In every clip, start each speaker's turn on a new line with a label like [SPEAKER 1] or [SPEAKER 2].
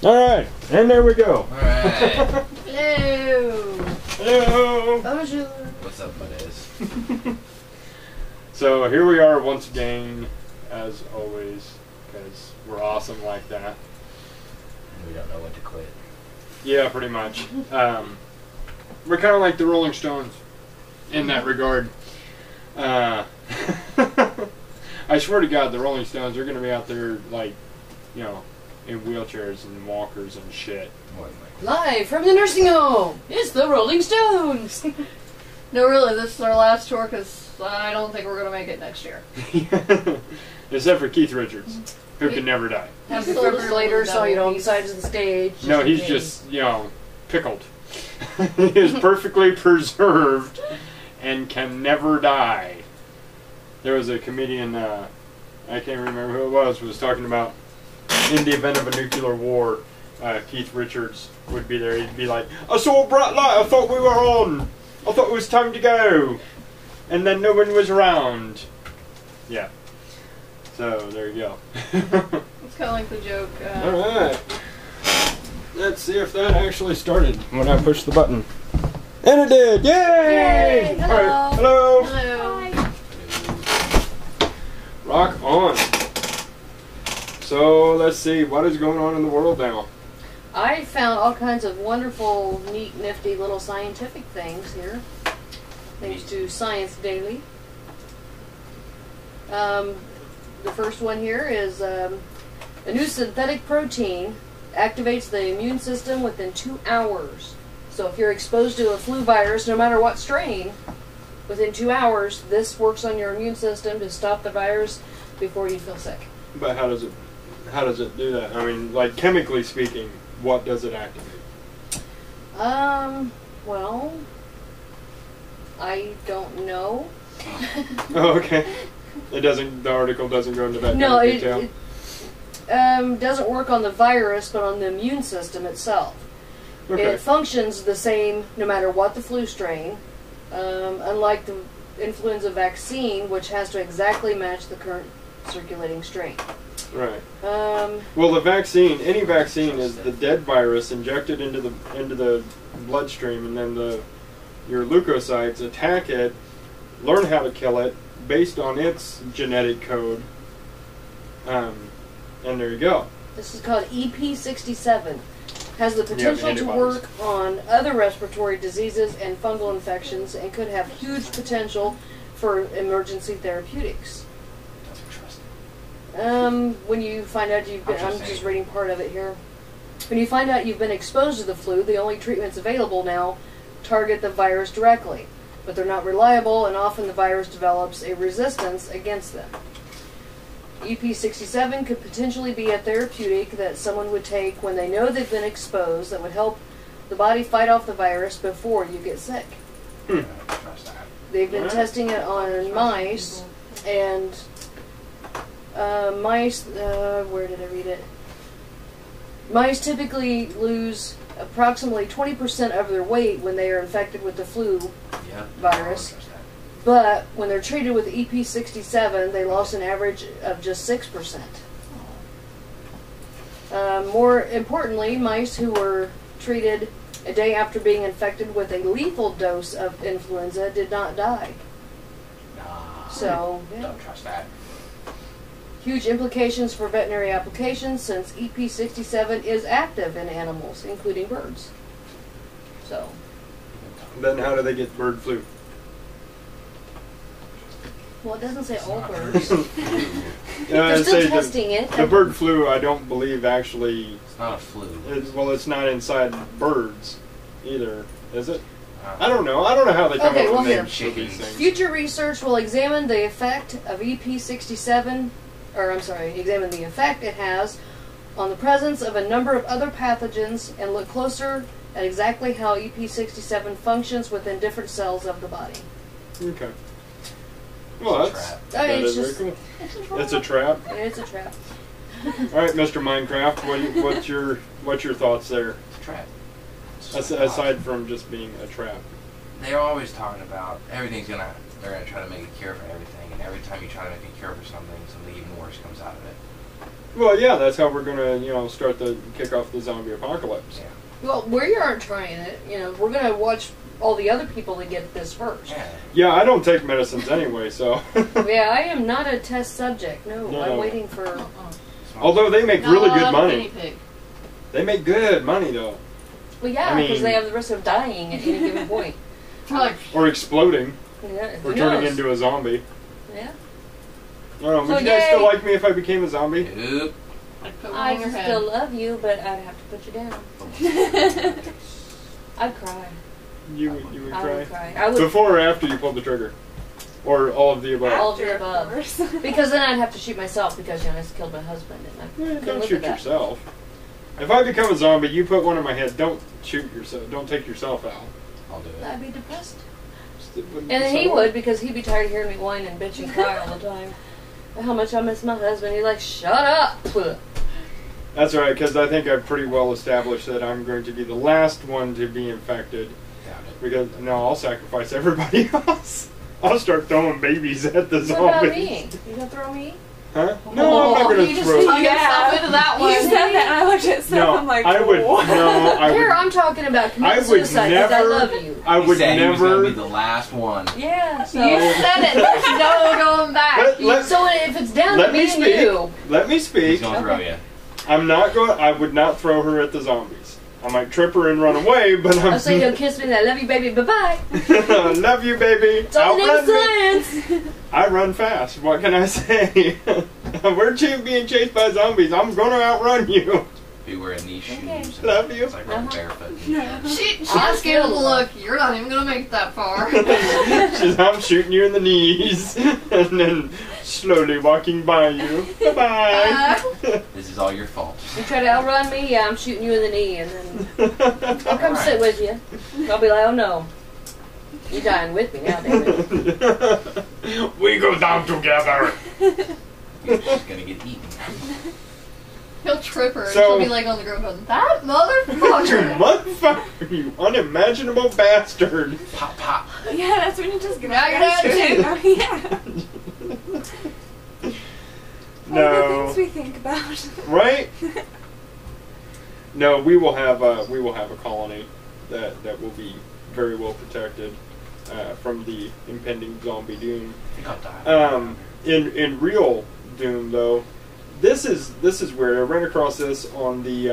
[SPEAKER 1] Alright, and there we go.
[SPEAKER 2] Alright.
[SPEAKER 3] Hello.
[SPEAKER 1] Hello.
[SPEAKER 3] Bonjour.
[SPEAKER 2] What's up, buddies?
[SPEAKER 1] So here we are once again, as always, because we're awesome like that.
[SPEAKER 2] And we don't know when to quit.
[SPEAKER 1] Yeah, pretty much. We're kind of like the Rolling Stones in that regard. I swear to God, the Rolling Stones are going to be out there, like, you know, in wheelchairs and walkers and shit.
[SPEAKER 2] More than likely.
[SPEAKER 3] Live from the nursing home, it's the Rolling Stones. No, really, this is our last tour because I don't think we're going to make it next year.
[SPEAKER 1] Except for Keith Richards, who can never die.
[SPEAKER 3] Have the defibrillator so you don't sides of the stage.
[SPEAKER 1] No, he's just, you know, pickled. He is perfectly preserved and can never die. There was a comedian, I can't remember who it was talking about in the event of a nuclear war, Keith Richards would be there. He'd be like, I saw a bright light, I thought we were on. I thought it was time to go. And then no one was around. Yeah. So, there you go.
[SPEAKER 3] It's kind of like the joke.
[SPEAKER 1] Alright. Let's see if that actually started when I pushed the button. And it did! Yay!
[SPEAKER 3] Yay! Hello!
[SPEAKER 1] Alright, hello!
[SPEAKER 3] Hello!
[SPEAKER 2] Hello.
[SPEAKER 1] Rock on. So, let's see, what is going on in the world now?
[SPEAKER 3] I found all kinds of wonderful, neat, nifty little scientific things here. Thanks to Science Daily. The first one here is a new synthetic protein activates the immune system within 2 hours. So if you're exposed to a flu virus, no matter what strain, within 2 hours, this works on your immune system to stop the virus before you feel sick.
[SPEAKER 1] But how does it do that? I mean, like, chemically speaking, what does it activate?
[SPEAKER 3] Well, I don't know.
[SPEAKER 1] Oh, okay. The article doesn't go into that
[SPEAKER 3] No,
[SPEAKER 1] kind of detail.
[SPEAKER 3] it doesn't work on the virus, but on the immune system itself.
[SPEAKER 1] Okay.
[SPEAKER 3] It functions the same no matter what the flu strain, unlike the influenza vaccine, which has to exactly match the current circulating strain.
[SPEAKER 1] Right. Well, the vaccine, any vaccine, is the dead virus injected into the bloodstream, and then your leukocytes attack it, learn how to kill it based on its genetic code, and there you go.
[SPEAKER 3] This is called EP67. Has the potential to
[SPEAKER 1] antibodies.
[SPEAKER 3] work on other respiratory diseases and fungal infections, and could have huge potential for emergency therapeutics. When you find out you've been, I'm just reading part of it here. When you find out you've been exposed to the flu, the only treatments available now target the virus directly, but they're not reliable, and often the virus develops a resistance against them. EP67 could potentially be a therapeutic that someone would take when they know they've been exposed that would help the body fight off the virus before you get sick. They've been testing it on mice, and mice, where did I read it? Mice typically lose approximately 20% of their weight when they are infected with the flu virus. But when they're treated with EP67, they lost an average of just 6%. More importantly, mice who were treated a day after being infected with a lethal dose of influenza did not die. So, yeah.
[SPEAKER 2] Don't trust that.
[SPEAKER 3] Huge implications for veterinary applications since EP67 is active in animals, including birds. So.
[SPEAKER 1] Then how do they get bird flu?
[SPEAKER 3] Well, it doesn't say all birds.
[SPEAKER 1] They're
[SPEAKER 3] They're still testing it.
[SPEAKER 1] The bird flu, I don't believe actually.
[SPEAKER 2] It's not a flu.
[SPEAKER 1] It's not inside birds either, is it? I don't know. I don't know how they come
[SPEAKER 3] Okay,
[SPEAKER 1] up
[SPEAKER 3] well,
[SPEAKER 1] with
[SPEAKER 3] here.
[SPEAKER 1] names for these things.
[SPEAKER 3] Future research will examine the effect of EP67, examine the effect it has on the presence of a number of other pathogens and look closer at exactly how EP67 functions within different cells of the body.
[SPEAKER 1] Okay. Well, that is very cool. It's a trap.
[SPEAKER 3] It's a trap.
[SPEAKER 1] All right, Mr. Minecraft, what's your thoughts there?
[SPEAKER 2] It's a trap.
[SPEAKER 1] Aside from just being a trap.
[SPEAKER 2] They're always talking about they're gonna try to make a cure for everything, and every time you try to make a cure for something, something even worse comes out of it.
[SPEAKER 1] Well, yeah, that's how we're gonna, kick off the zombie apocalypse.
[SPEAKER 2] Yeah.
[SPEAKER 3] Well, we aren't trying it. We're gonna watch all the other people that get this first.
[SPEAKER 2] Yeah.
[SPEAKER 1] Yeah, I don't take medicines anyway, so.
[SPEAKER 3] Yeah, I am not a test subject. No,
[SPEAKER 1] No.
[SPEAKER 3] I'm waiting for.
[SPEAKER 1] Although they make
[SPEAKER 4] No,
[SPEAKER 1] really
[SPEAKER 4] I'm
[SPEAKER 1] good
[SPEAKER 4] a
[SPEAKER 1] money.
[SPEAKER 4] guinea pig.
[SPEAKER 1] They make good money though,
[SPEAKER 3] Well, yeah,
[SPEAKER 1] I
[SPEAKER 3] because
[SPEAKER 1] mean-
[SPEAKER 3] they have the risk of dying at any given point.
[SPEAKER 4] They're like,
[SPEAKER 1] or exploding,
[SPEAKER 3] Yeah,
[SPEAKER 1] or
[SPEAKER 3] who
[SPEAKER 1] turning
[SPEAKER 3] knows?
[SPEAKER 1] into a zombie.
[SPEAKER 3] Yeah.
[SPEAKER 1] I don't know.
[SPEAKER 3] So
[SPEAKER 1] Would you guys still
[SPEAKER 3] yay.
[SPEAKER 1] like me if I became a zombie?
[SPEAKER 2] Oop.
[SPEAKER 4] I'd put one
[SPEAKER 3] I
[SPEAKER 4] on your
[SPEAKER 3] still
[SPEAKER 4] head.
[SPEAKER 3] love you, but I'd have to put you down. I'd cry.
[SPEAKER 1] You would
[SPEAKER 3] I
[SPEAKER 1] cry.
[SPEAKER 3] would cry. I would.
[SPEAKER 1] Before or after you pulled the trigger, or all of the above.
[SPEAKER 3] All of the above. Because then I'd have to shoot myself because I just killed my husband and I
[SPEAKER 1] Yeah,
[SPEAKER 3] couldn't
[SPEAKER 1] don't
[SPEAKER 3] live
[SPEAKER 1] shoot
[SPEAKER 3] with that.
[SPEAKER 1] yourself. If I become a zombie, you put one in my head. Don't shoot yourself. Don't take yourself out.
[SPEAKER 2] I'll do it.
[SPEAKER 3] I'd be depressed.
[SPEAKER 1] And
[SPEAKER 3] And then he would because he'd be tired of hearing me whine and bitch and cry all the time. How much I miss my husband. He's like, shut up.
[SPEAKER 1] That's right, because I think I've pretty well established that I'm going to be the last one to be infected.
[SPEAKER 2] Doubt it.
[SPEAKER 1] Because no, I'll sacrifice everybody else. I'll start throwing babies at the
[SPEAKER 3] What
[SPEAKER 1] zombies.
[SPEAKER 3] about me? You gonna throw me?
[SPEAKER 1] Huh? No, I'm not
[SPEAKER 4] Oh,
[SPEAKER 1] going
[SPEAKER 4] you
[SPEAKER 1] to
[SPEAKER 4] just
[SPEAKER 1] throw.
[SPEAKER 4] hung yourself into that one.
[SPEAKER 5] You said that, and I looked at Seth.
[SPEAKER 1] No,
[SPEAKER 5] I'm like,
[SPEAKER 1] I would.
[SPEAKER 5] "Whoa."
[SPEAKER 1] No, I
[SPEAKER 3] Here,
[SPEAKER 1] would.
[SPEAKER 3] I'm talking about
[SPEAKER 1] I
[SPEAKER 3] committing
[SPEAKER 1] would
[SPEAKER 3] suicide because I
[SPEAKER 1] never.
[SPEAKER 3] love you.
[SPEAKER 1] I
[SPEAKER 2] He
[SPEAKER 1] would
[SPEAKER 2] said he was gonna
[SPEAKER 1] never.
[SPEAKER 2] be the last one.
[SPEAKER 3] Yeah, so.
[SPEAKER 4] You said it. There's no going back.
[SPEAKER 3] So if it's down to
[SPEAKER 1] Let me
[SPEAKER 3] me and
[SPEAKER 1] speak.
[SPEAKER 3] you,
[SPEAKER 1] Let me
[SPEAKER 2] He's
[SPEAKER 1] speak.
[SPEAKER 2] gonna throw you.
[SPEAKER 1] I'm not going. I would not throw her at the zombies. I might trip her and run away, but I'm.
[SPEAKER 3] I'll say he'll kiss me and I love you, baby. Bye bye.
[SPEAKER 1] Love you, baby.
[SPEAKER 3] It's all in
[SPEAKER 1] Outrun me.
[SPEAKER 3] science.
[SPEAKER 1] I run fast. What can I say? We're being chased by zombies. I'm gonna outrun you.
[SPEAKER 2] Be wearing these shoes.
[SPEAKER 3] Okay.
[SPEAKER 2] and
[SPEAKER 1] Love you.
[SPEAKER 2] It's like running barefoot.
[SPEAKER 4] She
[SPEAKER 3] I'll
[SPEAKER 4] just gave him a
[SPEAKER 3] kill
[SPEAKER 4] look. You're not even gonna make it that far.
[SPEAKER 1] I'm shooting you in the knees, and then slowly walking by you. Bye bye.
[SPEAKER 2] This is all your fault.
[SPEAKER 3] You try to outrun me, yeah, I'm shooting you in the knee, and then I'll come
[SPEAKER 2] Alright.
[SPEAKER 3] sit with you. I'll be like, oh no, you're dying with me now, damn it.
[SPEAKER 1] We go down together.
[SPEAKER 2] You're just gonna get eaten.
[SPEAKER 4] He'll trip her and
[SPEAKER 1] So-
[SPEAKER 4] she'll be like on the ground going, that
[SPEAKER 1] You
[SPEAKER 4] motherfucker!
[SPEAKER 1] motherfucker, you unimaginable bastard.
[SPEAKER 2] Pop, pop.
[SPEAKER 5] Yeah, that's when you just get
[SPEAKER 4] Now you're down too.
[SPEAKER 5] Yeah. All the
[SPEAKER 1] No,
[SPEAKER 5] things we think about.
[SPEAKER 1] right? No, we will have a colony that will be very well protected from the impending zombie doom.
[SPEAKER 2] I think I'll die.
[SPEAKER 1] In real doom though, this is weird. I ran across this on the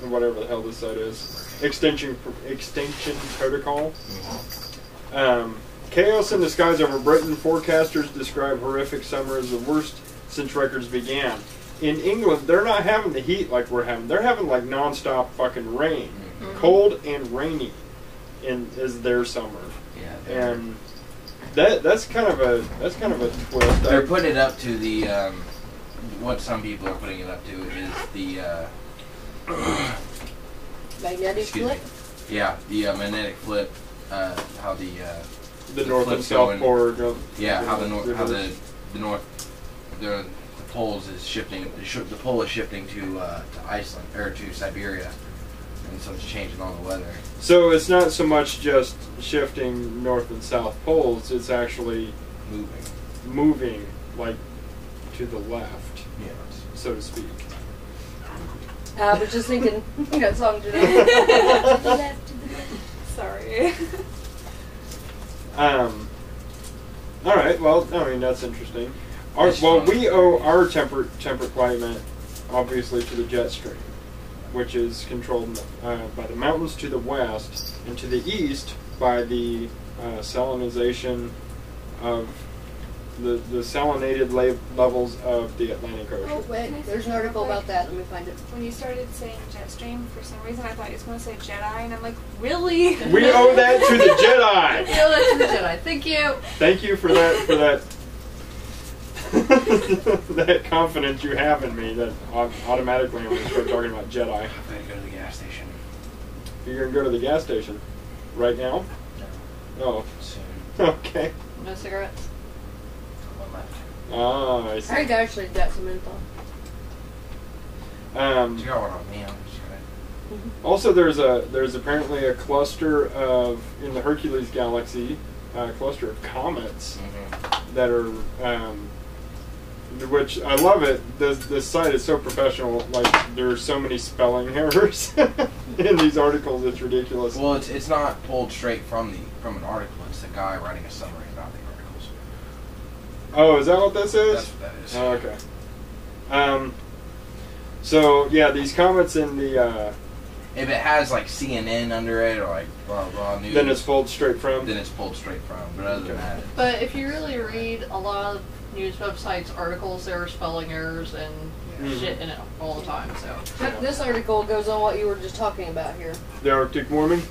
[SPEAKER 1] whatever the hell this site is, Extinction Protocol. Chaos in the skies over Britain. Forecasters describe horrific summer as the worst since records began. In England, they're not having the heat like we're having. They're having like non-stop fucking rain, cold and rainy, is their summer.
[SPEAKER 2] Yeah.
[SPEAKER 1] And that's kind of a twist.
[SPEAKER 2] They're putting it up to the what some people are putting it up to is the
[SPEAKER 3] Magnetic
[SPEAKER 2] excuse
[SPEAKER 3] flip.
[SPEAKER 2] me. Yeah, the magnetic flip. How the
[SPEAKER 1] North and
[SPEAKER 2] flip's
[SPEAKER 1] South
[SPEAKER 2] going-
[SPEAKER 1] Pole. Go,
[SPEAKER 2] yeah, how the north, how
[SPEAKER 1] reverse.
[SPEAKER 2] the north, the poles is shifting. The pole is shifting to Iceland or to Siberia, and so it's changing all the weather.
[SPEAKER 1] So it's not so much just shifting north and south poles. It's actually
[SPEAKER 2] Moving.
[SPEAKER 1] moving like to the left,
[SPEAKER 2] Yeah.
[SPEAKER 1] so to speak.
[SPEAKER 3] I was just thinking that song today.
[SPEAKER 5] Sorry.
[SPEAKER 1] All right. Well, I mean that's interesting. We owe our temperate climate obviously to the jet stream, which is controlled by the mountains to the west, and to the east by the salinization of the salinated levels of the Atlantic
[SPEAKER 3] Oh,
[SPEAKER 1] Ocean.
[SPEAKER 3] wait, there's an article about that. Let me find it.
[SPEAKER 5] When you started saying jet stream, for some reason I thought you was going to say Jedi, and I'm like, really?
[SPEAKER 1] We owe that to the Jedi.
[SPEAKER 4] Yeah, that's the Jedi. Thank you.
[SPEAKER 1] Thank you for that that confidence you have in me that automatically I'm going to start talking about Jedi.
[SPEAKER 2] I better go to the gas station.
[SPEAKER 1] You're going to go to the gas station right now?
[SPEAKER 2] No.
[SPEAKER 1] Oh,
[SPEAKER 2] Soon.
[SPEAKER 1] okay.
[SPEAKER 4] No cigarettes.
[SPEAKER 2] One left.
[SPEAKER 1] Ah, I
[SPEAKER 3] I
[SPEAKER 1] see.
[SPEAKER 3] think I actually got some info.
[SPEAKER 2] You got one on me. I'm just gonna.
[SPEAKER 1] Also, there's apparently a cluster of in the Hercules galaxy, a cluster of comets that are which I love it. This site is so professional. Like, there's so many spelling errors in these articles. It's ridiculous.
[SPEAKER 2] Well, it's not pulled straight from an article. It's the guy writing a summary about the articles.
[SPEAKER 1] Oh, is that what this is?
[SPEAKER 2] That's what that is.
[SPEAKER 1] Oh, okay. So yeah, these comments in the
[SPEAKER 2] If it has like CNN under it or like blah blah news,
[SPEAKER 1] then it's pulled straight from.
[SPEAKER 2] Then it's pulled straight from. But other than that,
[SPEAKER 4] But if you really read a lot of news websites' articles, there are spelling errors and
[SPEAKER 1] Mhm.
[SPEAKER 4] shit in it all the time. So
[SPEAKER 3] This article goes on what you were just talking about here.
[SPEAKER 1] The Arctic warming.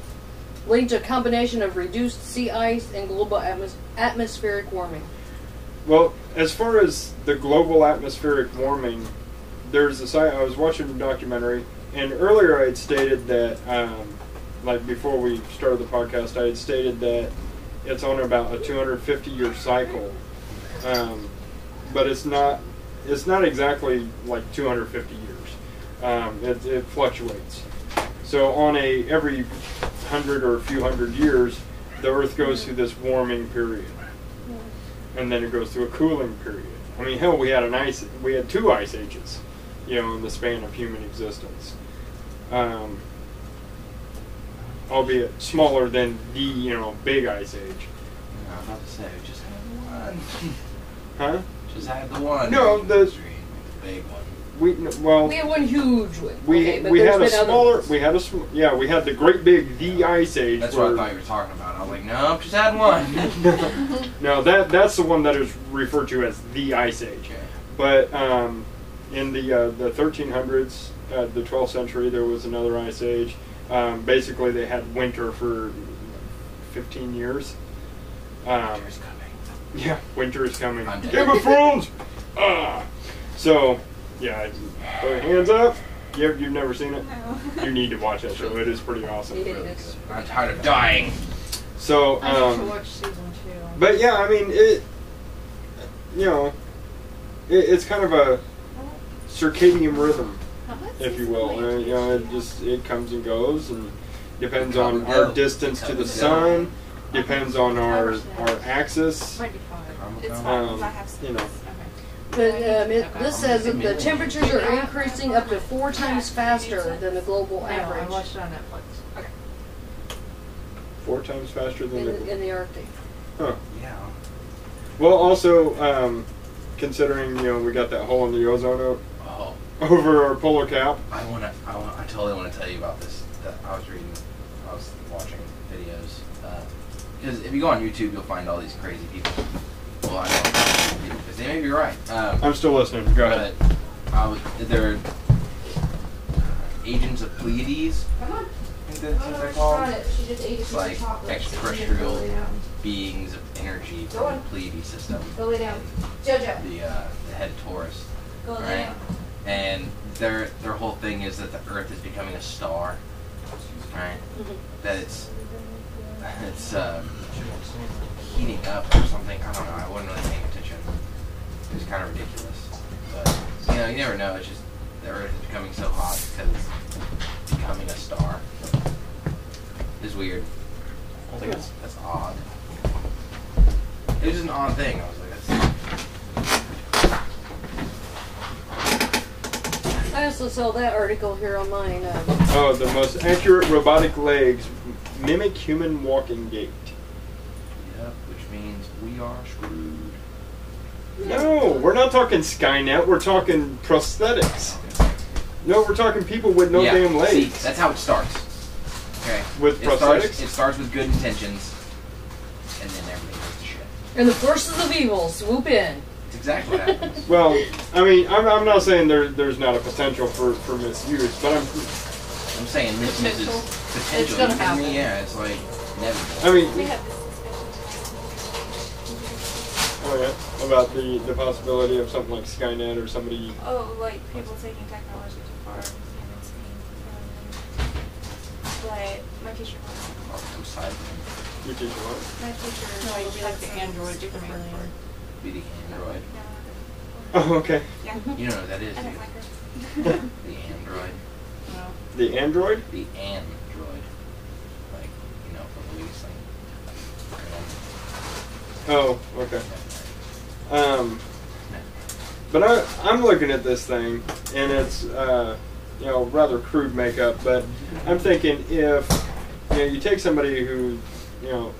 [SPEAKER 3] Linked to a combination of reduced sea ice and global atmospheric warming.
[SPEAKER 1] Well, as far as the global atmospheric warming, there's a site. I was watching a documentary, and earlier I had stated that, like before we started the podcast, I had stated that it's on about a 250-year cycle, but it's not exactly like 250 years. It fluctuates. So on every 100 or a few hundred years, the Earth goes through this warming period. And then it goes through a cooling period. I mean, hell, we had 2 ice ages, in the span of human existence. Albeit smaller than the, big ice age.
[SPEAKER 2] I was about to say, we just had one.
[SPEAKER 1] Huh?
[SPEAKER 2] Just had the one.
[SPEAKER 1] No, the
[SPEAKER 2] big one.
[SPEAKER 1] we
[SPEAKER 3] had one huge one.
[SPEAKER 1] We
[SPEAKER 3] but
[SPEAKER 1] had a
[SPEAKER 3] there's been
[SPEAKER 1] smaller.
[SPEAKER 3] others.
[SPEAKER 1] We had the great big the ice age.
[SPEAKER 2] That's what I thought you were talking about. I was like, no, just had one.
[SPEAKER 1] No, that's the one that is referred to as the ice age.
[SPEAKER 2] Okay.
[SPEAKER 1] But in the 1300s, the 12th century, there was another ice age. Basically, they had winter for 15 years.
[SPEAKER 2] Winter's coming.
[SPEAKER 1] Yeah, winter is coming.
[SPEAKER 2] I'm dead.
[SPEAKER 1] Game of Thrones! So, yeah, put your hands up. You've never seen it?
[SPEAKER 5] No.
[SPEAKER 1] You need to watch that show. It is pretty awesome.
[SPEAKER 3] It
[SPEAKER 2] Really
[SPEAKER 3] is.
[SPEAKER 2] good. I'm tired of dying.
[SPEAKER 1] So,
[SPEAKER 4] I need to watch season 2.
[SPEAKER 1] but yeah, I mean, it's kind of a circadian rhythm, if you will. It comes and goes, and depends on our distance to the sun, depends on our axis.
[SPEAKER 4] Might be 5.
[SPEAKER 5] It's fine.
[SPEAKER 1] Um,
[SPEAKER 5] I have some.
[SPEAKER 1] you know.
[SPEAKER 3] But this says that the temperatures are increasing up to 4 times faster than the global
[SPEAKER 4] I
[SPEAKER 3] average
[SPEAKER 4] watched it on Netflix.
[SPEAKER 5] Okay.
[SPEAKER 1] 4 times faster than
[SPEAKER 3] in the Arctic.
[SPEAKER 1] Huh.
[SPEAKER 2] Yeah.
[SPEAKER 1] Well, also, considering, we got that hole in the ozone
[SPEAKER 2] Oh,
[SPEAKER 1] over our polar cap.
[SPEAKER 2] I totally want to tell you about this. That I was watching videos. Because if you go on YouTube, you'll find all these crazy people. Well, I don't know, because they may be right.
[SPEAKER 1] I'm still listening. Go ahead.
[SPEAKER 2] But they're agents of Pleiades.
[SPEAKER 3] Come on.
[SPEAKER 2] I think that's what they're called.
[SPEAKER 3] She just ate
[SPEAKER 2] It's like extraterrestrial beings of energy
[SPEAKER 3] Go
[SPEAKER 2] from
[SPEAKER 3] on.
[SPEAKER 2] the Pleiades system.
[SPEAKER 3] Go lay down. Jojo.
[SPEAKER 2] The head Taurus.
[SPEAKER 3] Go lay
[SPEAKER 2] Right?
[SPEAKER 3] down.
[SPEAKER 2] And their whole thing is that the Earth is becoming a star. Right? That it's heating up or something. I don't know. I wasn't really paying attention. It was kind of ridiculous. But, you never know. It's just the Earth is becoming so hot because it's becoming a star. It's weird. I was like, that's odd. It was just an odd thing. I was like,
[SPEAKER 3] I also saw that article here on mine.
[SPEAKER 1] The most accurate robotic legs mimic human walking gait.
[SPEAKER 2] Yep, which means we are screwed.
[SPEAKER 1] No, we're not talking Skynet. We're talking prosthetics. No, we're talking people with no damn legs.
[SPEAKER 2] See, that's how it starts. Okay.
[SPEAKER 1] With prosthetics?
[SPEAKER 2] It starts with good intentions, and then everything goes to shit.
[SPEAKER 3] And the forces of evil swoop in.
[SPEAKER 2] It's exactly what happens.
[SPEAKER 1] Well, I mean, I'm not saying there's not a potential for misuse, but
[SPEAKER 2] I'm saying misuse is potential.
[SPEAKER 4] It's gonna
[SPEAKER 2] You feel me?
[SPEAKER 4] happen.
[SPEAKER 2] Yeah, it's like inevitable.
[SPEAKER 1] I mean,
[SPEAKER 5] We have this.
[SPEAKER 1] oh yeah, about the possibility of something like Skynet or somebody.
[SPEAKER 5] Oh, like people taking technology too far. And it's but my teacher.
[SPEAKER 2] I'm sorry.
[SPEAKER 1] You teach what?
[SPEAKER 5] My teacher.
[SPEAKER 4] No, you'll be like the Android
[SPEAKER 5] super
[SPEAKER 4] chameleon.
[SPEAKER 2] Be the android.
[SPEAKER 1] Oh, okay.
[SPEAKER 5] Yeah.
[SPEAKER 2] You know what that is,
[SPEAKER 5] I
[SPEAKER 2] do
[SPEAKER 5] don't
[SPEAKER 2] you?
[SPEAKER 5] like her.
[SPEAKER 2] The android.
[SPEAKER 4] No.
[SPEAKER 1] The android?
[SPEAKER 2] The android. Like, from Louis thing.
[SPEAKER 1] Oh, okay. But I'm looking at this thing, and it's you know, rather crude makeup. But I'm thinking if you take somebody who, you know,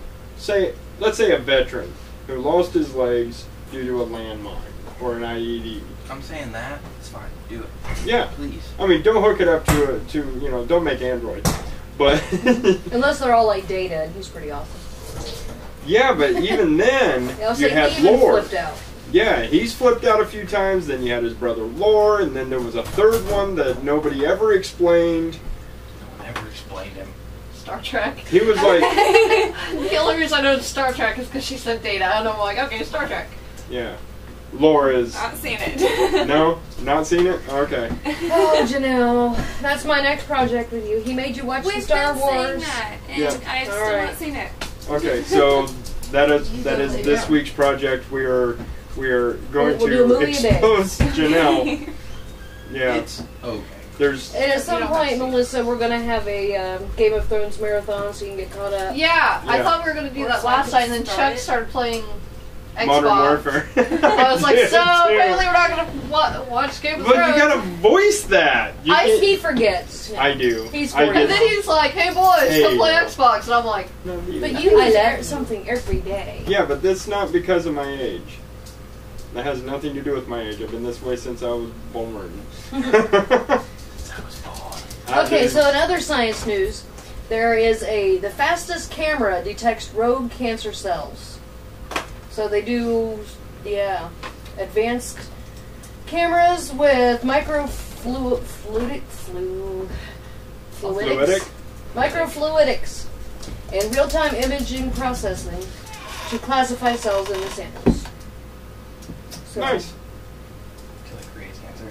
[SPEAKER 1] let's say a veteran who lost his legs due to a landmine or an IED.
[SPEAKER 2] I'm saying that. It's fine. Do it.
[SPEAKER 1] Yeah.
[SPEAKER 2] Please.
[SPEAKER 1] I mean, don't hook it up to you know, don't make Android. But
[SPEAKER 3] Unless they're all like Data, and he's pretty awesome.
[SPEAKER 1] yeah, but even then,
[SPEAKER 3] I'll
[SPEAKER 1] you
[SPEAKER 3] say
[SPEAKER 1] had
[SPEAKER 3] he even
[SPEAKER 1] Lore.
[SPEAKER 3] flipped out.
[SPEAKER 1] Yeah, he's flipped out a few times. Then you had his brother Lore, and then there was a third one that nobody ever explained.
[SPEAKER 2] No one ever explained him.
[SPEAKER 4] Star Trek.
[SPEAKER 1] He was like,
[SPEAKER 4] The only reason I know it's Star Trek is because she said Data, and I'm like, okay, Star Trek.
[SPEAKER 1] yeah, Lore is
[SPEAKER 5] Not seen it.
[SPEAKER 1] no, not seen it. Okay,
[SPEAKER 3] Oh, Janelle, that's my next project with you. He made you watch the
[SPEAKER 5] We've
[SPEAKER 3] Star
[SPEAKER 5] been saying
[SPEAKER 3] Wars.
[SPEAKER 5] that, and
[SPEAKER 1] Yeah.
[SPEAKER 5] I've still
[SPEAKER 3] Alright.
[SPEAKER 5] not seen it.
[SPEAKER 1] okay. So that is this week's project. We are going
[SPEAKER 3] We'll do a
[SPEAKER 1] to
[SPEAKER 3] movie a day.
[SPEAKER 1] expose Janelle. Yeah,
[SPEAKER 2] It's okay.
[SPEAKER 1] there's
[SPEAKER 3] And at some
[SPEAKER 4] You don't have
[SPEAKER 3] point,
[SPEAKER 4] to.
[SPEAKER 3] Melissa, we're gonna have a Game of Thrones marathon, so you can get caught up.
[SPEAKER 4] Yeah, I
[SPEAKER 1] Yeah.
[SPEAKER 4] thought we were going to do
[SPEAKER 5] Or
[SPEAKER 4] that
[SPEAKER 5] so I
[SPEAKER 4] last
[SPEAKER 5] can
[SPEAKER 4] night, and then
[SPEAKER 5] start
[SPEAKER 4] Chuck
[SPEAKER 5] it.
[SPEAKER 4] started playing Xbox.
[SPEAKER 1] Modern Warfare.
[SPEAKER 4] I was like,
[SPEAKER 1] Yeah,
[SPEAKER 4] so
[SPEAKER 1] too.
[SPEAKER 4] apparently we're not going to watch Game of
[SPEAKER 1] But
[SPEAKER 4] Thrones.
[SPEAKER 1] you gotta voice that. You can't-
[SPEAKER 3] He forgets.
[SPEAKER 1] I do.
[SPEAKER 3] He's
[SPEAKER 1] I
[SPEAKER 3] 40.
[SPEAKER 4] And
[SPEAKER 1] did.
[SPEAKER 4] then he's like, hey boys,
[SPEAKER 1] Hey,
[SPEAKER 4] come play
[SPEAKER 1] yeah.
[SPEAKER 4] Xbox. And I'm like,
[SPEAKER 1] No,
[SPEAKER 3] But you learn something every day.
[SPEAKER 1] Yeah, but that's not because of my age. That has nothing to do with my age. I've been this way since I was born.
[SPEAKER 3] Okay, so in other science news, there is the fastest camera detects rogue cancer cells. So they do, advanced cameras with microfluidics and real-time imaging processing to classify cells in the samples. So,
[SPEAKER 1] Nice.
[SPEAKER 2] Until it creates cancer.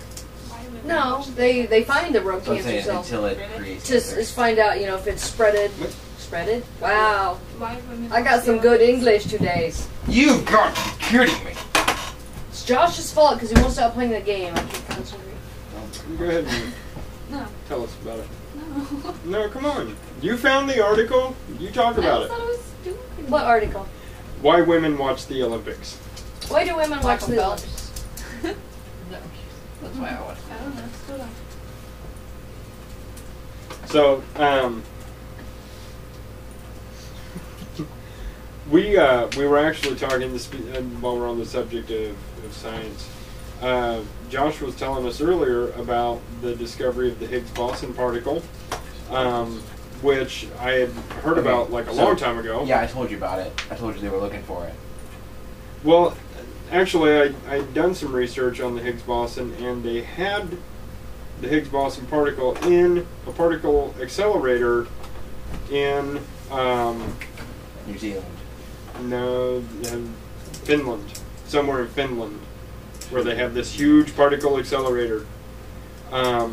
[SPEAKER 3] No, they find the rogue
[SPEAKER 2] So I'm
[SPEAKER 3] cancer
[SPEAKER 2] saying
[SPEAKER 3] cells.
[SPEAKER 2] until it creates
[SPEAKER 3] Just
[SPEAKER 2] cancer.
[SPEAKER 3] is find out, if it's spreaded. Spreaded? Wow.
[SPEAKER 5] Why do women
[SPEAKER 3] I got
[SPEAKER 5] watch
[SPEAKER 3] some
[SPEAKER 5] the
[SPEAKER 3] good
[SPEAKER 5] Olympics?
[SPEAKER 3] English today.
[SPEAKER 2] You've got to be kidding me.
[SPEAKER 3] It's Josh's fault because he won't stop playing the game. I can't concentrate.
[SPEAKER 1] Go ahead and
[SPEAKER 5] No.
[SPEAKER 1] tell us about it.
[SPEAKER 5] No.
[SPEAKER 1] No, come on. You found the article. You talk about
[SPEAKER 5] I
[SPEAKER 1] it.
[SPEAKER 5] thought it was stupid.
[SPEAKER 3] What article?
[SPEAKER 1] Why women watch the Olympics.
[SPEAKER 3] Why do women watch
[SPEAKER 4] Michael
[SPEAKER 3] the
[SPEAKER 4] Phelps.
[SPEAKER 3] Olympics?
[SPEAKER 4] No, that's why I watched
[SPEAKER 5] I don't know. Still don't.
[SPEAKER 1] So, we were actually talking while we're on the subject of science. Josh was telling us earlier about the discovery of the Higgs boson particle, which I had heard about like a long time ago.
[SPEAKER 2] Yeah, I told you about it. I told you they were looking for it.
[SPEAKER 1] Well, actually, I'd done some research on the Higgs boson, and they had the Higgs boson particle in a particle accelerator in
[SPEAKER 2] New Zealand.
[SPEAKER 1] Finland, somewhere in Finland, where they have this huge particle accelerator.
[SPEAKER 2] Yeah.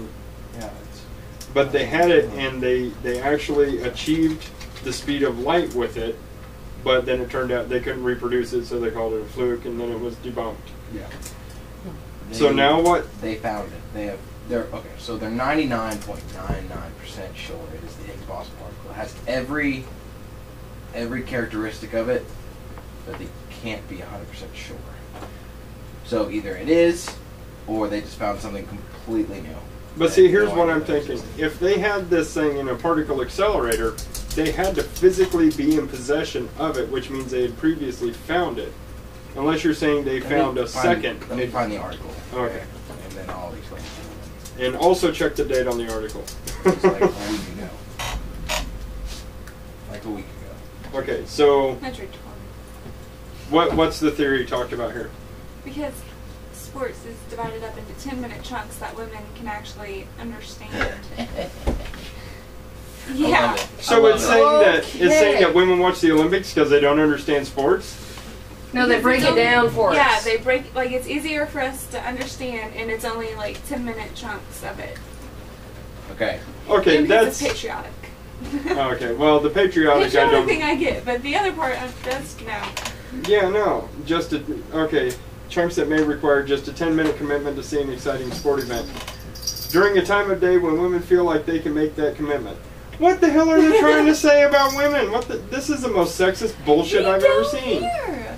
[SPEAKER 1] But they had it, and they actually achieved the speed of light with it, but then it turned out they couldn't reproduce it, so they called it a fluke, and then it was debunked.
[SPEAKER 2] Yeah.
[SPEAKER 1] So now what?
[SPEAKER 2] They found it. They're 99.99% sure it is the Higgs boson particle. It has every characteristic of it, but they can't be 100% sure. So either it is, or they just found something completely new.
[SPEAKER 1] But
[SPEAKER 2] They
[SPEAKER 1] see,
[SPEAKER 2] have
[SPEAKER 1] here's
[SPEAKER 2] no
[SPEAKER 1] what
[SPEAKER 2] idea
[SPEAKER 1] I'm
[SPEAKER 2] that it
[SPEAKER 1] thinking.
[SPEAKER 2] exists.
[SPEAKER 1] If they had this thing in a particle accelerator, they had to physically be in possession of it, which means they had previously found it. Unless you're saying they found a second.
[SPEAKER 2] Let me find the article.
[SPEAKER 1] Okay.
[SPEAKER 2] And then I'll explain it.
[SPEAKER 1] And also check the date on the article.
[SPEAKER 2] It's like a week ago. Like a week ago.
[SPEAKER 1] Okay, so
[SPEAKER 5] Metric 20.
[SPEAKER 1] what's the theory talked about here?
[SPEAKER 5] Because sports is divided up into 10-minute chunks that women can actually understand.
[SPEAKER 2] I
[SPEAKER 5] Yeah.
[SPEAKER 2] love it.
[SPEAKER 1] So
[SPEAKER 2] I
[SPEAKER 1] it's
[SPEAKER 2] love it.
[SPEAKER 1] saying that women watch the Olympics because they don't understand sports?
[SPEAKER 3] No, they break it down for
[SPEAKER 5] Yeah,
[SPEAKER 3] us.
[SPEAKER 5] they break, like, it's easier for us to understand, and it's only like 10-minute chunks of it.
[SPEAKER 2] Okay.
[SPEAKER 1] Okay,
[SPEAKER 5] And because
[SPEAKER 1] that's
[SPEAKER 5] it's patriotic.
[SPEAKER 1] okay. Well, the patriotic
[SPEAKER 5] It's the
[SPEAKER 1] I
[SPEAKER 5] only
[SPEAKER 1] don't.
[SPEAKER 5] thing I get, but the other part, just no.
[SPEAKER 1] Yeah, no. Okay. Chunks that may require just a 10-minute commitment to see an exciting sport event. During a time of day when women feel like they can make that commitment. What the hell are they trying to say about women? This is the most sexist bullshit I've ever seen.
[SPEAKER 5] Here.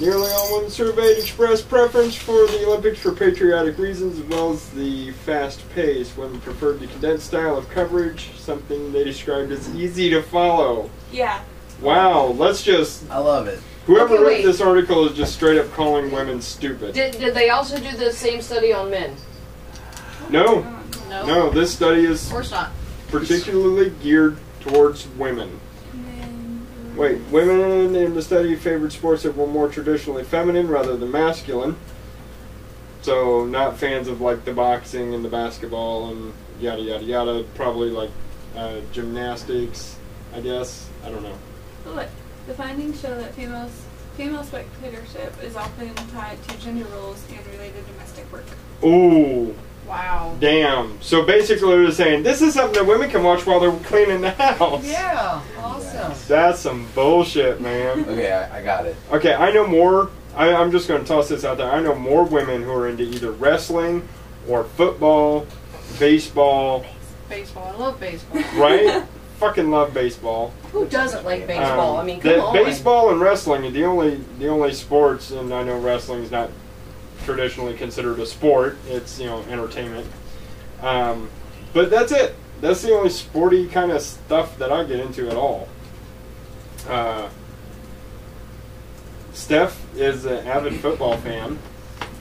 [SPEAKER 1] Nearly all women surveyed expressed preference for the Olympics for patriotic reasons, as well as the fast pace. Women preferred the condensed style of coverage, something they described as easy to follow.
[SPEAKER 5] Yeah.
[SPEAKER 1] Wow, let's just...
[SPEAKER 2] I love it.
[SPEAKER 1] Whoever
[SPEAKER 3] Okay,
[SPEAKER 1] wrote
[SPEAKER 3] wait.
[SPEAKER 1] this article is just straight up calling women stupid.
[SPEAKER 3] Did they also do the same study on men?
[SPEAKER 1] No,
[SPEAKER 4] No.
[SPEAKER 1] no, this study is
[SPEAKER 4] Of course not.
[SPEAKER 1] particularly geared towards women. Wait, women in the study favored sports that were more traditionally feminine rather than masculine. So, not fans of like the boxing and the basketball and yada yada yada. Probably like gymnastics, I guess. I don't know.
[SPEAKER 5] Look, the findings show that female spectatorship is often tied to gender roles and related domestic work.
[SPEAKER 1] Ooh,
[SPEAKER 4] Wow.
[SPEAKER 1] damn. So basically they're saying this is something that women can watch while they're cleaning the house.
[SPEAKER 3] Yeah, awesome.
[SPEAKER 1] That's some bullshit, man.
[SPEAKER 2] Okay, I got it.
[SPEAKER 1] Okay, I know more. I'm just going to toss this out there. I know more women who are into either wrestling or football, baseball,
[SPEAKER 4] Baseball. I love baseball.
[SPEAKER 1] right? Fucking love baseball.
[SPEAKER 3] Who doesn't like baseball? I mean, come
[SPEAKER 1] the
[SPEAKER 3] on.
[SPEAKER 1] baseball and wrestling are the only sports, and I know wrestling is not traditionally considered a sport. It's, you know, entertainment. But that's it. That's the only sporty kind of stuff that I get into at all. Steph is an avid football fan.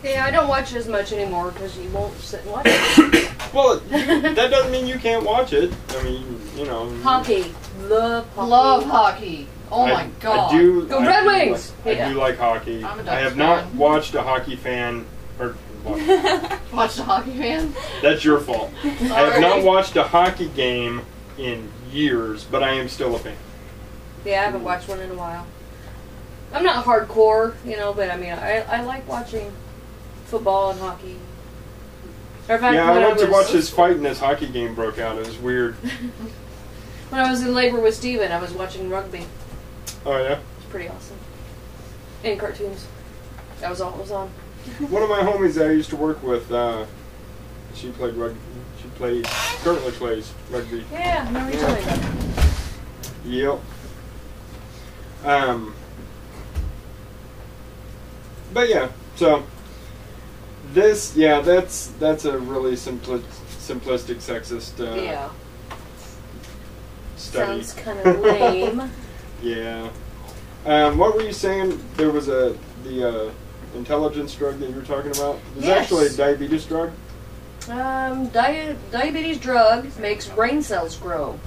[SPEAKER 3] Yeah, I don't watch as much anymore because you won't sit and watch it.
[SPEAKER 1] Well, that doesn't mean you can't watch it. I mean, you know.
[SPEAKER 3] Hockey. Love hockey.
[SPEAKER 4] Love hockey. Oh my god.
[SPEAKER 1] I do.
[SPEAKER 3] Go
[SPEAKER 1] I
[SPEAKER 3] Red
[SPEAKER 1] do
[SPEAKER 3] Wings!
[SPEAKER 1] Like,
[SPEAKER 3] Yeah.
[SPEAKER 1] I do like hockey.
[SPEAKER 4] I'm a Ducks
[SPEAKER 1] I have not
[SPEAKER 4] fan.
[SPEAKER 1] watched a hockey fan. Or
[SPEAKER 4] Watch the hockey fan.
[SPEAKER 1] that's your fault. I have not watched a hockey game in years, but I am still a fan.
[SPEAKER 3] Yeah, I haven't watched one in a while. I'm not hardcore, you know, but I mean, I like watching football and hockey. Or in fact,
[SPEAKER 1] Yeah, I
[SPEAKER 3] when
[SPEAKER 1] went to
[SPEAKER 3] was-
[SPEAKER 1] watch this fight and this hockey game broke out. It was weird.
[SPEAKER 3] When I was in labor with Steven, I was watching rugby.
[SPEAKER 1] Oh yeah.
[SPEAKER 3] It's pretty awesome. And cartoons. That was all it was on.
[SPEAKER 1] One of my homies that I used to work with, she played rugby. Currently plays rugby.
[SPEAKER 3] Yeah, I remember you telling me that.
[SPEAKER 1] Yep. But yeah, so this, yeah, that's a really simplistic, sexist
[SPEAKER 3] Yeah.
[SPEAKER 1] study.
[SPEAKER 3] Sounds kind of lame.
[SPEAKER 1] Yeah. What were you saying? There was the intelligence drug that you were talking about. There's
[SPEAKER 3] Yes.
[SPEAKER 1] actually a diabetes drug.
[SPEAKER 3] Diabetes drug makes brain cells grow.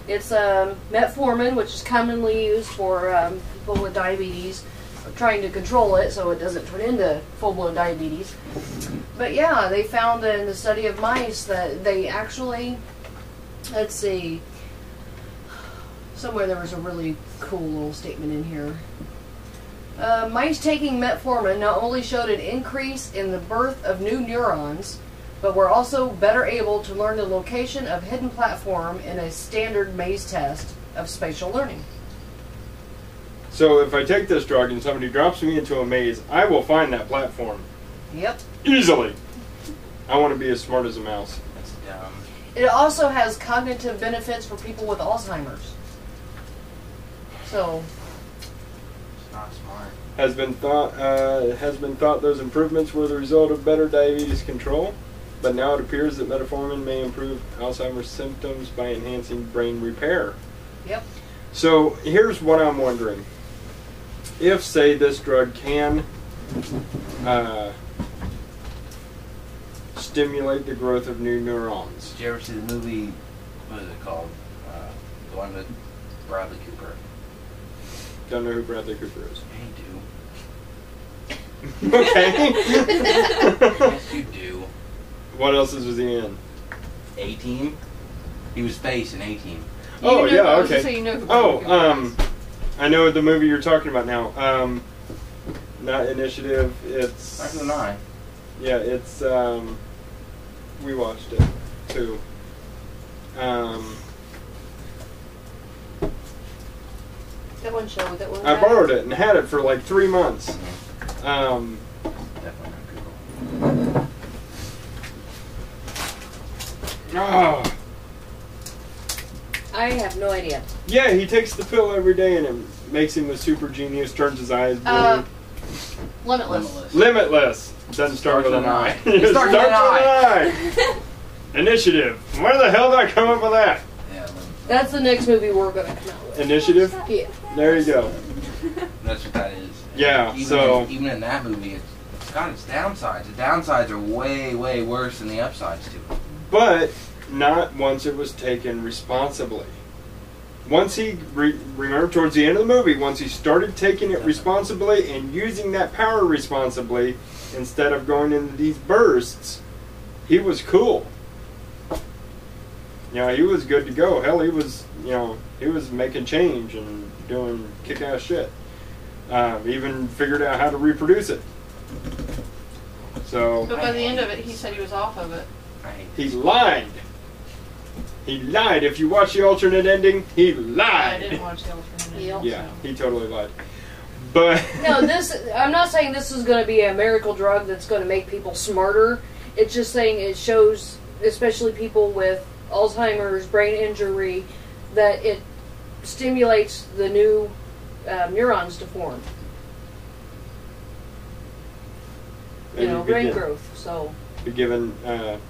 [SPEAKER 3] It's metformin, which is commonly used for people with diabetes, trying to control it so it doesn't turn into full-blown diabetes. But yeah, they found in the study of mice that they actually, let's see, somewhere there was a really cool little statement in here. Mice taking metformin not only showed an increase in the birth of new neurons, but were also better able to learn the location of hidden platform in a standard maze test of spatial learning.
[SPEAKER 1] So if I take this drug and somebody drops me into a maze, I will find that platform
[SPEAKER 3] Yep.
[SPEAKER 1] easily. I want to be as smart as a mouse.
[SPEAKER 2] That's dumb.
[SPEAKER 3] It also has cognitive benefits for people with Alzheimer's. So,
[SPEAKER 2] It's not smart.
[SPEAKER 1] Has been thought those improvements were the result of better diabetes control, but now it appears that metformin may improve Alzheimer's symptoms by enhancing brain repair.
[SPEAKER 3] yep.
[SPEAKER 1] So here's what I'm wondering. If, say, this drug can stimulate the growth of new neurons.
[SPEAKER 2] Did you ever see the movie, what is it called? The one with Bradley Cooper.
[SPEAKER 1] Don't know who Bradley Cooper is.
[SPEAKER 2] Yeah, you do.
[SPEAKER 1] Okay.
[SPEAKER 2] Yes, you do.
[SPEAKER 1] What else was he in?
[SPEAKER 2] A-Team? He was Space in A-Team.
[SPEAKER 1] Oh,
[SPEAKER 4] You know-
[SPEAKER 1] yeah,
[SPEAKER 4] I was gonna
[SPEAKER 1] okay.
[SPEAKER 4] say you know who
[SPEAKER 1] Oh,
[SPEAKER 4] Bradley Cooper is.
[SPEAKER 1] I know the movie you're talking about now. Not Initiative. It's
[SPEAKER 2] Back to the 9.
[SPEAKER 1] yeah. It's we watched it too.
[SPEAKER 3] That one show, that one.
[SPEAKER 1] I borrowed it and had it for like 3 months.
[SPEAKER 2] Definitely not Google.
[SPEAKER 1] Oh,
[SPEAKER 3] I have no idea.
[SPEAKER 1] yeah. He takes the pill every day and it makes him a super genius. Turns his eyes blue.
[SPEAKER 4] Limitless.
[SPEAKER 1] Limitless. Doesn't start with an I.
[SPEAKER 2] It starts with an
[SPEAKER 1] I. Initiative. Where the hell did I come up with that?
[SPEAKER 2] Yeah,
[SPEAKER 3] That's the next movie we're going to come out with.
[SPEAKER 1] Initiative?
[SPEAKER 3] Yeah.
[SPEAKER 1] There you go.
[SPEAKER 2] that's what that is.
[SPEAKER 1] Yeah,
[SPEAKER 2] Even in that movie, it's got its downsides. The downsides are way, way worse than the upsides to it.
[SPEAKER 1] But not once it was taken responsibly. Once he, remember towards the end of the movie, once he started taking it responsibly and using that power responsibly, instead of going into these bursts, he was cool. You know, he was good to go. Hell, he was, you know, he was making change and doing kick-ass shit. Even figured out how to reproduce it. So
[SPEAKER 4] But by the end of it, he said he was off of it.
[SPEAKER 1] he lied. He lied. If you watch the alternate ending, he lied.
[SPEAKER 4] I didn't watch the alternate.
[SPEAKER 3] Yep.
[SPEAKER 1] Yeah, he totally lied. But
[SPEAKER 3] No, I'm not saying this is going to be a miracle drug that's going to make people smarter. It's just saying it shows, especially people with Alzheimer's, brain injury, that it stimulates the new neurons to form. You know, brain growth. So
[SPEAKER 1] be given,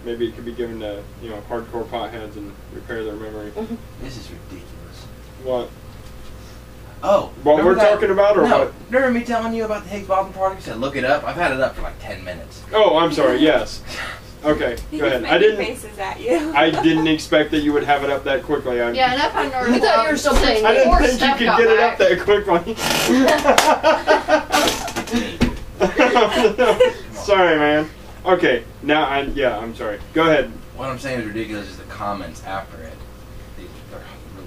[SPEAKER 1] maybe it could be given to, you know, hardcore potheads and repair their memory.
[SPEAKER 2] This is ridiculous.
[SPEAKER 1] What?
[SPEAKER 2] Oh,
[SPEAKER 1] What
[SPEAKER 2] remember
[SPEAKER 1] we're
[SPEAKER 2] that-
[SPEAKER 1] talking about, or
[SPEAKER 2] no,
[SPEAKER 1] what?
[SPEAKER 2] Remember me telling you about the Higgs boson particle? I said look it up. I've had it up for like 10 minutes.
[SPEAKER 1] Oh, I'm sorry. Yes. Okay, go ahead. I didn't.
[SPEAKER 5] faces at you.
[SPEAKER 1] I didn't expect that you would have it up that quickly.
[SPEAKER 4] Yeah, enough on North.
[SPEAKER 3] I thought you were still playing.
[SPEAKER 1] I didn't
[SPEAKER 4] Before
[SPEAKER 1] think you
[SPEAKER 4] Steph
[SPEAKER 1] could
[SPEAKER 4] got
[SPEAKER 1] get it
[SPEAKER 4] back.
[SPEAKER 1] up that quickly. Sorry, man. Okay, now I'm sorry. Go ahead.
[SPEAKER 2] What I'm saying is ridiculous is the comments after it. They're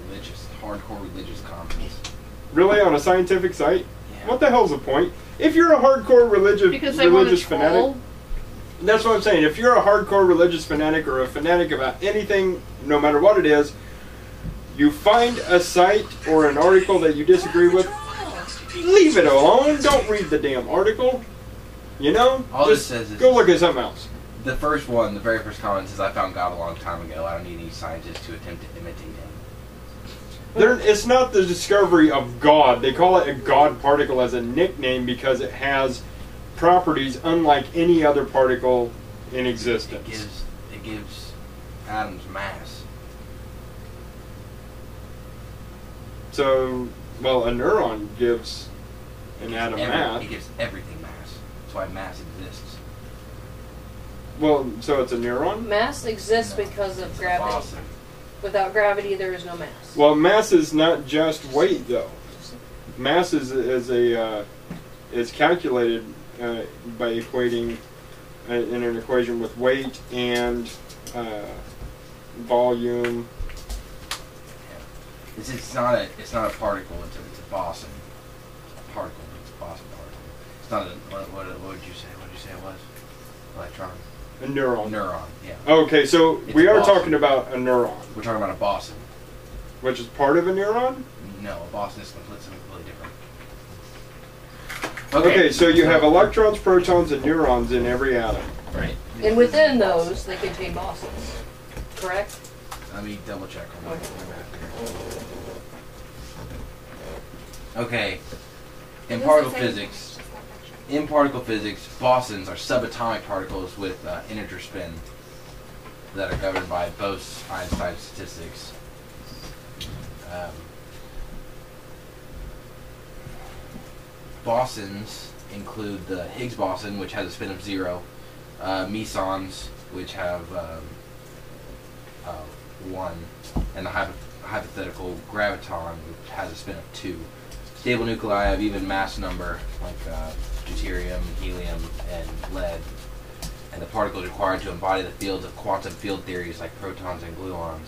[SPEAKER 2] religious, hardcore religious comments.
[SPEAKER 1] Really, on a scientific site?
[SPEAKER 2] Yeah.
[SPEAKER 1] What the hell's the point? If you're a hardcore
[SPEAKER 4] Because they want to
[SPEAKER 1] religious fanatic,
[SPEAKER 4] troll.
[SPEAKER 1] that's what I'm saying. If you're a hardcore religious fanatic or a fanatic about anything, no matter what it is, you find a site or an article that you disagree with, leave it alone. Don't read the damn article. You know?
[SPEAKER 2] All
[SPEAKER 1] Just
[SPEAKER 2] this says is
[SPEAKER 1] go look at something else.
[SPEAKER 2] the first one, the very first comment says, "I found God a long time ago. I don't need any scientists to attempt to imitate him."
[SPEAKER 1] It's not the discovery of God. They call it a God particle as a nickname because it has properties unlike any other particle in existence.
[SPEAKER 2] It gives atoms mass.
[SPEAKER 1] So, well, a neuron gives an atom mass.
[SPEAKER 2] It gives everything mass. That's why mass exists.
[SPEAKER 1] Well, so it's a neuron?
[SPEAKER 3] Mass exists because of gravity.
[SPEAKER 2] Awesome.
[SPEAKER 3] Without gravity, there is no mass.
[SPEAKER 1] Well, mass is not just weight, though. Mass is calculated by equating in an equation with weight and volume.
[SPEAKER 2] It's not a particle. It's a boson. A particle. It's a boson particle. It's not a what would you say? What did you say it was? Electron.
[SPEAKER 1] A neuron.
[SPEAKER 2] Neuron. Yeah.
[SPEAKER 1] Okay, so
[SPEAKER 2] It's
[SPEAKER 1] we
[SPEAKER 2] a
[SPEAKER 1] are
[SPEAKER 2] boson.
[SPEAKER 1] talking about a neuron,
[SPEAKER 2] We're talking about a boson.
[SPEAKER 1] which is part of a neuron?
[SPEAKER 2] No, a boson is something completely different.
[SPEAKER 1] Okay, so you have electrons, protons, and neurons in every atom.
[SPEAKER 2] Right.
[SPEAKER 3] And within those, they contain bosons. Correct?
[SPEAKER 2] Let me double check on my map here. Okay. In particle physics, bosons are subatomic particles with integer spin that are governed by Bose-Einstein statistics. Bosons include the Higgs boson, which has a spin of 0, mesons, which have 1, and the hypothetical graviton, which has a spin of 2. Stable nuclei have even mass number, like deuterium, helium, and lead, and the particles required to embody the fields of quantum field theories like protons and gluons.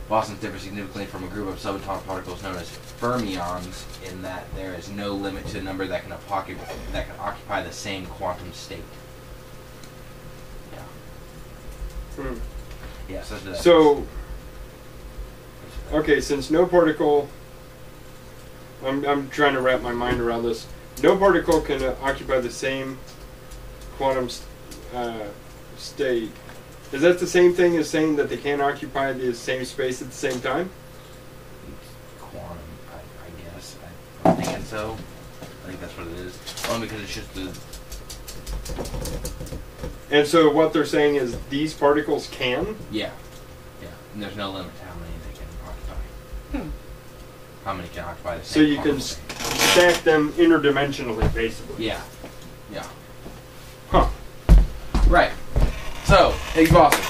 [SPEAKER 2] Bosons differ significantly from a group of subatomic particles known as fermions in that there is no limit to the number that can occupy the same quantum state. Yeah. Yeah.
[SPEAKER 1] So, okay, since no particle, I'm trying to wrap my mind around this. No particle can occupy the same quantum state. Is that the same thing as saying that they can't occupy the same space at the same time?
[SPEAKER 2] Quantum, I guess. I'm thinking so. I think that's what it is. Only because it's just the...
[SPEAKER 1] And so what they're saying is these particles can?
[SPEAKER 2] Yeah. Yeah. And there's no limit to how many they can occupy. How many can occupy the
[SPEAKER 1] So
[SPEAKER 2] same
[SPEAKER 1] you can
[SPEAKER 2] quantity.
[SPEAKER 1] stack them interdimensionally, basically.
[SPEAKER 2] Yeah. Yeah.
[SPEAKER 1] Huh.
[SPEAKER 2] Right. So, Higgs boson.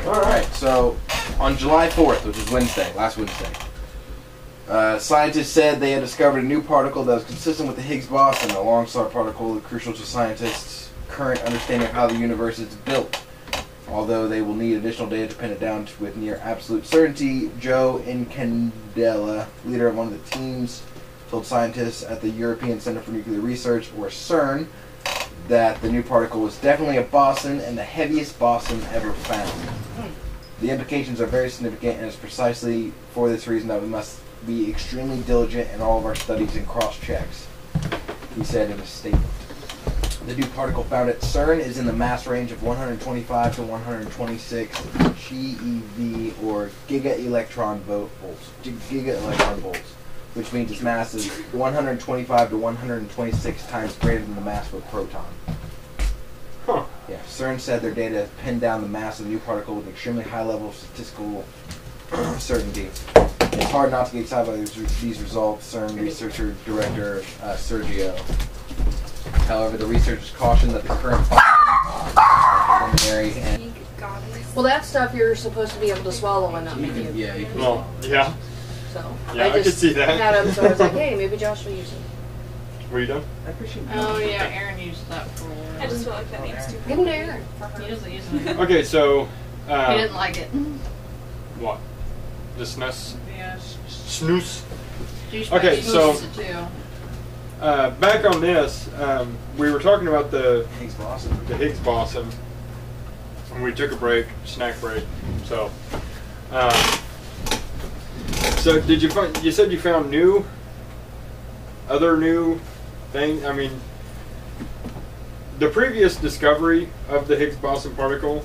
[SPEAKER 2] Alright, so on July 4th, which is last Wednesday, scientists said they had discovered a new particle that was consistent with the Higgs boson, a long-sought particle crucial to scientists' current understanding of how the universe is built. Although they will need additional data to pin it down with near absolute certainty, Joe Incandela, leader of one of the teams, told scientists at the European Center for Nuclear Research, or CERN, that the new particle was definitely a boson and the heaviest boson ever found. The implications are very significant, and it's precisely for this reason that we must be extremely diligent in all of our studies and cross-checks, he said in a statement. The new particle found at CERN is in the mass range of 125 to 126 GeV, or giga-electron volts, which means its mass is 125 to 126 times greater than the mass of a proton.
[SPEAKER 1] Huh.
[SPEAKER 2] Yeah, CERN said their data has pinned down the mass of the new particle with an extremely high level of statistical certainty. It's hard not to get excited by these results, CERN researcher director Sergio. However, the researchers cautioned that the current preliminary and...
[SPEAKER 3] Well, that stuff you're supposed to be able to swallow and not make you.
[SPEAKER 2] Yeah, you can
[SPEAKER 1] Well, yeah.
[SPEAKER 3] So
[SPEAKER 1] Yeah, I could see that.
[SPEAKER 3] Had them, so I was like, hey, maybe Josh will use them.
[SPEAKER 1] Were you done?
[SPEAKER 2] I appreciate
[SPEAKER 4] Oh yeah, Aaron used that for.
[SPEAKER 5] I just feel like that name's too
[SPEAKER 3] Give them to Aaron.
[SPEAKER 4] He doesn't use it.
[SPEAKER 1] Okay, so...
[SPEAKER 4] He didn't like it.
[SPEAKER 1] What? The snus?
[SPEAKER 4] Yeah.
[SPEAKER 1] Snooze?
[SPEAKER 4] Okay,
[SPEAKER 1] so-
[SPEAKER 4] too.
[SPEAKER 1] Back on this, we were talking about the
[SPEAKER 2] Higgs boson.
[SPEAKER 1] Higgs boson, and we took a break, snack break. So, so did you find? You said you found other new things. I mean, the previous discovery of the Higgs boson particle.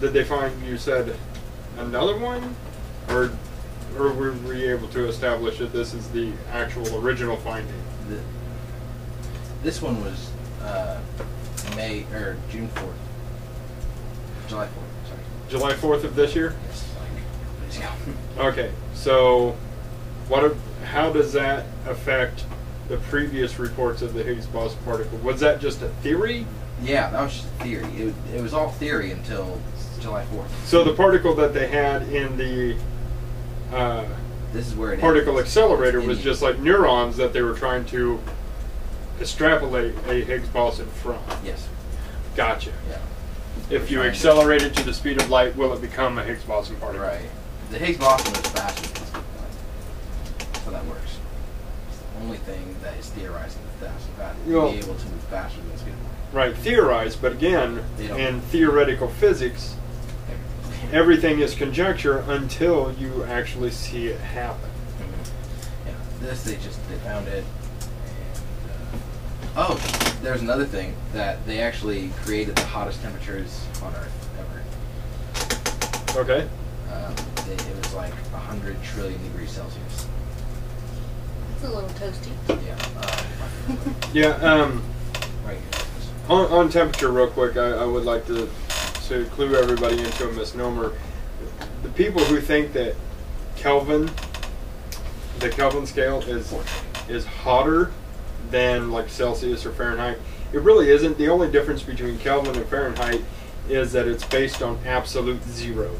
[SPEAKER 1] Did they find? You said another one, or were we able to establish that this is the actual original finding?
[SPEAKER 2] This one was June 4th. July 4th, sorry.
[SPEAKER 1] July 4th of this year?
[SPEAKER 2] Yes, like days ago.
[SPEAKER 1] Okay, so how does that affect the previous reports of the Higgs boson particle? Was that just a theory?
[SPEAKER 2] Yeah, that was just a theory. It was all theory until July 4th.
[SPEAKER 1] So the particle that they had in the
[SPEAKER 2] This is where it
[SPEAKER 1] particle
[SPEAKER 2] ends.
[SPEAKER 1] accelerator
[SPEAKER 2] It's
[SPEAKER 1] was
[SPEAKER 2] in
[SPEAKER 1] just like neurons that they were trying to extrapolate a Higgs boson from.
[SPEAKER 2] Yes.
[SPEAKER 1] Gotcha.
[SPEAKER 2] Yeah.
[SPEAKER 1] If you
[SPEAKER 2] Trying to-
[SPEAKER 1] accelerate it to the speed of light, will it become a Higgs boson particle?
[SPEAKER 2] Right. The Higgs boson moves faster than the speed of light. That's how that works. It's the only thing that is theorizing that
[SPEAKER 1] Well-
[SPEAKER 2] be able to move faster than the speed of
[SPEAKER 1] Right, theorized, but again,
[SPEAKER 2] They don't-
[SPEAKER 1] in theoretical physics,
[SPEAKER 2] light.
[SPEAKER 1] everything is conjecture until you actually see it happen.
[SPEAKER 2] Yeah. This they found it. And, there's another thing that they actually created the hottest temperatures on Earth ever.
[SPEAKER 1] Okay.
[SPEAKER 2] It was like 100 trillion degrees Celsius.
[SPEAKER 3] It's a little toasty.
[SPEAKER 2] Yeah.
[SPEAKER 1] Yeah.
[SPEAKER 2] Right here.
[SPEAKER 1] On temperature, real quick, I would like to clue everybody into a misnomer. The people who think that the Kelvin scale is hotter than like Celsius or Fahrenheit, it really isn't. The only difference between Kelvin and Fahrenheit is that it's based on absolute zero.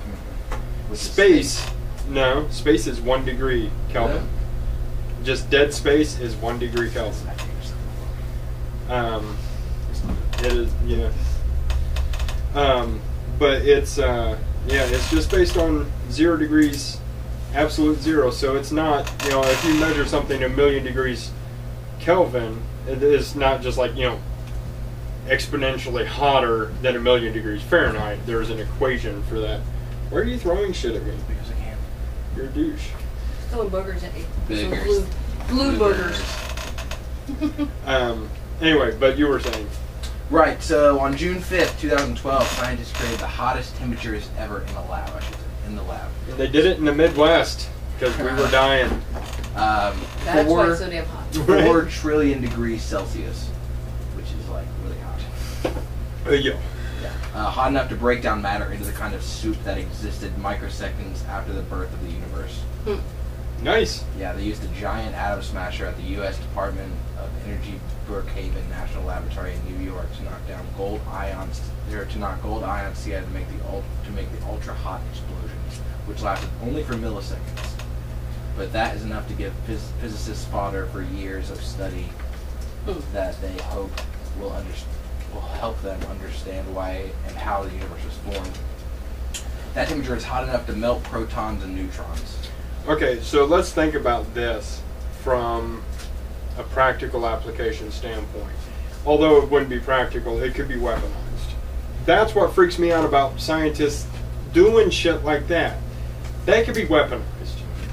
[SPEAKER 2] Which is
[SPEAKER 1] Space, no, space is 1 degree Kelvin.
[SPEAKER 2] Yeah.
[SPEAKER 1] Just dead space is 1 degree Kelvin. It is, yeah. But it's it's just based on 0 degrees, absolute zero. So it's not, if you measure something 1,000,000 degrees Kelvin, it is not just like, exponentially hotter than 1,000,000 degrees Fahrenheit. There's an equation for that. Why are you throwing shit at me?
[SPEAKER 2] Because I can.
[SPEAKER 1] You're a douche.
[SPEAKER 3] Throwing boogers at you. Some
[SPEAKER 2] Boogers.
[SPEAKER 3] blue boogers.
[SPEAKER 1] Anyway, but you were saying.
[SPEAKER 2] Right, so on June 5th, 2012, scientists created the hottest temperatures ever in the lab, I should say, in the lab.
[SPEAKER 1] They did it in the Midwest because we were dying.
[SPEAKER 3] That's why it's so damn hot.
[SPEAKER 2] 4 trillion degrees Celsius, which is like really hot.
[SPEAKER 1] Yeah.
[SPEAKER 2] Hot enough to break down matter into the kind of soup that existed microseconds after the birth of the universe.
[SPEAKER 1] Nice.
[SPEAKER 2] Yeah, they used a giant atom smasher at the U.S. Department of Energy Brookhaven National Laboratory in New York to knock down gold ions, to knock gold ions together to make the ultra hot explosions, which lasted only for milliseconds. But that is enough to give physicists fodder for years of study that they hope will help them understand why and how the universe was formed. That temperature is hot enough to melt protons and neutrons.
[SPEAKER 1] Okay, so let's think about this from a practical application standpoint. Although it wouldn't be practical, it could be weaponized. That's what freaks me out about scientists doing shit like that. That could be weaponized.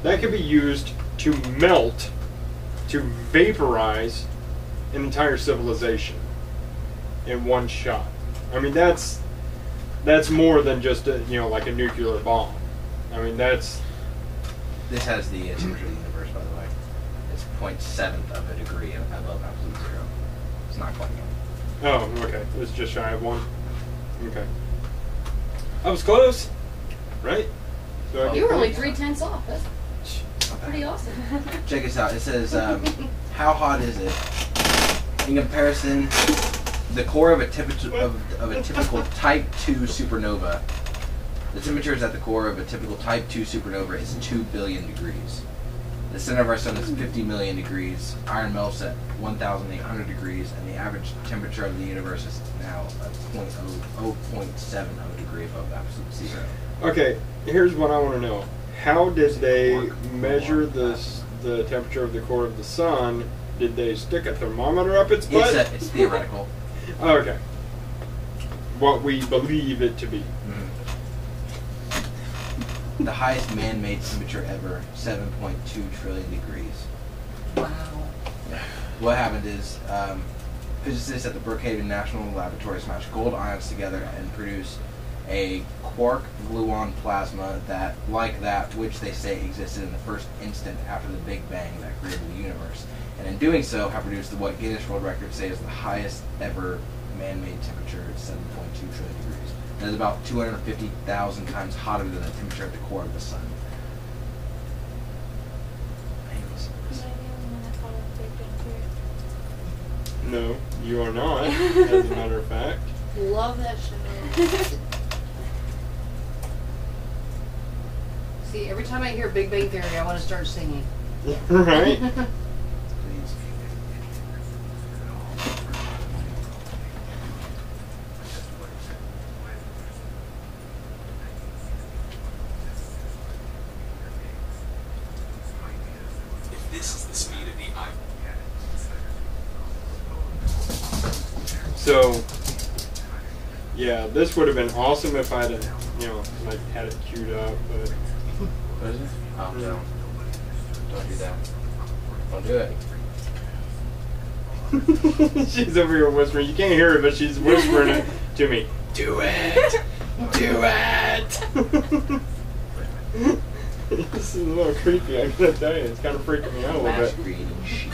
[SPEAKER 1] That could be used to melt, to vaporize an entire civilization in one shot. I mean, that's more than just like a nuclear bomb. I mean, that's...
[SPEAKER 2] This has the temperature of the universe, by the way. It's 0.7 of a degree above absolute zero. It's not quite one.
[SPEAKER 1] Oh, okay. It's just shy of 1. Okay. I was close, right? So
[SPEAKER 3] You were only 3/10 off. That's pretty awesome.
[SPEAKER 2] Check this out. It says, how hot is it? In comparison, the core of a typical Type 2 supernova. The temperatures at the core of a typical Type 2 supernova is 2 billion degrees. The center of our sun is 50 million degrees. Iron melts at 1,800 degrees, and the average temperature of the universe is now 0.7 of a degree above absolute zero.
[SPEAKER 1] Okay, here's what I want to know. How did they measure the temperature of the core of the sun? Did they stick a thermometer up its butt?
[SPEAKER 2] It's theoretical.
[SPEAKER 1] Okay. What we believe it to be.
[SPEAKER 2] The highest man-made temperature ever, 7.2 trillion degrees.
[SPEAKER 3] Wow.
[SPEAKER 2] What happened is, physicists at the Brookhaven National Laboratory smashed gold ions together and produced a quark-gluon plasma like that which they say existed in the first instant after the Big Bang that created the universe. And in doing so, have produced what Guinness World Records say is the highest ever man-made temperature at 7.2 trillion degrees. That is about 250,000 times hotter than the temperature at the core of the sun.
[SPEAKER 1] No, you are not, as a matter of fact.
[SPEAKER 3] Love that show. See, every time I hear Big Bang Theory, I want to start singing.
[SPEAKER 1] Right?
[SPEAKER 2] Please.
[SPEAKER 6] This is the speed of the eye.
[SPEAKER 1] So, yeah, this would have been awesome if I'd had it queued up, but...
[SPEAKER 2] What is it? Oh, no. Don't do that. Don't do it.
[SPEAKER 1] She's over here whispering. You can't hear it, but she's whispering it to me. Do it! Do it! This is a little creepy, I gotta tell you. It's kind of freaking me out a little bit.
[SPEAKER 2] Creating shield.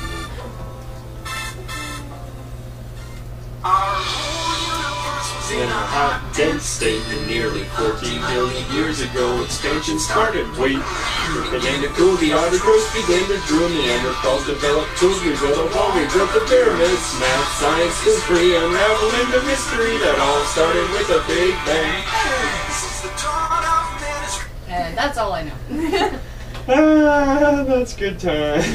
[SPEAKER 6] In a hot, dense state, and nearly 14 billion years ago, expansion started. Wait, it began to cool, the outer crust began to drool, Neanderthals developed tools, we built a wall, we built the pyramids, math, science, history, unraveling the mystery that all started with a Big Bang.
[SPEAKER 3] And that's all I know.
[SPEAKER 1] That's good times.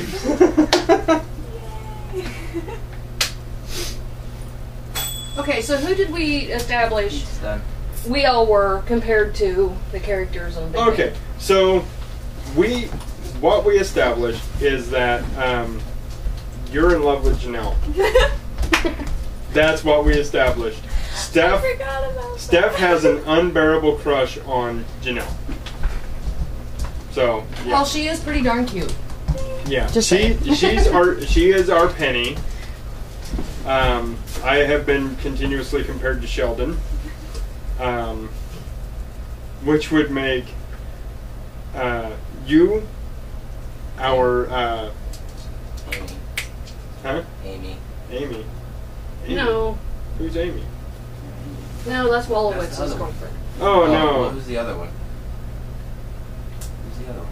[SPEAKER 3] Okay, so who did we establish
[SPEAKER 2] It's done.
[SPEAKER 3] we all were compared to the characters on Big Bang?
[SPEAKER 1] Okay, so what we established is that you're in love with Janelle. That's what we established.
[SPEAKER 5] I forgot about
[SPEAKER 1] Steph has an unbearable crush on Janelle. So yeah,
[SPEAKER 3] Well, she is pretty darn cute.
[SPEAKER 1] yeah.
[SPEAKER 3] Just
[SPEAKER 1] she is our Penny. I have been continuously compared to Sheldon, which would make you our
[SPEAKER 2] Amy.
[SPEAKER 1] huh?
[SPEAKER 2] Amy.
[SPEAKER 1] Amy.
[SPEAKER 3] No.
[SPEAKER 1] Who's Amy?
[SPEAKER 3] No, that's
[SPEAKER 2] That's the
[SPEAKER 3] Wolowitz's
[SPEAKER 2] other one.
[SPEAKER 3] girlfriend.
[SPEAKER 1] Oh
[SPEAKER 2] Well,
[SPEAKER 1] no.
[SPEAKER 2] who's the other one? Who's the other one?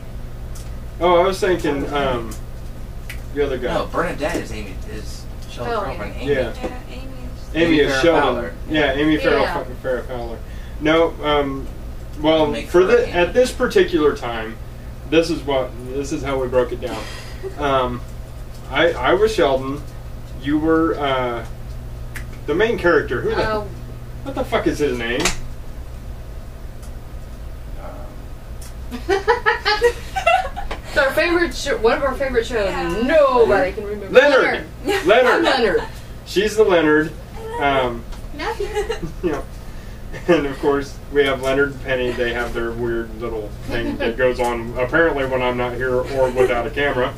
[SPEAKER 1] Oh, I was thinking the other guy.
[SPEAKER 2] No, Bernadette is Amy. Is Sheldon's
[SPEAKER 3] Oh,
[SPEAKER 2] girlfriend? Amy.
[SPEAKER 1] Yeah.
[SPEAKER 5] Yeah, Amy's.
[SPEAKER 1] Amy is
[SPEAKER 2] Farrah
[SPEAKER 1] Sheldon.
[SPEAKER 2] Fowler.
[SPEAKER 1] Yeah, Amy Farrah
[SPEAKER 3] Yeah.
[SPEAKER 1] Farrah Fowler. No, well,
[SPEAKER 2] Make
[SPEAKER 1] for
[SPEAKER 2] her
[SPEAKER 1] the
[SPEAKER 2] Amy.
[SPEAKER 1] at this particular time, this is how we broke it down. I was Sheldon. You were the main character. Who the what the fuck is his name?
[SPEAKER 3] It's our favorite one of our favorite shows.
[SPEAKER 5] Yeah.
[SPEAKER 3] Nobody can remember.
[SPEAKER 1] Leonard.
[SPEAKER 3] I'm
[SPEAKER 1] Leonard.
[SPEAKER 3] Leonard.
[SPEAKER 1] She's the Leonard.
[SPEAKER 3] Matthew.
[SPEAKER 1] You know, and of course we have Leonard and Penny. They have their weird little thing that goes on apparently when I'm not here or without a camera.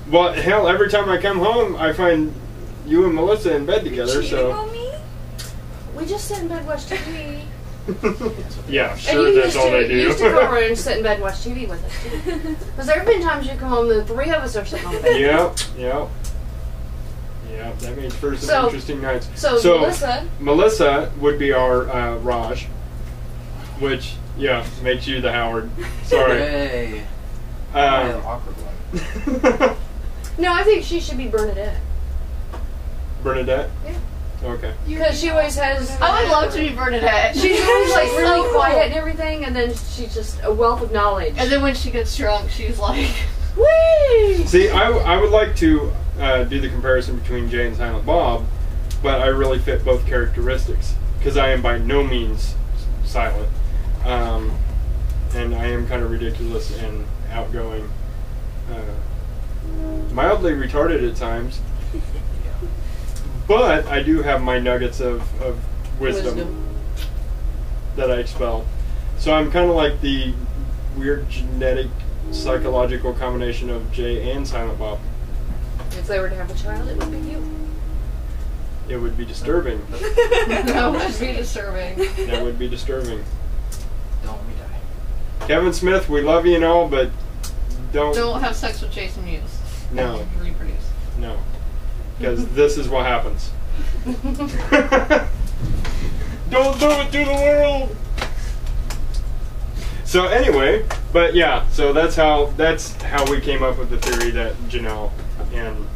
[SPEAKER 1] Well, hell, every time I come home, I find you and Melissa in bed together.
[SPEAKER 5] Cheating
[SPEAKER 1] So
[SPEAKER 5] on me?
[SPEAKER 3] We just sit in bed and watch TV.
[SPEAKER 1] yeah,
[SPEAKER 3] And
[SPEAKER 1] sure,
[SPEAKER 3] you
[SPEAKER 1] that's
[SPEAKER 3] used
[SPEAKER 1] all
[SPEAKER 3] to,
[SPEAKER 1] they
[SPEAKER 3] you used to come over
[SPEAKER 1] do.
[SPEAKER 3] and sit in bed and watch TV with us too. Because there have been times you come home, the three of us are sitting on the bed.
[SPEAKER 1] Yep. That means for some
[SPEAKER 3] So-
[SPEAKER 1] interesting nights.
[SPEAKER 3] So
[SPEAKER 1] Melissa would be our Raj, which makes you the Howard. Sorry.
[SPEAKER 2] Hey. Awkward one.
[SPEAKER 3] no, I think she should be Bernadette.
[SPEAKER 1] Bernadette.
[SPEAKER 3] Yeah.
[SPEAKER 1] Okay.
[SPEAKER 3] Because she always has.
[SPEAKER 4] I would love to be Bernadette.
[SPEAKER 3] She's always like really
[SPEAKER 4] So
[SPEAKER 3] quiet
[SPEAKER 4] cool.
[SPEAKER 3] and everything, and then she's just a wealth of knowledge.
[SPEAKER 4] And then when she gets drunk, she's like,
[SPEAKER 3] Whee!
[SPEAKER 1] See, I would like to do the comparison between Jay and Silent Bob, but I really fit both characteristics because I am by no means silent, and I am kind of ridiculous and outgoing, mildly retarded at times, but I do have my nuggets of wisdom that I expel. So I'm kind of like the weird genetic psychological combination of Jay and Silent Bob.
[SPEAKER 3] If they were to have a child, it would be you.
[SPEAKER 1] It would be disturbing.
[SPEAKER 4] that would be disturbing.
[SPEAKER 1] That would be disturbing.
[SPEAKER 2] Don't let me die.
[SPEAKER 1] Kevin Smith, we love you and all, but don't
[SPEAKER 4] have sex with Jason Mewes.
[SPEAKER 1] no,
[SPEAKER 4] Reproduce.
[SPEAKER 1] no, because this is what happens. Don't do it to the world. So anyway, but yeah, so that's how we came up with the theory that Janelle and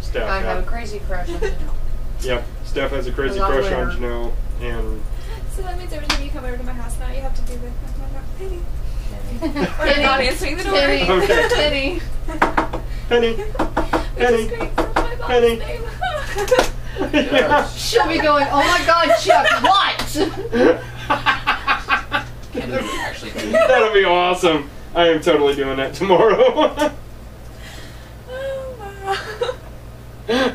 [SPEAKER 1] Steph
[SPEAKER 3] I have a crazy crush on Janelle.
[SPEAKER 1] Yep, Steph has a crazy
[SPEAKER 3] I love
[SPEAKER 1] crush on
[SPEAKER 3] her.
[SPEAKER 1] Janelle, and
[SPEAKER 5] So that means every time you come over to my house now, you have to do the Penny. Or
[SPEAKER 4] Penny.
[SPEAKER 5] not answering the door.
[SPEAKER 4] Penny.
[SPEAKER 1] Okay.
[SPEAKER 4] Penny.
[SPEAKER 1] Penny,
[SPEAKER 5] Which
[SPEAKER 1] Penny,
[SPEAKER 5] is great. That's my mom's
[SPEAKER 1] Penny.
[SPEAKER 5] name.
[SPEAKER 1] yeah.
[SPEAKER 4] She'll be going, oh my god, Chuck, what?
[SPEAKER 2] Can you actually do
[SPEAKER 1] That'll be awesome. I am totally doing that tomorrow.
[SPEAKER 5] Oh, wow.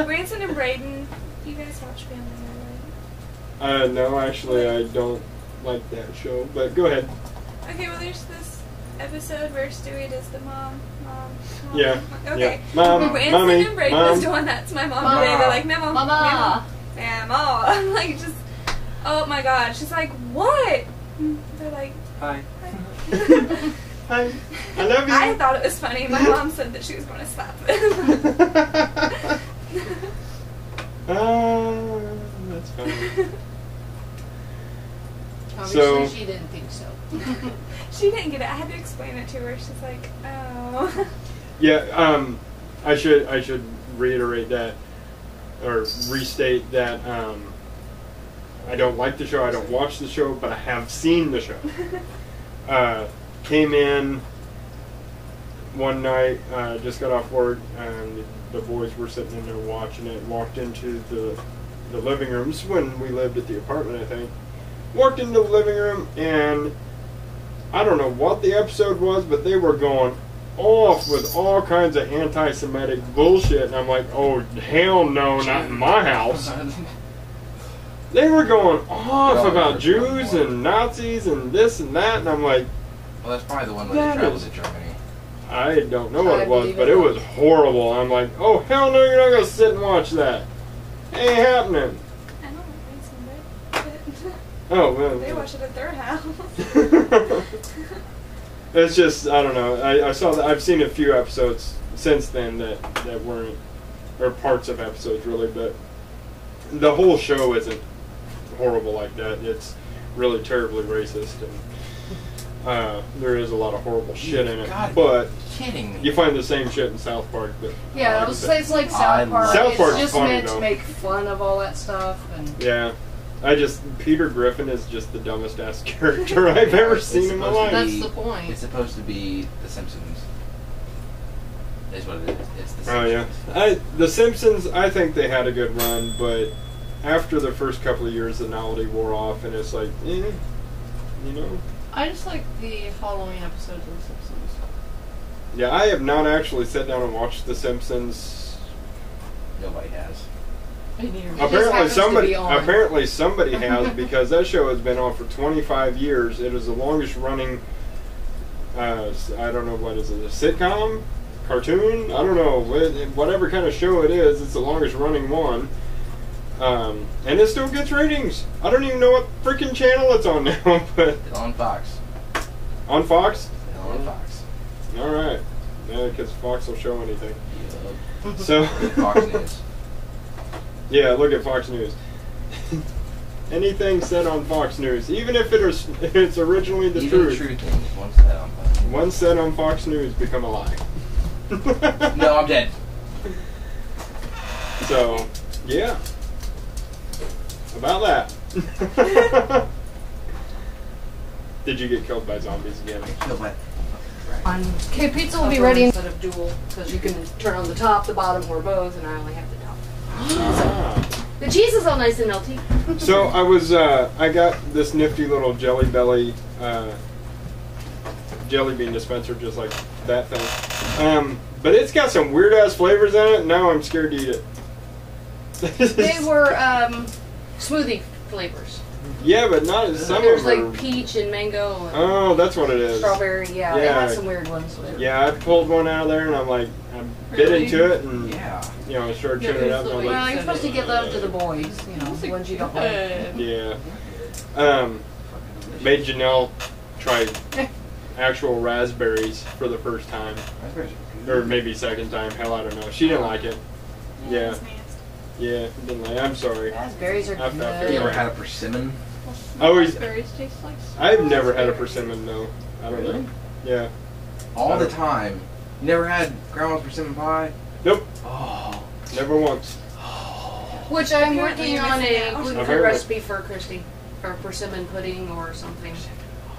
[SPEAKER 5] Branson and Brayden, you guys watch Family Guy, right?
[SPEAKER 1] No, actually, I don't like that show, but go ahead.
[SPEAKER 5] Okay, well, there's this episode where Stewie does the mom.
[SPEAKER 1] Yeah,
[SPEAKER 5] Okay.
[SPEAKER 1] yeah. Mom,
[SPEAKER 5] Branson
[SPEAKER 1] mommy,
[SPEAKER 5] and Brayden
[SPEAKER 1] mom.
[SPEAKER 5] was doing that to my mom
[SPEAKER 4] Mama.
[SPEAKER 5] today. They're like, Mama.
[SPEAKER 4] Mama.
[SPEAKER 5] Mama. I'm like, just, oh my god. She's like, what? They're like,
[SPEAKER 2] Hi.
[SPEAKER 1] Hi, I love you.
[SPEAKER 5] I thought it was funny. My mom said that she was going to slap them.
[SPEAKER 1] That's funny.
[SPEAKER 4] Obviously,
[SPEAKER 1] So-
[SPEAKER 4] she didn't think so.
[SPEAKER 5] She didn't get it. I had to explain it to her. She's like, oh.
[SPEAKER 1] Yeah, I should reiterate that, or restate that, I don't like the show, I don't watch the show, but I have seen the show. Came in one night, just got off work, and the boys were sitting in there watching it, walked into the living rooms when we lived at the apartment, I think. Walked into the living room, and I don't know what the episode was, but they were going off with all kinds of anti-Semitic bullshit, and I'm like, oh, hell no, not in my house. They were going off about Jews and Nazis and this and that, and I'm like,
[SPEAKER 2] Well, that's probably the one where
[SPEAKER 1] That
[SPEAKER 2] they traveled
[SPEAKER 1] is-
[SPEAKER 2] to Germany.
[SPEAKER 1] I don't know what
[SPEAKER 3] I
[SPEAKER 1] it was,
[SPEAKER 3] believe
[SPEAKER 1] but
[SPEAKER 3] it.
[SPEAKER 1] it was horrible. I'm like, oh, hell no, you're not going to sit and watch that. Ain't happening.
[SPEAKER 5] I don't like Branson, but
[SPEAKER 1] Oh, well.
[SPEAKER 5] they watch it at their house.
[SPEAKER 1] It's just, I don't know. I saw that. I've seen a few episodes since then that weren't, or parts of episodes really, but the whole show isn't horrible like that. It's really terribly racist, and there is a lot of horrible shit in it.
[SPEAKER 2] God,
[SPEAKER 1] but
[SPEAKER 2] kidding me.
[SPEAKER 1] you find the same shit in South Park. But
[SPEAKER 3] Yeah, it's like South Park.
[SPEAKER 1] South Park's
[SPEAKER 3] it's just
[SPEAKER 1] funny,
[SPEAKER 3] meant
[SPEAKER 1] though.
[SPEAKER 3] to make fun of all that stuff. And
[SPEAKER 1] yeah, Peter Griffin is just the dumbest ass character I've ever seen in my life.
[SPEAKER 4] That's the point.
[SPEAKER 2] It's supposed to be The Simpsons. Is what it is. It's The
[SPEAKER 1] Oh
[SPEAKER 2] Simpsons.
[SPEAKER 1] yeah, The Simpsons. I think they had a good run, but after the first couple of years, the novelty wore off, and it's like, you know.
[SPEAKER 4] I just like the Halloween episodes of The Simpsons.
[SPEAKER 1] Yeah, I have not actually sat down and watched The Simpsons.
[SPEAKER 2] Nobody has.
[SPEAKER 1] Apparently somebody has, because that show has been on for 25 years. It is the longest running. I don't know what is it, a sitcom, cartoon? I don't know, whatever kind of show it is. It's the longest running one, and it still gets ratings. I don't even know what freaking channel it's on now, but
[SPEAKER 2] It's on Fox.
[SPEAKER 1] on Fox.
[SPEAKER 2] It's on Fox.
[SPEAKER 1] All right, yeah, because Fox will show anything.
[SPEAKER 2] Yup.
[SPEAKER 1] So
[SPEAKER 2] Fox News.
[SPEAKER 1] yeah, look at Fox News. Anything said on Fox News, even if it's originally the
[SPEAKER 2] Even
[SPEAKER 1] truth,
[SPEAKER 2] true things once said on Fox News.
[SPEAKER 1] once said on Fox News become a lie.
[SPEAKER 2] No, I'm dead.
[SPEAKER 1] So, yeah. About that. Did you get killed by zombies again?
[SPEAKER 2] Kill by
[SPEAKER 3] okay, pizza will be ready instead of dual, because you can turn on the top, the bottom, or both, and I only have the top.
[SPEAKER 1] Ah.
[SPEAKER 3] The cheese is all nice and melty.
[SPEAKER 1] So I got this nifty little Jelly Belly jelly bean dispenser, just like that thing. But it's got some weird ass flavors in it. Now I'm scared to eat it.
[SPEAKER 3] They were smoothie flavors.
[SPEAKER 1] Yeah, but not some
[SPEAKER 3] There's
[SPEAKER 1] of them.
[SPEAKER 3] like peach and mango and
[SPEAKER 1] Oh, that's what it is.
[SPEAKER 3] strawberry. Yeah, they
[SPEAKER 1] Yeah.
[SPEAKER 3] had some weird ones.
[SPEAKER 1] Yeah, I pulled one out of there and I bit
[SPEAKER 4] Really?
[SPEAKER 1] into it and
[SPEAKER 2] Yeah.
[SPEAKER 1] I started
[SPEAKER 4] Yeah,
[SPEAKER 1] chewing it up.
[SPEAKER 4] it's
[SPEAKER 1] And I was
[SPEAKER 4] the
[SPEAKER 1] like,
[SPEAKER 3] Well, you're supposed to give those to the boys, the ones you don't like.
[SPEAKER 1] yeah. Made Janelle try actual raspberries for the first time, or maybe second time. Hell, I don't know. She didn't like it. Yeah.
[SPEAKER 5] It's nasty.
[SPEAKER 1] Yeah, didn't like it. I'm sorry.
[SPEAKER 3] Raspberries are
[SPEAKER 1] I felt
[SPEAKER 3] good.
[SPEAKER 2] You ever had a persimmon?
[SPEAKER 1] Always.
[SPEAKER 4] Raspberries taste like
[SPEAKER 1] I've never had a persimmon though. I don't know.
[SPEAKER 2] Really?
[SPEAKER 1] Yeah.
[SPEAKER 2] All the time. You never had grandma's persimmon pie?
[SPEAKER 1] Nope.
[SPEAKER 2] Oh.
[SPEAKER 1] Never once.
[SPEAKER 3] Which I'm
[SPEAKER 5] Apparently
[SPEAKER 3] working
[SPEAKER 5] you're
[SPEAKER 3] on
[SPEAKER 5] missing
[SPEAKER 3] a
[SPEAKER 5] out.
[SPEAKER 3] gluten-free
[SPEAKER 1] Apparently.
[SPEAKER 3] recipe for Christy. Or persimmon pudding or something.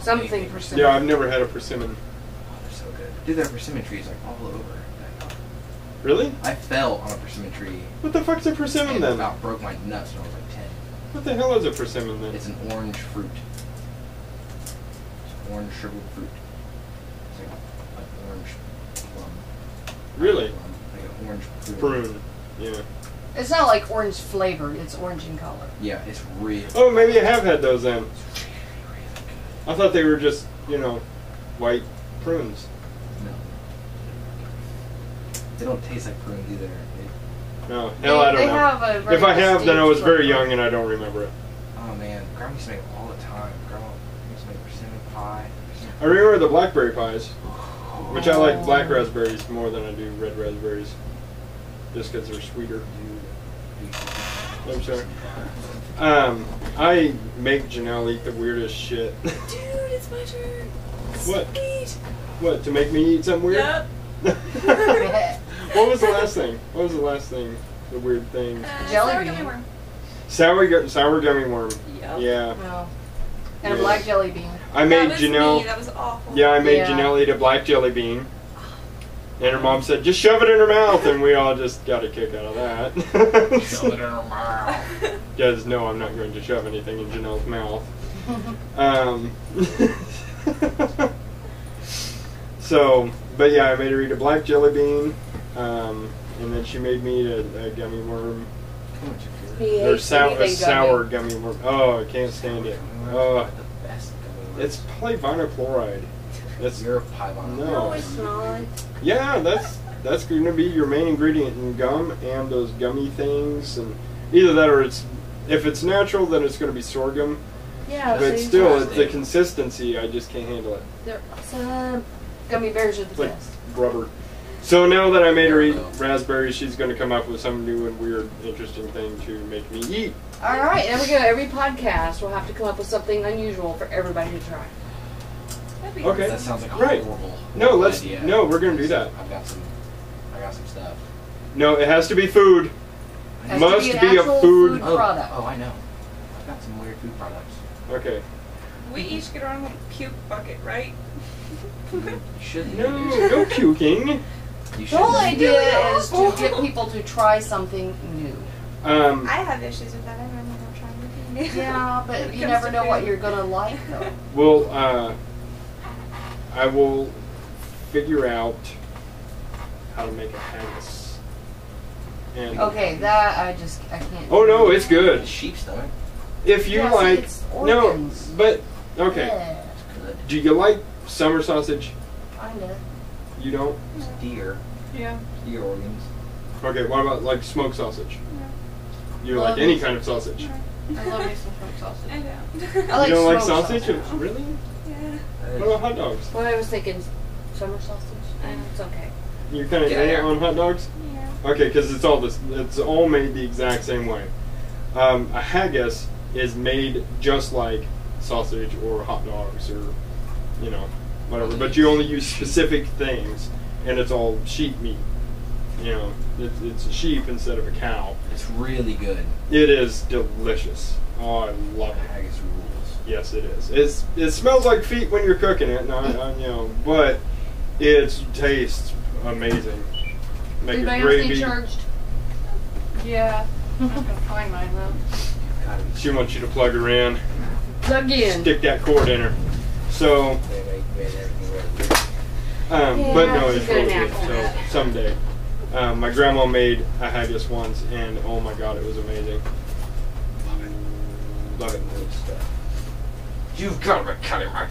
[SPEAKER 3] Something persimmon.
[SPEAKER 1] Yeah, I've never had a persimmon.
[SPEAKER 2] Oh, they're so good. Dude, that persimmon tree is like all over.
[SPEAKER 1] Really?
[SPEAKER 2] I fell on a persimmon tree
[SPEAKER 1] What the fuck's a persimmon
[SPEAKER 2] and
[SPEAKER 1] then?
[SPEAKER 2] about broke my nuts when I was like 10.
[SPEAKER 1] What the hell is a persimmon then?
[SPEAKER 2] It's an orange fruit. It's orange shriveled fruit. It's like an orange plum.
[SPEAKER 1] Really?
[SPEAKER 2] Like an orange
[SPEAKER 1] Prune. Yeah.
[SPEAKER 3] It's not like orange flavored, it's orange in color.
[SPEAKER 2] Yeah, it's real.
[SPEAKER 1] Oh, maybe I have had those then. I thought they were just, white prunes.
[SPEAKER 2] No. They don't taste like prunes either.
[SPEAKER 1] No, hell, I don't
[SPEAKER 3] They
[SPEAKER 1] know.
[SPEAKER 3] have a very
[SPEAKER 1] If I have, then I was
[SPEAKER 3] distinct
[SPEAKER 1] very
[SPEAKER 3] flavor.
[SPEAKER 1] young and I don't remember it.
[SPEAKER 2] Oh man, Grandma used to make it all the time. Grandma used to make persimmon pie.
[SPEAKER 1] I remember the blackberry pies, which I like black raspberries more than I do red raspberries, just because they're sweeter. I'm sorry. I make Janelle eat the weirdest shit.
[SPEAKER 5] Dude, it's my turn.
[SPEAKER 1] What?
[SPEAKER 5] Sweet.
[SPEAKER 1] What, to make me eat something weird?
[SPEAKER 5] Yep.
[SPEAKER 1] What was the last thing? What was the last thing? The weird thing?
[SPEAKER 3] Jelly
[SPEAKER 5] sour
[SPEAKER 3] bean.
[SPEAKER 5] gummy worm.
[SPEAKER 1] Sour gummy worm.
[SPEAKER 5] Yep.
[SPEAKER 1] Yeah.
[SPEAKER 3] No. And a
[SPEAKER 1] Yeah.
[SPEAKER 3] black jelly bean.
[SPEAKER 1] I made
[SPEAKER 5] that was
[SPEAKER 1] Janelle.
[SPEAKER 5] Me. That was awful.
[SPEAKER 1] Yeah, I made
[SPEAKER 3] Yeah.
[SPEAKER 1] Janelle eat a black jelly bean. And her mom said, just shove it in her mouth. And we all just got a kick out of that.
[SPEAKER 2] Shove it in her mouth.
[SPEAKER 1] Because, no, I'm not going to shove anything in Janelle's mouth. So, but yeah, I made her eat a black jelly bean. And then she made me eat a gummy worm.
[SPEAKER 3] He
[SPEAKER 1] Or
[SPEAKER 3] hates
[SPEAKER 1] sour, a
[SPEAKER 3] anything
[SPEAKER 1] sour
[SPEAKER 3] gummy.
[SPEAKER 1] gummy worm. Oh, I can't stand it. Oh,
[SPEAKER 2] The best gummy worms.
[SPEAKER 1] it's probably vinyl chloride. That's
[SPEAKER 2] You're a pie bomb.
[SPEAKER 1] No.
[SPEAKER 3] No, it's not.
[SPEAKER 1] Yeah, that's going to be your main ingredient in gum and those gummy things, and either that or if it's natural, then it's going to be sorghum.
[SPEAKER 3] Yeah,
[SPEAKER 1] But
[SPEAKER 3] see?
[SPEAKER 1] still, it's the consistency. I just can't handle it.
[SPEAKER 3] Some gummy bears are the
[SPEAKER 1] It's like
[SPEAKER 3] best.
[SPEAKER 1] rubber. So now that I made her eat raspberries, she's going to come up with some new and weird, interesting thing to make me eat.
[SPEAKER 3] All right, there we go. Every podcast will have to come up with something unusual for everybody to try.
[SPEAKER 5] That'd be
[SPEAKER 1] Okay.
[SPEAKER 2] That sounds like a
[SPEAKER 1] Right.
[SPEAKER 2] horrible idea.
[SPEAKER 1] No, we're going to do that.
[SPEAKER 2] I got some stuff.
[SPEAKER 1] No, it has to be food.
[SPEAKER 3] Has
[SPEAKER 1] Must
[SPEAKER 3] to be,
[SPEAKER 1] be
[SPEAKER 3] an
[SPEAKER 1] a
[SPEAKER 3] actual
[SPEAKER 1] food-
[SPEAKER 3] product.
[SPEAKER 2] Oh, I know. I've got some weird food products.
[SPEAKER 1] Okay.
[SPEAKER 5] We each get our own little puke bucket, right?
[SPEAKER 2] You shouldn't.
[SPEAKER 1] No puking.
[SPEAKER 2] You
[SPEAKER 3] The
[SPEAKER 2] shouldn't.
[SPEAKER 3] whole idea is to get people to try something new.
[SPEAKER 5] I have issues with that. I remember trying anything new.
[SPEAKER 3] Yeah, but
[SPEAKER 5] When it
[SPEAKER 3] you
[SPEAKER 5] comes
[SPEAKER 3] never
[SPEAKER 5] to
[SPEAKER 3] know what
[SPEAKER 5] food.
[SPEAKER 3] you're gonna like, though.
[SPEAKER 1] Well, I will figure out how to make a haggis. And
[SPEAKER 3] Okay, that I can't.
[SPEAKER 1] Oh no, it's good.
[SPEAKER 2] It's sheep stomach.
[SPEAKER 1] If you
[SPEAKER 3] Yeah, see,
[SPEAKER 1] like,
[SPEAKER 3] it's
[SPEAKER 1] no,
[SPEAKER 3] organs.
[SPEAKER 1] but okay.
[SPEAKER 3] Yeah,
[SPEAKER 2] It's good.
[SPEAKER 1] Do you like summer sausage?
[SPEAKER 3] kinda.
[SPEAKER 1] You don't?
[SPEAKER 2] It's deer.
[SPEAKER 5] Yeah.
[SPEAKER 2] Deer organs.
[SPEAKER 1] Okay, what about like smoked sausage? You
[SPEAKER 3] Love
[SPEAKER 1] like any
[SPEAKER 3] it.
[SPEAKER 1] kind of sausage?
[SPEAKER 4] I love me some smoked sausage.
[SPEAKER 5] I don't.
[SPEAKER 3] I like
[SPEAKER 1] you don't like
[SPEAKER 3] smoked
[SPEAKER 1] sausage? Really?
[SPEAKER 5] Yeah.
[SPEAKER 1] What about hot dogs?
[SPEAKER 3] Well, I was thinking summer sausage. It's okay.
[SPEAKER 1] You're kind of
[SPEAKER 2] Yeah.
[SPEAKER 1] on hot dogs?
[SPEAKER 5] Yeah.
[SPEAKER 1] Okay, because it's all made the exact same way. A haggis is made just like sausage or hot dogs or, you know, whatever. But you only use specific things, and it's all sheep meat. You know, it's a sheep instead of a cow.
[SPEAKER 2] It's really good.
[SPEAKER 1] It is delicious. Oh, I love it.
[SPEAKER 2] Haggis rules.
[SPEAKER 1] Yes, it is. It smells like feet when you're cooking it, and you know, but it tastes amazing. Make
[SPEAKER 3] Anybody
[SPEAKER 1] it
[SPEAKER 3] else need
[SPEAKER 1] gravy.
[SPEAKER 3] charged?
[SPEAKER 4] Yeah. I'm not gonna find mine though.
[SPEAKER 2] Gotta be
[SPEAKER 1] She wants you to plug her in.
[SPEAKER 3] Plug in.
[SPEAKER 1] Stick that cord in her. So,
[SPEAKER 2] made everything ready.
[SPEAKER 3] Yeah,
[SPEAKER 1] but no,
[SPEAKER 3] she's
[SPEAKER 1] it's
[SPEAKER 3] gonna
[SPEAKER 1] really
[SPEAKER 3] nap
[SPEAKER 1] good.
[SPEAKER 3] on
[SPEAKER 1] So
[SPEAKER 3] that.
[SPEAKER 1] someday, my grandma made a haggis once, and oh my god, it was amazing. Love it.
[SPEAKER 2] Good stuff. You've got to cut it right.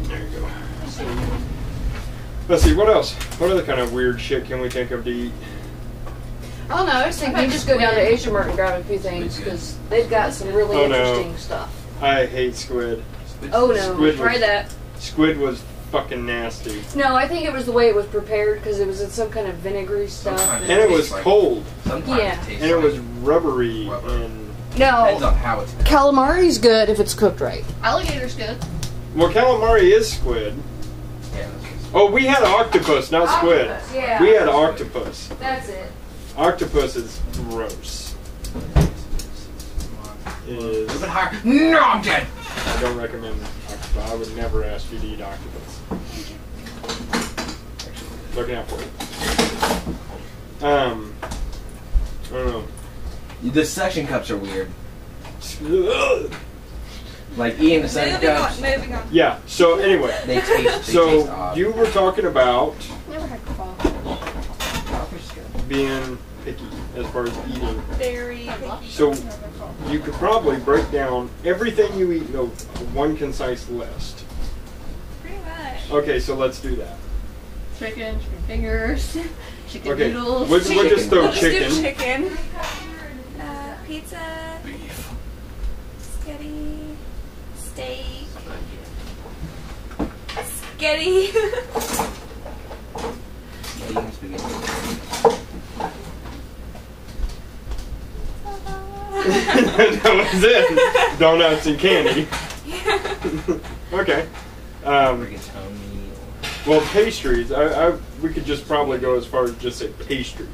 [SPEAKER 1] There you go. Let's see, what else? What other kind of weird shit can we think of to eat?
[SPEAKER 3] I don't know. I was thinking just go down to Asia Mart and grab a few things because they've got some really
[SPEAKER 1] Oh, no.
[SPEAKER 3] interesting stuff.
[SPEAKER 1] I hate squid.
[SPEAKER 3] Oh no,
[SPEAKER 1] Squid
[SPEAKER 3] try
[SPEAKER 1] was-
[SPEAKER 3] that.
[SPEAKER 1] Squid was fucking nasty.
[SPEAKER 3] No, I think it was the way it was prepared because it was in some kind of vinegary stuff.
[SPEAKER 2] Sometimes
[SPEAKER 1] And it was cold.
[SPEAKER 2] Sometimes
[SPEAKER 3] Yeah.
[SPEAKER 2] it tastes
[SPEAKER 1] And it
[SPEAKER 2] like
[SPEAKER 1] was rubbery.
[SPEAKER 2] rubber.
[SPEAKER 1] And
[SPEAKER 2] Depends
[SPEAKER 3] No,
[SPEAKER 2] on how it's cooked.
[SPEAKER 3] calamari's good if it's cooked right.
[SPEAKER 4] Alligator's good.
[SPEAKER 1] well, calamari is squid.
[SPEAKER 2] Yeah, that's
[SPEAKER 1] Oh, we had octopus, not squid.
[SPEAKER 3] Octopus, yeah.
[SPEAKER 1] We had octopus.
[SPEAKER 3] That's it.
[SPEAKER 1] Octopus is gross.
[SPEAKER 2] a
[SPEAKER 1] Is
[SPEAKER 2] little bit higher. No, I'm dead.
[SPEAKER 1] I don't recommend octopus. I would never ask you to eat octopus. Looking out for you. I don't know.
[SPEAKER 2] The suction cups are weird. Like eating the suction cups.
[SPEAKER 5] Moving on.
[SPEAKER 1] Yeah. So anyway,
[SPEAKER 2] They taste
[SPEAKER 1] so
[SPEAKER 2] odd.
[SPEAKER 1] you were talking about
[SPEAKER 4] Never had crawfish.
[SPEAKER 1] being picky as far as eating.
[SPEAKER 5] Very picky.
[SPEAKER 1] So you could probably break down everything you eat into one concise list.
[SPEAKER 5] Pretty much.
[SPEAKER 1] Okay, so let's do that.
[SPEAKER 4] Chicken fingers, chicken
[SPEAKER 1] Okay,
[SPEAKER 4] noodles.
[SPEAKER 1] we'll just throw
[SPEAKER 5] Let's do
[SPEAKER 1] chicken.
[SPEAKER 5] chicken. Pizza. Spaghetti. Steak. Spaghetti.
[SPEAKER 2] Eating spaghetti.
[SPEAKER 1] That was it. Donuts and candy. Okay.
[SPEAKER 2] Rigatoni or
[SPEAKER 1] Well, pastries. We could just probably go as far as just say pastries.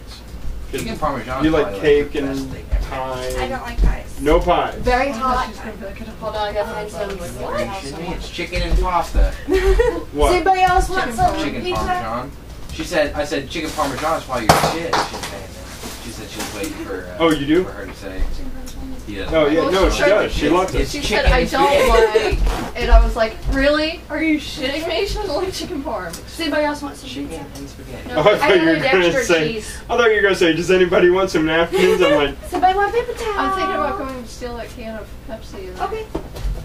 [SPEAKER 1] 'Cause
[SPEAKER 2] chicken parmesan.
[SPEAKER 1] you
[SPEAKER 2] is
[SPEAKER 1] like
[SPEAKER 2] probably
[SPEAKER 1] cake
[SPEAKER 2] the best
[SPEAKER 1] and
[SPEAKER 2] thing ever.
[SPEAKER 1] pie.
[SPEAKER 5] I don't like pies.
[SPEAKER 1] No pie.
[SPEAKER 3] Very hot.
[SPEAKER 4] She's gonna be like,
[SPEAKER 3] Hold on, I gotta find some.
[SPEAKER 2] Are you shitting me? It's chicken and pasta.
[SPEAKER 3] Does
[SPEAKER 1] What?
[SPEAKER 3] anybody else want some
[SPEAKER 2] Chicken
[SPEAKER 3] pizza?
[SPEAKER 2] parmesan. I said chicken parmesan is probably your shit. She's saying that. She said she was waiting for.
[SPEAKER 1] Oh, you do?
[SPEAKER 2] For her to say. Yeah.
[SPEAKER 1] Oh yeah, no, she does. She loves it.
[SPEAKER 2] It's
[SPEAKER 4] She
[SPEAKER 2] chicken
[SPEAKER 4] said, I
[SPEAKER 2] and
[SPEAKER 4] don't
[SPEAKER 2] spaghetti.
[SPEAKER 4] like, and I was like, really? Are you shitting me? She doesn't like chicken parm.
[SPEAKER 3] Does anybody else want some
[SPEAKER 2] Chicken
[SPEAKER 3] pizza?
[SPEAKER 2] and spaghetti.
[SPEAKER 3] No,
[SPEAKER 1] Oh, I thought you were
[SPEAKER 3] need
[SPEAKER 1] gonna
[SPEAKER 3] extra
[SPEAKER 1] say.
[SPEAKER 3] cheese.
[SPEAKER 1] I thought you were gonna say, does anybody want some napkins? I'm like,
[SPEAKER 3] Somebody want paper towel?
[SPEAKER 4] I'm thinking about going to steal that can of Pepsi. And
[SPEAKER 3] Okay.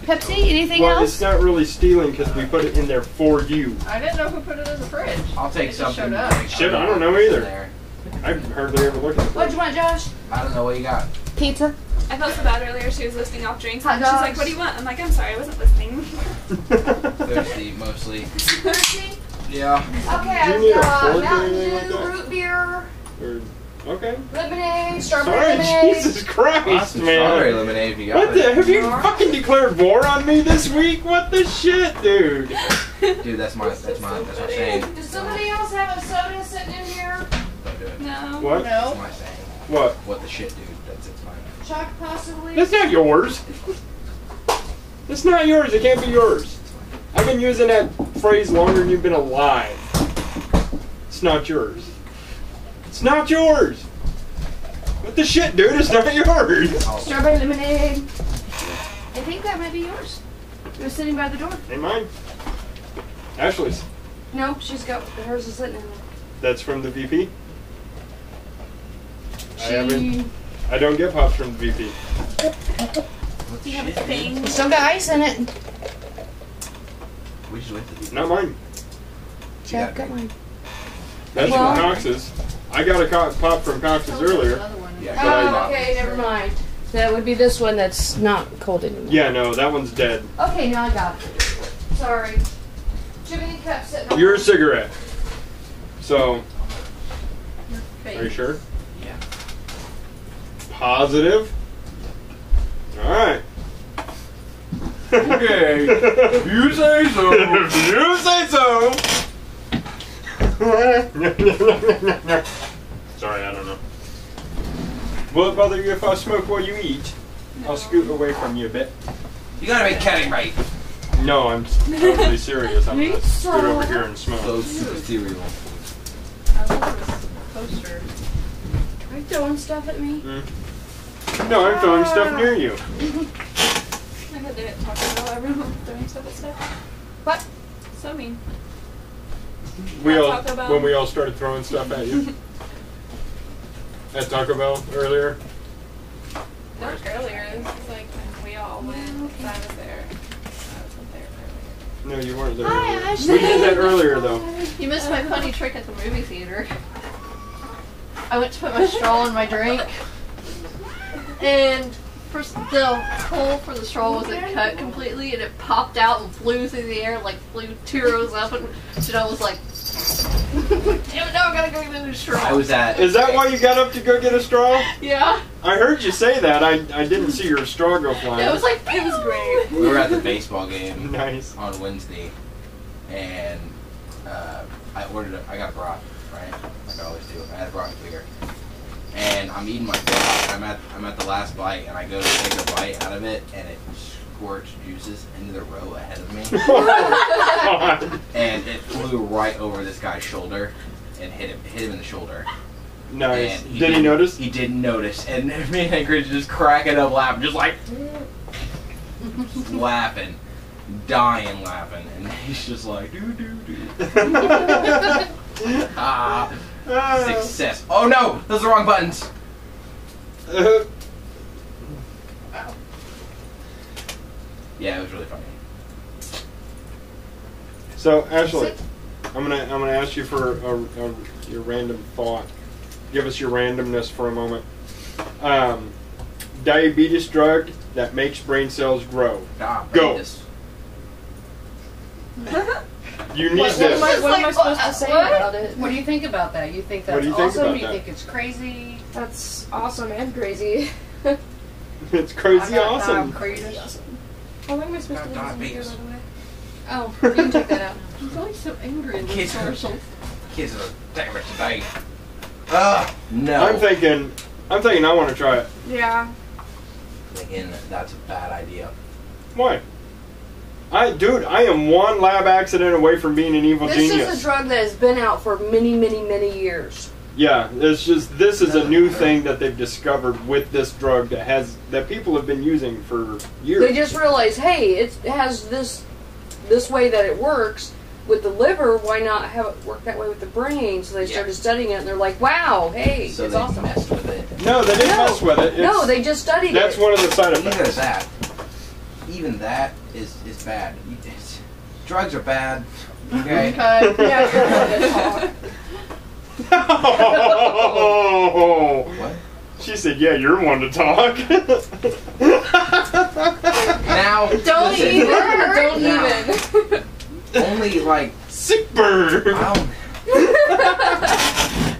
[SPEAKER 3] Pepsi, anything
[SPEAKER 1] well,
[SPEAKER 3] else?
[SPEAKER 1] it's not really stealing because we put it in there for you.
[SPEAKER 4] I didn't know who put it in the fridge.
[SPEAKER 2] I'll take
[SPEAKER 4] It just
[SPEAKER 2] something.
[SPEAKER 4] showed up.
[SPEAKER 1] Shit, I don't know
[SPEAKER 2] what's in
[SPEAKER 1] either.
[SPEAKER 2] there.
[SPEAKER 1] I hardly ever look at it.
[SPEAKER 3] What'd you want, Josh?
[SPEAKER 2] I don't know what you got.
[SPEAKER 3] Pizza.
[SPEAKER 5] I felt so bad earlier. She was listing off drinks,
[SPEAKER 3] Hot
[SPEAKER 5] and she's
[SPEAKER 3] dogs.
[SPEAKER 5] like, "What do you want?" I'm like, "I'm sorry, I wasn't listening."
[SPEAKER 2] Thirsty, mostly.
[SPEAKER 3] Thirsty?
[SPEAKER 2] Yeah.
[SPEAKER 3] Okay,
[SPEAKER 1] Do you need a
[SPEAKER 3] I've got
[SPEAKER 1] fork or
[SPEAKER 3] Mountain
[SPEAKER 1] anything like
[SPEAKER 3] Dew,
[SPEAKER 1] that?
[SPEAKER 3] root beer,
[SPEAKER 1] Okay.
[SPEAKER 3] lemonade, strawberry
[SPEAKER 1] Sorry,
[SPEAKER 3] lemonade.
[SPEAKER 1] Jesus Christ,
[SPEAKER 2] Awesome
[SPEAKER 1] man.
[SPEAKER 2] strawberry lemonade if you got
[SPEAKER 1] What the?
[SPEAKER 2] it.
[SPEAKER 1] Have you fucking declared war on me this week? What the shit, dude?
[SPEAKER 2] Dude, that's my saying.
[SPEAKER 3] Does somebody else have a soda sitting in here?
[SPEAKER 2] Don't do it.
[SPEAKER 5] No.
[SPEAKER 1] What?
[SPEAKER 2] That's
[SPEAKER 3] No.
[SPEAKER 2] my saying.
[SPEAKER 1] What?
[SPEAKER 2] What the shit, dude? It's mine.
[SPEAKER 3] Chalk possibly?
[SPEAKER 1] That's not yours. It's not yours. It can't be yours. I've been using that phrase longer than you've been alive. It's not yours. It's not yours. What the shit, dude? It's not yours.
[SPEAKER 3] Strawberry lemonade. I think that might be yours. It was sitting by the door.
[SPEAKER 1] Ain't mine. Ashley's.
[SPEAKER 3] No, she's got hers is sitting in there.
[SPEAKER 1] That's from the VP.
[SPEAKER 3] She
[SPEAKER 1] I don't get pops from the VP.
[SPEAKER 2] What the
[SPEAKER 5] You have a
[SPEAKER 2] shit, dude?
[SPEAKER 5] thing.
[SPEAKER 3] still got ice in it.
[SPEAKER 2] We just went to the
[SPEAKER 1] Not mine.
[SPEAKER 2] She got
[SPEAKER 3] got mine.
[SPEAKER 1] That's
[SPEAKER 3] Well-
[SPEAKER 1] from Cox's. I got a pop from Cox's earlier.
[SPEAKER 4] Another one.
[SPEAKER 2] Yeah.
[SPEAKER 3] Oh, okay, never mind. That would be this one that's not cold anymore.
[SPEAKER 1] Yeah, no, that one's dead.
[SPEAKER 3] Okay, now I got it. Sorry. Jiminy cup sitting on
[SPEAKER 1] Your cigarette. So,
[SPEAKER 4] Fake.
[SPEAKER 1] are you sure?
[SPEAKER 2] Yeah.
[SPEAKER 1] Positive? Alright.
[SPEAKER 2] Okay. You say so.
[SPEAKER 1] You say so. Sorry, I don't know. Will it bother you if I smoke while you eat? I'll scoot away from you a bit.
[SPEAKER 2] You gotta make Kenny right.
[SPEAKER 1] No, I'm totally serious. I'm gonna scoot over here and smoke.
[SPEAKER 2] So cereal.
[SPEAKER 4] I love this poster.
[SPEAKER 3] Are you throwing stuff at me?
[SPEAKER 1] No, I'm throwing stuff near you.
[SPEAKER 5] I got to talk about everyone throwing stuff at stuff.
[SPEAKER 3] What?
[SPEAKER 5] So mean.
[SPEAKER 1] We all,
[SPEAKER 5] Taco Bell.
[SPEAKER 1] when we all started throwing stuff at you. At Taco Bell earlier.
[SPEAKER 5] That was earlier. This is like when we all went. 'Cause I was there. I wasn't there earlier.
[SPEAKER 1] No, you weren't there.
[SPEAKER 3] Hi,
[SPEAKER 1] earlier.
[SPEAKER 3] Ashley.
[SPEAKER 1] We did that earlier, though.
[SPEAKER 4] You missed my funny trick at the movie theater. I went to put my straw in my drink, and the hole for the straw wasn't cut completely, and it popped out and flew through the air, like flew 2 rows up, and Janelle was like, "Damn it, now I gotta go get a new straw."
[SPEAKER 2] I was at.
[SPEAKER 1] Is that why you got up to go get a straw?
[SPEAKER 4] Yeah.
[SPEAKER 1] I heard you say that. I didn't see your straw go flying.
[SPEAKER 4] It was like, it was great.
[SPEAKER 2] We were at the baseball game
[SPEAKER 1] Nice.
[SPEAKER 2] on Wednesday, and I got a brat, right? Like I always do. I had a brat and beer, and I'm eating my brat. I'm at the last bite, and I go to take a bite out of it, and it squirts juices into the row ahead of me,
[SPEAKER 1] Oh, God.
[SPEAKER 2] and it flew right over this guy's shoulder, and hit him in the shoulder.
[SPEAKER 1] Nice.
[SPEAKER 2] And
[SPEAKER 1] Did he
[SPEAKER 2] didn't-
[SPEAKER 1] notice?
[SPEAKER 2] He didn't notice, and me and Anchorage just cracking up laughing, just like laughing, dying laughing, and he's just like doo doo doo. Success. Oh no, those are the wrong buttons. Yeah, it was really funny.
[SPEAKER 1] So, Ashley, I'm gonna ask you for your random thought. Give us your randomness for a moment. Diabetes drug that makes brain cells grow. Go. You need
[SPEAKER 3] What
[SPEAKER 1] this.
[SPEAKER 3] am I supposed to say
[SPEAKER 4] what?
[SPEAKER 3] about it? What do you think about that? You think
[SPEAKER 1] What
[SPEAKER 3] that's
[SPEAKER 1] do you think
[SPEAKER 3] awesome?
[SPEAKER 1] about
[SPEAKER 3] Do you
[SPEAKER 1] that?
[SPEAKER 3] think it's crazy? That's awesome and crazy.
[SPEAKER 1] It's crazy
[SPEAKER 3] I'm
[SPEAKER 1] awesome.
[SPEAKER 3] crazy awesome. How long am I supposed to
[SPEAKER 2] Got
[SPEAKER 3] listen here, by
[SPEAKER 2] diabetes.
[SPEAKER 3] the way? Oh, you can take that out.
[SPEAKER 4] He's always so angry in
[SPEAKER 2] Kids
[SPEAKER 4] this commercial.
[SPEAKER 2] Kids are damn it today. No.
[SPEAKER 1] I'm thinking I want to try it.
[SPEAKER 5] Yeah.
[SPEAKER 2] Again, that's a bad idea.
[SPEAKER 1] Why? Dude, I am one lab accident away from being an evil
[SPEAKER 3] This
[SPEAKER 1] genius.
[SPEAKER 3] is a drug that has been out for many, many, many years.
[SPEAKER 1] Yeah, this is a new thing that they've discovered with this drug that people have been using for years.
[SPEAKER 3] They just realized, hey, it has this way that it works with the liver. Why not have it work that way with the brain? So they started studying it, and they're like, wow, hey,
[SPEAKER 2] So
[SPEAKER 3] it's
[SPEAKER 2] they
[SPEAKER 3] awesome.
[SPEAKER 2] messed with it.
[SPEAKER 1] No, they didn't mess with it.
[SPEAKER 3] No, they just studied
[SPEAKER 1] That's
[SPEAKER 3] it.
[SPEAKER 1] one of the side
[SPEAKER 2] Even
[SPEAKER 1] effects.
[SPEAKER 2] that. Even that is bad. Drugs are bad. Okay.
[SPEAKER 3] Yeah,
[SPEAKER 1] Oh,
[SPEAKER 2] What?
[SPEAKER 1] She said, "Yeah, you're one to talk."
[SPEAKER 2] Now,
[SPEAKER 4] Don't
[SPEAKER 2] listen,
[SPEAKER 4] even. Don't
[SPEAKER 2] Now.
[SPEAKER 4] even.
[SPEAKER 2] Only like,
[SPEAKER 1] Sick bird.
[SPEAKER 2] oh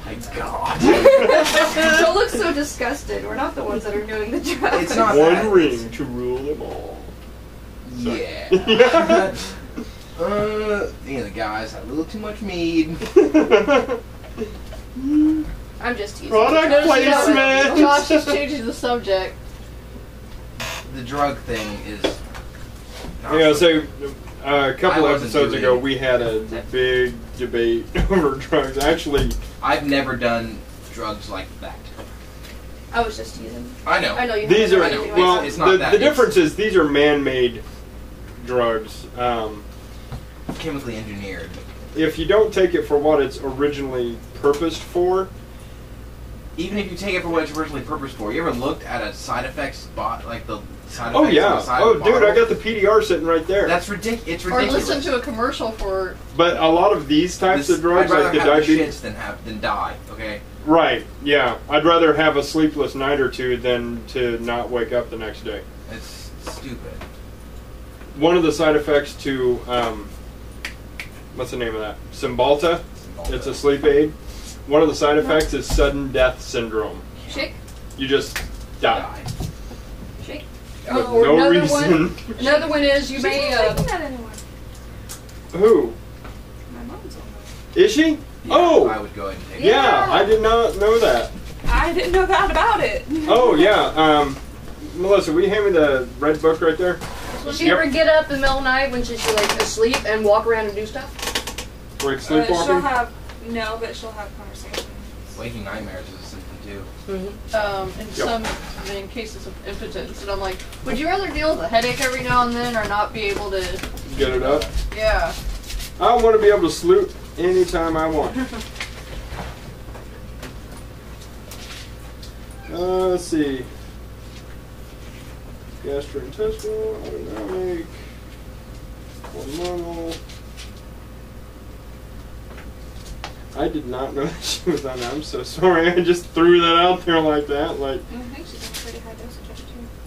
[SPEAKER 2] my God.
[SPEAKER 4] Don't look so disgusted. We're not the ones that are doing the job.
[SPEAKER 2] It's not
[SPEAKER 1] One
[SPEAKER 2] that.
[SPEAKER 1] ring to rule them all.
[SPEAKER 2] Yeah. The guys had a little too much mead.
[SPEAKER 4] I'm just teasing.
[SPEAKER 1] Product
[SPEAKER 4] No,
[SPEAKER 1] placement.
[SPEAKER 4] Josh is changing the subject.
[SPEAKER 2] The drug thing is. not
[SPEAKER 1] Yeah,
[SPEAKER 2] something-
[SPEAKER 1] so a couple
[SPEAKER 2] I wasn't
[SPEAKER 1] episodes ago,
[SPEAKER 2] doing-
[SPEAKER 1] we had a big debate over drugs. Actually,
[SPEAKER 2] I've never done drugs like that.
[SPEAKER 4] I was just teasing.
[SPEAKER 2] I know.
[SPEAKER 4] I know you.
[SPEAKER 1] these
[SPEAKER 4] haven't
[SPEAKER 1] are
[SPEAKER 4] done it
[SPEAKER 1] well.
[SPEAKER 4] anyway.
[SPEAKER 2] It's not
[SPEAKER 1] the
[SPEAKER 2] that,
[SPEAKER 1] the
[SPEAKER 2] it's-
[SPEAKER 1] difference is these are man-made drugs.
[SPEAKER 2] Chemically engineered.
[SPEAKER 1] If you don't take it for what it's originally purposed for,
[SPEAKER 2] Even if you take it for what it's originally purposed for, you ever looked at a side effects spot, like the side effects
[SPEAKER 1] oh
[SPEAKER 2] on
[SPEAKER 1] yeah,
[SPEAKER 2] the side
[SPEAKER 1] oh
[SPEAKER 2] of the
[SPEAKER 1] dude,
[SPEAKER 2] bottle?
[SPEAKER 1] I got the PDR sitting right there.
[SPEAKER 2] That's ridiculous. It's
[SPEAKER 4] Or
[SPEAKER 2] ridiculous.
[SPEAKER 4] listen to a commercial for.
[SPEAKER 1] But a lot of these types
[SPEAKER 2] This-
[SPEAKER 1] of drugs,
[SPEAKER 2] I'd rather
[SPEAKER 1] like the
[SPEAKER 2] have
[SPEAKER 1] diabetes,
[SPEAKER 2] the shits than die. Okay.
[SPEAKER 1] right? Yeah, I'd rather have a sleepless night or two than to not wake up the next day.
[SPEAKER 2] It's stupid.
[SPEAKER 1] One of the side effects to what's the name of that? Cymbalta. It's a sleep aid. One of the side effects is sudden death syndrome.
[SPEAKER 4] Shake.
[SPEAKER 1] You just die.
[SPEAKER 4] Shake.
[SPEAKER 1] With
[SPEAKER 4] Or
[SPEAKER 1] no
[SPEAKER 4] another
[SPEAKER 1] reason.
[SPEAKER 4] one. Another one is you
[SPEAKER 5] She's
[SPEAKER 4] may.
[SPEAKER 5] not taking that anymore.
[SPEAKER 1] Who?
[SPEAKER 5] My mom's on
[SPEAKER 1] Is she?
[SPEAKER 2] Yeah,
[SPEAKER 1] Oh!
[SPEAKER 2] I would go ahead and take
[SPEAKER 1] Yeah, I did not know that.
[SPEAKER 5] that. I didn't know that about it.
[SPEAKER 1] Oh, yeah. Melissa, will you hand me the red book right there?
[SPEAKER 3] Will she
[SPEAKER 1] Yep.
[SPEAKER 3] ever get up in the middle of the night when she's like asleep and walk around and do stuff?
[SPEAKER 1] Like
[SPEAKER 5] She'll
[SPEAKER 1] sleepwalking?
[SPEAKER 5] have but she'll have conversations.
[SPEAKER 2] it. Waking nightmares is a symptom too.
[SPEAKER 4] In cases of impotence, and I'm like, would you rather deal with a headache every now and then, or not be able to?
[SPEAKER 1] Get it up.
[SPEAKER 4] Yeah.
[SPEAKER 1] I want to be able to sloot anytime I want. Let's see. Gastrointestinal, autonomic, hormonal. I did not know that she was on that. I'm so sorry. I just threw that out there like that. Like,
[SPEAKER 5] I think she's on a pretty high dosage of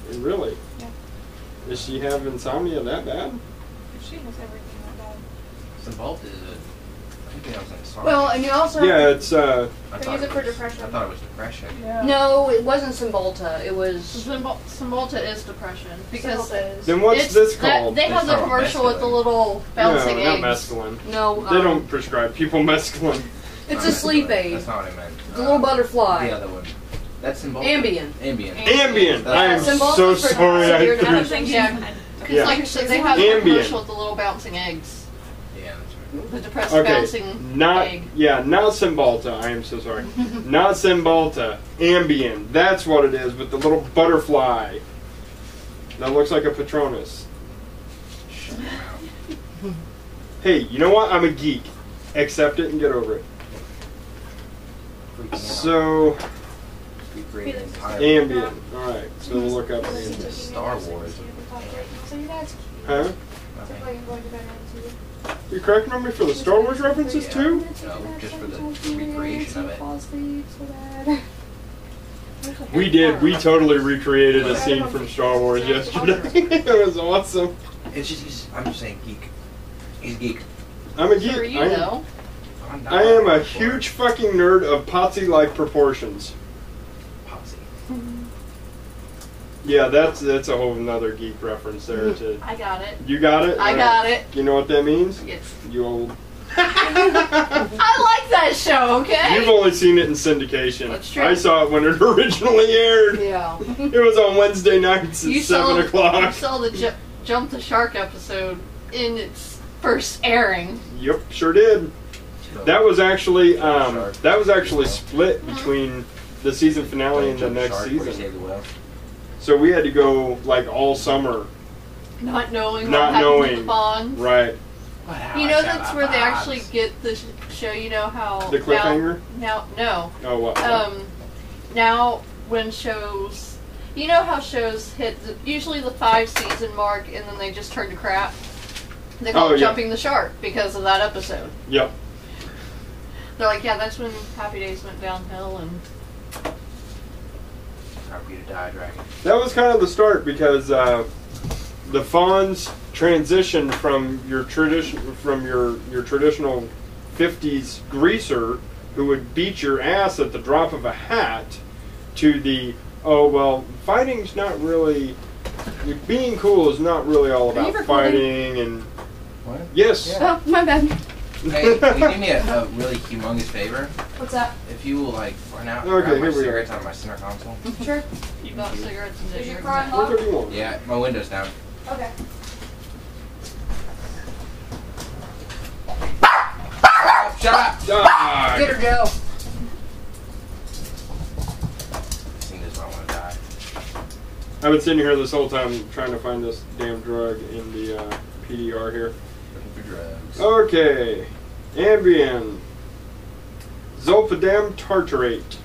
[SPEAKER 5] it too.
[SPEAKER 1] really?
[SPEAKER 5] Yeah.
[SPEAKER 1] Does she have insomnia that bad?
[SPEAKER 5] If she has everything like that.
[SPEAKER 2] Cymbalta is a. I think that was insomnia.
[SPEAKER 3] Well, and you also
[SPEAKER 1] Yeah,
[SPEAKER 3] have
[SPEAKER 1] it's
[SPEAKER 2] I
[SPEAKER 5] They
[SPEAKER 2] thought
[SPEAKER 5] use it for
[SPEAKER 2] was-
[SPEAKER 5] depression.
[SPEAKER 2] I thought it was depression.
[SPEAKER 5] Yeah.
[SPEAKER 3] no, it wasn't Cymbalta. It was
[SPEAKER 4] Cymbalta is depression because
[SPEAKER 1] then what's
[SPEAKER 4] it's-
[SPEAKER 1] this
[SPEAKER 4] that-
[SPEAKER 1] called?
[SPEAKER 4] They have
[SPEAKER 2] It's
[SPEAKER 4] the
[SPEAKER 2] not
[SPEAKER 4] commercial with the
[SPEAKER 2] mescaline.
[SPEAKER 4] little bouncing
[SPEAKER 1] no, not
[SPEAKER 4] eggs.
[SPEAKER 1] mescaline.
[SPEAKER 3] no.
[SPEAKER 1] They don't prescribe people mescaline.
[SPEAKER 3] It's
[SPEAKER 2] Not
[SPEAKER 3] a sleep
[SPEAKER 2] mescaline.
[SPEAKER 3] aid.
[SPEAKER 2] That's not what I meant.
[SPEAKER 3] The little butterfly.
[SPEAKER 2] The other one. That's Cymbalta.
[SPEAKER 3] Ambien.
[SPEAKER 2] Ambien.
[SPEAKER 1] Ambien. I am
[SPEAKER 3] Cymbalta
[SPEAKER 1] so
[SPEAKER 3] for
[SPEAKER 1] sorry I
[SPEAKER 3] severe
[SPEAKER 1] threw.
[SPEAKER 3] depression.
[SPEAKER 4] Yeah. Because
[SPEAKER 1] Yeah.
[SPEAKER 4] like I said, they have the
[SPEAKER 1] Ambien.
[SPEAKER 4] commercial with the little bouncing eggs.
[SPEAKER 2] Yeah, that's right.
[SPEAKER 4] The depressed
[SPEAKER 1] Okay,
[SPEAKER 4] bouncing
[SPEAKER 1] not
[SPEAKER 4] egg.
[SPEAKER 1] not Cymbalta. I am so sorry. Not Cymbalta. Ambien. That's what it is with the little butterfly. That looks like a Patronus.
[SPEAKER 2] Shut your mouth.
[SPEAKER 1] Hey, you know what? I'm a geek. Accept it and get over it.
[SPEAKER 2] Freaking out.
[SPEAKER 1] So,
[SPEAKER 2] Recreate an entire
[SPEAKER 1] Ambien. All right. So we'll look up Ambien.
[SPEAKER 2] Star Wars.
[SPEAKER 5] So you guys
[SPEAKER 1] Huh?
[SPEAKER 2] Okay.
[SPEAKER 5] going to bed around 2.
[SPEAKER 1] You correcting on me for the Star Wars references
[SPEAKER 2] Yeah.
[SPEAKER 1] too?
[SPEAKER 2] No, just for the recreation of it.
[SPEAKER 5] Fall asleep so bad.
[SPEAKER 1] We did. We totally recreated a scene from Star Wars yesterday. It was awesome.
[SPEAKER 2] It's just, I'm just saying geek. He's a geek.
[SPEAKER 1] I'm a geek.
[SPEAKER 4] For you
[SPEAKER 1] I am-
[SPEAKER 4] though.
[SPEAKER 1] I am a huge fucking nerd of Potsy-like proportions.
[SPEAKER 2] Potsy.
[SPEAKER 1] Yeah, that's a whole nother geek reference there. To
[SPEAKER 4] I got it.
[SPEAKER 1] you got it.
[SPEAKER 4] I got it.
[SPEAKER 1] You know what that means?
[SPEAKER 4] Yes.
[SPEAKER 1] You old.
[SPEAKER 4] I like that show. Okay.
[SPEAKER 1] You've only seen it in syndication.
[SPEAKER 4] That's true.
[SPEAKER 1] I saw it when it originally aired.
[SPEAKER 3] Yeah.
[SPEAKER 1] It was on Wednesday nights at
[SPEAKER 4] You
[SPEAKER 1] 7
[SPEAKER 4] You
[SPEAKER 1] o'clock.
[SPEAKER 4] saw the Jump the Shark episode in its first airing.
[SPEAKER 1] Yep, sure did. That was actually split between the season finale and the next season. So we had to go like all summer.
[SPEAKER 4] Not knowing
[SPEAKER 1] Not
[SPEAKER 4] what happened to
[SPEAKER 1] knowing.
[SPEAKER 4] the Bond.
[SPEAKER 1] Right.
[SPEAKER 4] You know that's where they actually get the show. You know how
[SPEAKER 1] The cliffhanger?
[SPEAKER 4] Now, no.
[SPEAKER 1] Oh, what?
[SPEAKER 4] Now when shows, you know how shows hit usually the 5-season mark and then they just turn to crap. They call it
[SPEAKER 1] yeah.
[SPEAKER 4] Jumping the Shark because of that episode.
[SPEAKER 1] Yep.
[SPEAKER 4] They're like, yeah, that's when Happy Days went downhill and
[SPEAKER 2] Time for you to die, dragon.
[SPEAKER 1] That was kind of the start because the Fonz transitioned from your traditional 50s greaser who would beat your ass at the drop of a hat to the, oh well, fighting's not really, being cool is not really all about fighting and
[SPEAKER 2] what?
[SPEAKER 1] Yes.
[SPEAKER 5] Oh, my bad.
[SPEAKER 2] Hey, can you do me a really humongous favor?
[SPEAKER 3] What's that?
[SPEAKER 2] If you will, like, run out and
[SPEAKER 1] Okay,
[SPEAKER 2] grab my
[SPEAKER 1] here we
[SPEAKER 2] cigarettes out of my center console.
[SPEAKER 3] Sure.
[SPEAKER 4] You bought cigarettes and
[SPEAKER 5] Is your
[SPEAKER 4] did
[SPEAKER 5] car
[SPEAKER 1] What
[SPEAKER 5] unlocked?
[SPEAKER 1] do you want?
[SPEAKER 2] Yeah, my window's down.
[SPEAKER 5] Okay.
[SPEAKER 2] Shut up!
[SPEAKER 1] Die!
[SPEAKER 3] Get her, Joe.
[SPEAKER 2] This thing does not want to die.
[SPEAKER 1] I've been sitting here this whole time trying to find this damn drug in the PDR here.
[SPEAKER 2] Looking for drugs.
[SPEAKER 1] Okay. Ambien. Zolpidem tartrate.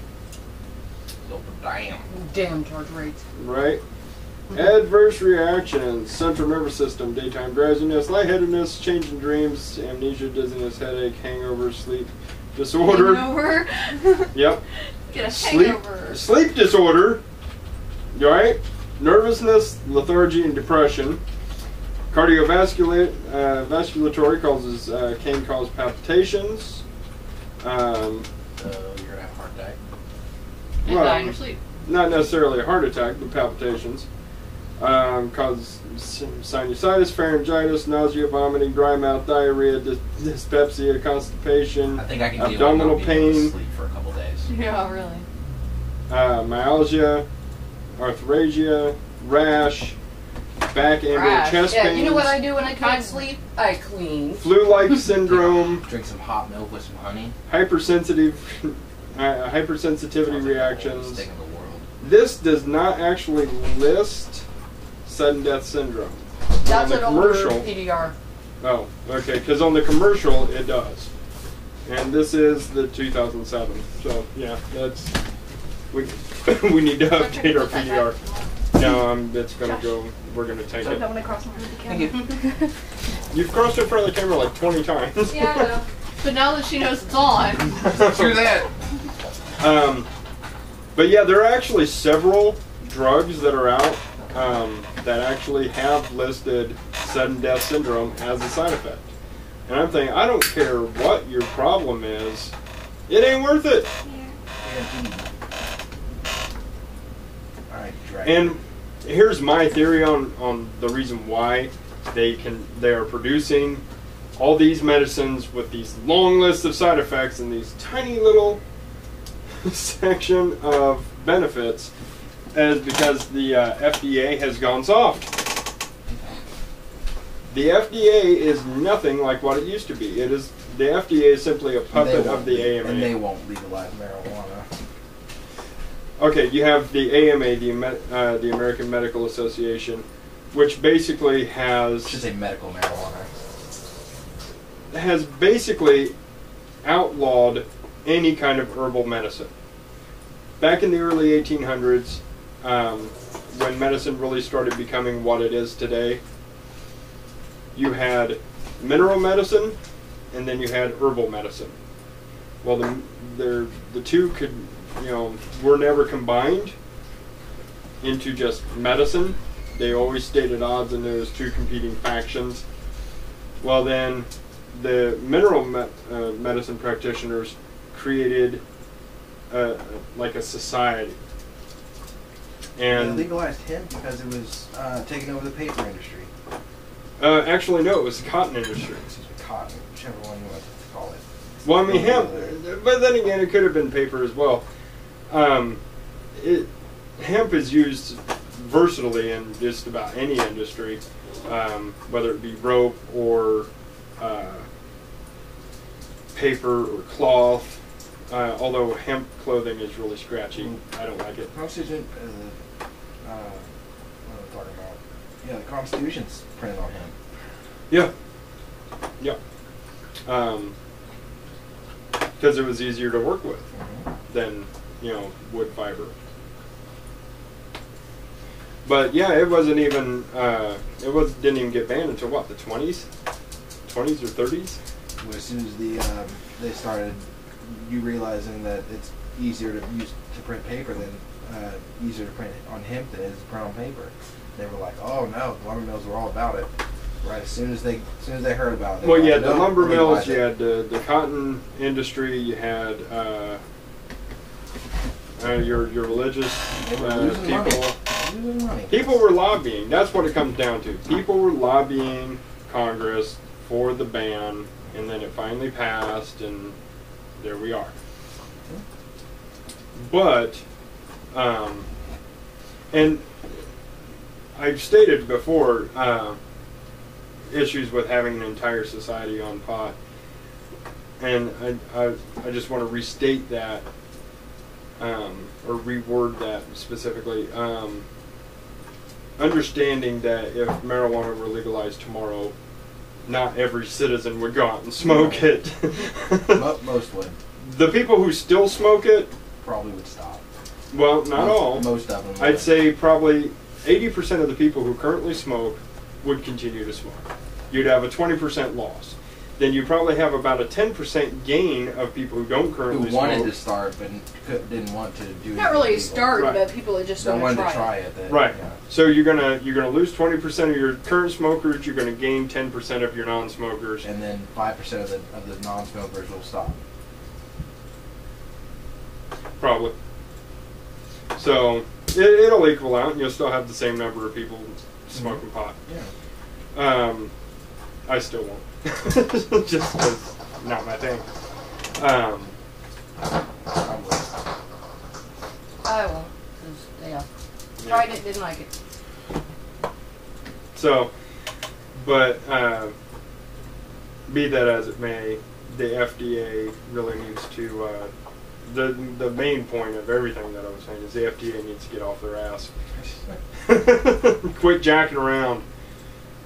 [SPEAKER 2] Damn.
[SPEAKER 3] Damn charge rates.
[SPEAKER 1] Right? Adverse reactions. Central nervous system. Daytime drowsiness. Lightheadedness. Change in dreams. Amnesia. Dizziness. Headache. Hangover. Sleep disorder.
[SPEAKER 4] Hangover.
[SPEAKER 1] Yep.
[SPEAKER 4] Get a
[SPEAKER 1] Sleep.
[SPEAKER 4] hangover.
[SPEAKER 1] Sleep disorder. Right? Nervousness. Lethargy and depression. Cardiovascular vasculatory causes can cause palpitations.
[SPEAKER 2] You're gonna have a heart attack.
[SPEAKER 4] And
[SPEAKER 1] Well,
[SPEAKER 4] die in your sleep.
[SPEAKER 1] Not necessarily a heart attack, but palpitations. Cause sinusitis, pharyngitis, nausea, vomiting, dry mouth, diarrhea, dyspepsia, constipation,
[SPEAKER 2] I think I can deal with
[SPEAKER 1] abdominal
[SPEAKER 2] not being able to
[SPEAKER 1] pain,
[SPEAKER 2] sleep for a couple days.
[SPEAKER 4] Yeah, really.
[SPEAKER 1] myalgia, arthralgia, rash, back and or chest
[SPEAKER 3] Yeah,
[SPEAKER 1] pains,
[SPEAKER 3] you know what I do when I can't sleep? I clean.
[SPEAKER 1] flu-like syndrome,
[SPEAKER 2] Drink some hot milk with some honey.
[SPEAKER 1] hypersensitivity reactions.
[SPEAKER 2] Thing in the world.
[SPEAKER 1] This does not actually list sudden death syndrome.
[SPEAKER 3] That's
[SPEAKER 1] on
[SPEAKER 3] an
[SPEAKER 1] the
[SPEAKER 3] older
[SPEAKER 1] commercial.
[SPEAKER 3] PDR.
[SPEAKER 1] Oh, okay, because on the commercial it does. And this is the 2007. So, yeah, that's... We need to update our PDR. No, it's going to go... We're going to take
[SPEAKER 5] So
[SPEAKER 1] it.
[SPEAKER 5] don't want to cross over the
[SPEAKER 2] Thank
[SPEAKER 5] camera.
[SPEAKER 2] you.
[SPEAKER 1] You've crossed in front of the camera like 20 times.
[SPEAKER 5] Yeah, I know.
[SPEAKER 4] But now that she knows it's on,
[SPEAKER 2] Screw that.
[SPEAKER 1] But yeah, there are actually several drugs that are out that actually have listed sudden death syndrome as a side effect. And I'm thinking, I don't care what your problem is, it ain't worth it.
[SPEAKER 2] Alright, dragon.
[SPEAKER 1] And here's my theory on the reason why they are producing all these medicines with these long lists of side effects and these tiny little section of benefits, is because the FDA has gone soft. The FDA is nothing like what it used to be. The FDA is simply a puppet of the AMA.
[SPEAKER 2] And they won't legalize marijuana.
[SPEAKER 1] Okay, you have the AMA, the American Medical Association, which basically
[SPEAKER 2] I should say medical marijuana.
[SPEAKER 1] has basically outlawed any kind of herbal medicine. Back in the early 1800s, when medicine really started becoming what it is today, you had mineral medicine and then you had herbal medicine. Well, the two could, were never combined into just medicine. They always stayed at odds, and there was two competing factions. Well, then the mineral medicine practitioners created like a society. And
[SPEAKER 2] They legalized hemp because it was taking over the paper industry.
[SPEAKER 1] actually, no, it was the cotton industry.
[SPEAKER 2] Excuse me, cotton, whichever one you want to call it.
[SPEAKER 1] Well, I mean, hemp, but then again, it could have been paper as well. Hemp is used versatilely in just about any industry, whether it be rope or paper or cloth. Although hemp clothing is really scratchy, I don't like it.
[SPEAKER 2] Constitution, what am I talking about? Yeah, the Constitution's printed on hemp.
[SPEAKER 1] Yeah, yeah. Because it was easier to work with than wood fiber. But yeah, it wasn't even didn't even get banned until what, the 20s or 30s.
[SPEAKER 2] Well, as soon as they started, you realizing that it's easier to use to print paper than easier to print on hemp than it is to print on paper. They were like, "Oh no, the lumber mills were all about it." Right, as soon as they heard about it.
[SPEAKER 1] Well, you
[SPEAKER 2] like,
[SPEAKER 1] had the
[SPEAKER 2] "No,
[SPEAKER 1] lumber mills,
[SPEAKER 2] legalize
[SPEAKER 1] you
[SPEAKER 2] it."
[SPEAKER 1] had the cotton industry, you had your religious
[SPEAKER 2] They were losing
[SPEAKER 1] people.
[SPEAKER 2] money. Losing money.
[SPEAKER 1] People were lobbying. That's what it comes down to. People were lobbying Congress for the ban, and then it finally passed, and there we are. But, and I've stated before, issues with having an entire society on pot, and I just want to restate that, or reword that specifically. Understanding that if marijuana were legalized tomorrow, not every citizen would go out and smoke it.
[SPEAKER 2] Most would.
[SPEAKER 1] The people who still smoke it,
[SPEAKER 2] Probably would stop.
[SPEAKER 1] well, not all.
[SPEAKER 2] Most of them.
[SPEAKER 1] I'd
[SPEAKER 2] would.
[SPEAKER 1] say probably 80% of the people who currently smoke would continue to smoke. You'd have a 20% loss. Then you probably have about a 10% gain of people who don't currently
[SPEAKER 2] who
[SPEAKER 1] smoke.
[SPEAKER 2] wanted to start but didn't want to do.
[SPEAKER 3] Not really
[SPEAKER 2] anything illegal.
[SPEAKER 3] start,
[SPEAKER 1] Right.
[SPEAKER 3] but people that just
[SPEAKER 2] Don't
[SPEAKER 3] want
[SPEAKER 2] want
[SPEAKER 3] to
[SPEAKER 2] to try it. That,
[SPEAKER 1] Right.
[SPEAKER 2] Yeah.
[SPEAKER 1] So you're gonna lose 20% of your current smokers. You're gonna gain 10% of your non-smokers.
[SPEAKER 2] And then 5% of the non-smokers will stop.
[SPEAKER 1] Probably. So it'll equal out, and you'll still have the same number of people smoking pot.
[SPEAKER 2] Yeah.
[SPEAKER 1] I still won't. Just because not my thing.
[SPEAKER 2] Probably.
[SPEAKER 3] I won't. 'Cause, yeah. Tried it, didn't like it.
[SPEAKER 1] So, but be that as it may, the FDA really needs to. The main point of everything that I was saying is the FDA needs to get off their ass. Quit jacking around.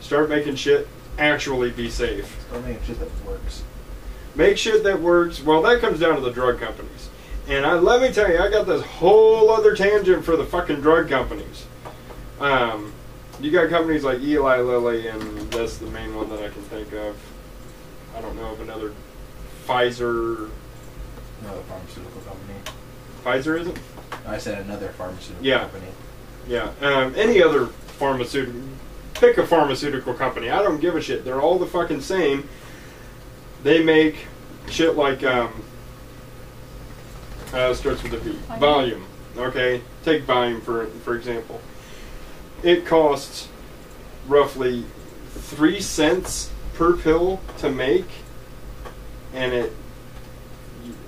[SPEAKER 1] Start making shit actually be safe.
[SPEAKER 2] Start making shit that works.
[SPEAKER 1] Make shit that works. Well, that comes down to the drug companies. And let me tell you, I got this whole other tangent for the fucking drug companies. You got companies like Eli Lilly, and that's the main one that I can think of. I don't know of another. Pfizer.
[SPEAKER 2] Another pharmaceutical company.
[SPEAKER 1] Pfizer, is it?
[SPEAKER 2] I said another pharmaceutical
[SPEAKER 1] Yeah.
[SPEAKER 2] company.
[SPEAKER 1] Yeah. Any other pharmaceutical. Pick a pharmaceutical company. I don't give a shit. They're all the fucking same. They make shit like, starts with a V. Valium. Okay? Take Valium for example. It costs roughly 3 cents per pill to make, and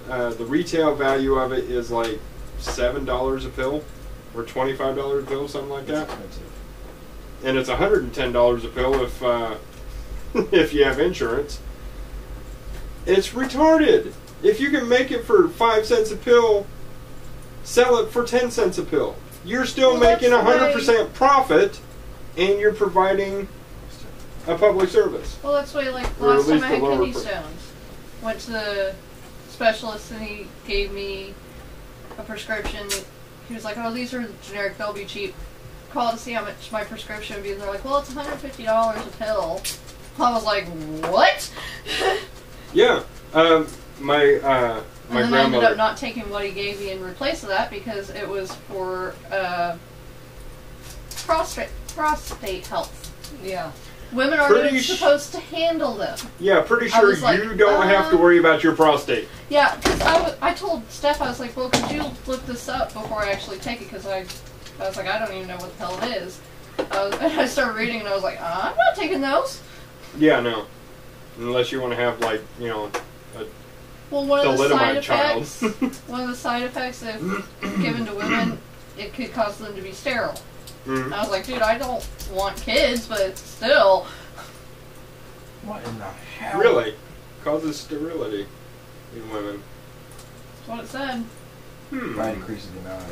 [SPEAKER 1] the retail value of it is like $7 a pill, or $25 a pill, something like that.
[SPEAKER 2] It's expensive.
[SPEAKER 1] And it's $110 a pill if if you have insurance. It's retarded. If you can make it for 5 cents a pill, sell it for 10 cents a pill. You're still
[SPEAKER 3] Well,
[SPEAKER 1] making
[SPEAKER 3] that's
[SPEAKER 1] 100% profit, and you're providing a public service.
[SPEAKER 4] Well, that's why, like,
[SPEAKER 1] Or at
[SPEAKER 4] last time
[SPEAKER 1] least
[SPEAKER 4] I
[SPEAKER 1] the
[SPEAKER 4] had
[SPEAKER 1] lower
[SPEAKER 4] kidney
[SPEAKER 1] per-
[SPEAKER 4] stones, went to the specialist and he gave me a prescription. He was like, "Oh, these are generic, they'll be cheap. Call to see how much my prescription would be." And they're like, "Well, it's $150 a pill." I was like, "What?"
[SPEAKER 1] Yeah. My
[SPEAKER 4] And then I ended
[SPEAKER 1] grandmother.
[SPEAKER 4] up not taking what he gave me in replace of that because it was for prostate health.
[SPEAKER 3] Yeah.
[SPEAKER 4] Women are
[SPEAKER 1] Pretty
[SPEAKER 4] supposed to handle them.
[SPEAKER 1] Yeah, pretty
[SPEAKER 4] I
[SPEAKER 1] sure
[SPEAKER 4] was like,
[SPEAKER 1] you don't have to worry about your prostate.
[SPEAKER 4] Yeah, because I told Steph, I was like, well, could you look this up before I actually take it? Because I was like, I don't even know what the hell it is. And I started reading and I was like, I'm not taking those.
[SPEAKER 1] Yeah, no. Unless you want to have, like, you know,
[SPEAKER 4] Well, one of the side
[SPEAKER 1] thalidomide child.
[SPEAKER 4] effects, one of the side effects, if given to women, it could cause them to be sterile.
[SPEAKER 1] Mhm.
[SPEAKER 4] I was like, dude, I don't want kids, but still.
[SPEAKER 2] What in the hell?
[SPEAKER 1] Really? Causes sterility in women.
[SPEAKER 4] That's what it said.
[SPEAKER 2] Probably increases the amount of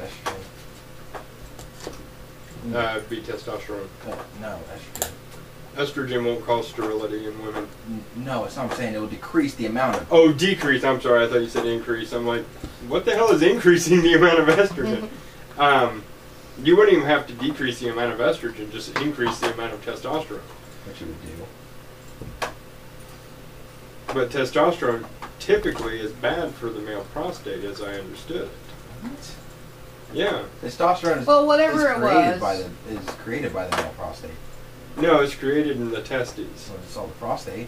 [SPEAKER 2] estrogen.
[SPEAKER 1] It'd be testosterone.
[SPEAKER 2] No, estrogen.
[SPEAKER 1] Estrogen won't cause sterility in women.
[SPEAKER 2] No, it's not what I'm saying. It will decrease the amount of.
[SPEAKER 1] Oh, decrease. I'm sorry. I thought you said increase. I'm like, what the hell is increasing the amount of estrogen? You wouldn't even have to decrease the amount of estrogen, just increase the amount of testosterone.
[SPEAKER 2] Which it would do.
[SPEAKER 1] But testosterone typically is bad for the male prostate, as I understood it.
[SPEAKER 2] What?
[SPEAKER 1] Yeah.
[SPEAKER 2] Testosterone is,
[SPEAKER 3] Well, whatever
[SPEAKER 2] is
[SPEAKER 3] it
[SPEAKER 2] created
[SPEAKER 3] was.
[SPEAKER 2] created by the male prostate.
[SPEAKER 1] No, it's created in the testes.
[SPEAKER 2] So it's all the prostate.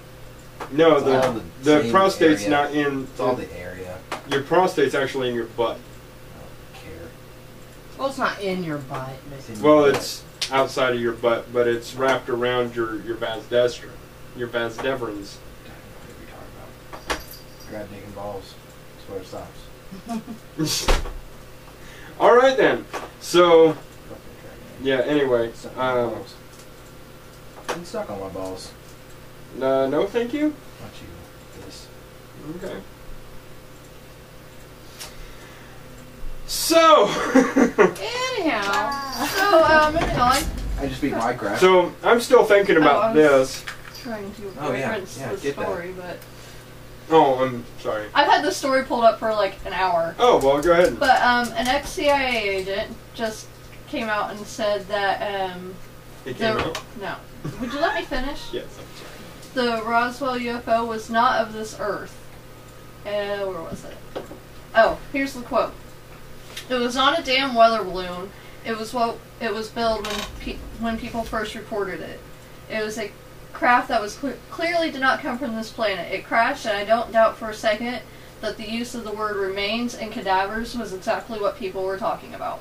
[SPEAKER 1] No,
[SPEAKER 2] It's all
[SPEAKER 1] the
[SPEAKER 2] same
[SPEAKER 1] prostate's
[SPEAKER 2] area.
[SPEAKER 1] not in.
[SPEAKER 2] It's all the area.
[SPEAKER 1] Your prostate's actually in your butt.
[SPEAKER 2] I don't care.
[SPEAKER 3] Well, it's not in your butt.
[SPEAKER 2] It's in
[SPEAKER 1] Well,
[SPEAKER 2] your butt.
[SPEAKER 1] it's outside of your butt, but it's wrapped around your vas deferens. Your vas deferens.
[SPEAKER 2] I don't know what you're talking about. Grab digging balls. That's where it stops.
[SPEAKER 1] All right then. So
[SPEAKER 2] Fucking dragon.
[SPEAKER 1] yeah. Anyway,
[SPEAKER 2] Suck on my balls. You suck on my balls.
[SPEAKER 1] no, thank you.
[SPEAKER 2] Not you. This.
[SPEAKER 1] Okay. So,
[SPEAKER 4] Anyhow, so moving on.
[SPEAKER 2] I just beat Minecraft.
[SPEAKER 1] so I'm still thinking
[SPEAKER 4] I
[SPEAKER 1] about
[SPEAKER 4] was-
[SPEAKER 1] this.
[SPEAKER 4] Trying to
[SPEAKER 2] Oh, yeah.
[SPEAKER 4] reference
[SPEAKER 2] Yeah,
[SPEAKER 4] the
[SPEAKER 2] get that.
[SPEAKER 4] story, but
[SPEAKER 1] Oh, I'm sorry.
[SPEAKER 4] I've had this story pulled up for like an hour.
[SPEAKER 1] Oh, well, go ahead.
[SPEAKER 4] But an ex-CIA agent just came out and said that
[SPEAKER 1] It came out.
[SPEAKER 4] no. Would you let me finish?
[SPEAKER 1] Yes, I'm sorry.
[SPEAKER 4] The Roswell UFO was not of this Earth. Where was it? Oh, here's the quote. It was not a damn weather balloon. It was built when people first reported it. It was a craft that was clearly did not come from this planet. It crashed, and I don't doubt for a second that the use of the word remains and cadavers was exactly what people were talking about.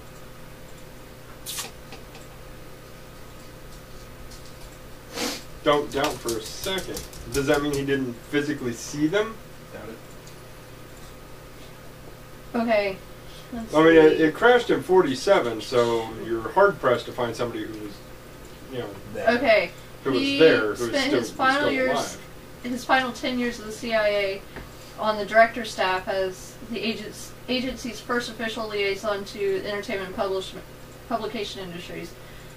[SPEAKER 1] Don't doubt for a second. Does that mean he didn't physically see them?
[SPEAKER 2] Doubt it.
[SPEAKER 4] Okay. Let's
[SPEAKER 1] I mean,
[SPEAKER 4] see.
[SPEAKER 1] it crashed in 47, so you're hard pressed to find somebody who was, you know,
[SPEAKER 2] There.
[SPEAKER 4] Okay.
[SPEAKER 1] who was
[SPEAKER 4] He
[SPEAKER 1] there, who was
[SPEAKER 4] spent
[SPEAKER 1] still,
[SPEAKER 4] his final
[SPEAKER 1] still
[SPEAKER 4] years,
[SPEAKER 1] alive.
[SPEAKER 4] his final 10 years of the CIA on the director staff as the agency's first official liaison to the entertainment publication industries.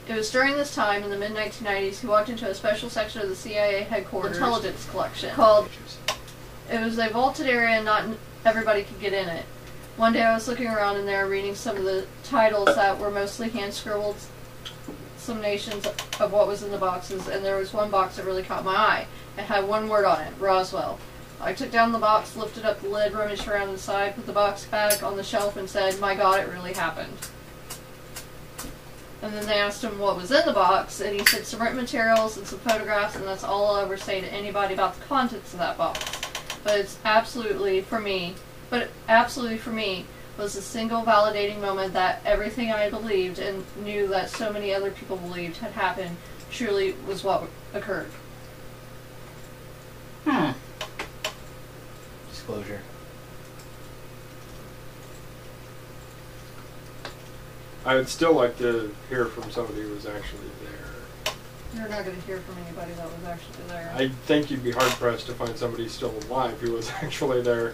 [SPEAKER 4] It was during this time, in the mid-1990s, he walked into a special section of the CIA headquarters intelligence collection called. It was a vaulted area and not everybody could get in it. One day I was looking around in there reading some of the titles that were mostly hand-scribbled summations of what was in the boxes, and there was one box that really caught my eye. It had one word on it, Roswell. I took down the box, lifted up the lid, rummaged around inside, put the box back on the shelf, and said, "My God, it really happened." And then they asked him what was in the box, and he said some written materials and some photographs, and that's all I'll ever say to anybody about the contents of that box. But it's absolutely for me, was a single validating moment that everything I believed and knew that so many other people believed had happened truly was what occurred.
[SPEAKER 2] Disclosure.
[SPEAKER 1] I would still like to hear from somebody who was actually there.
[SPEAKER 4] You're not going to hear from anybody that was actually there.
[SPEAKER 1] I think you'd be hard pressed to find somebody still alive who was actually there.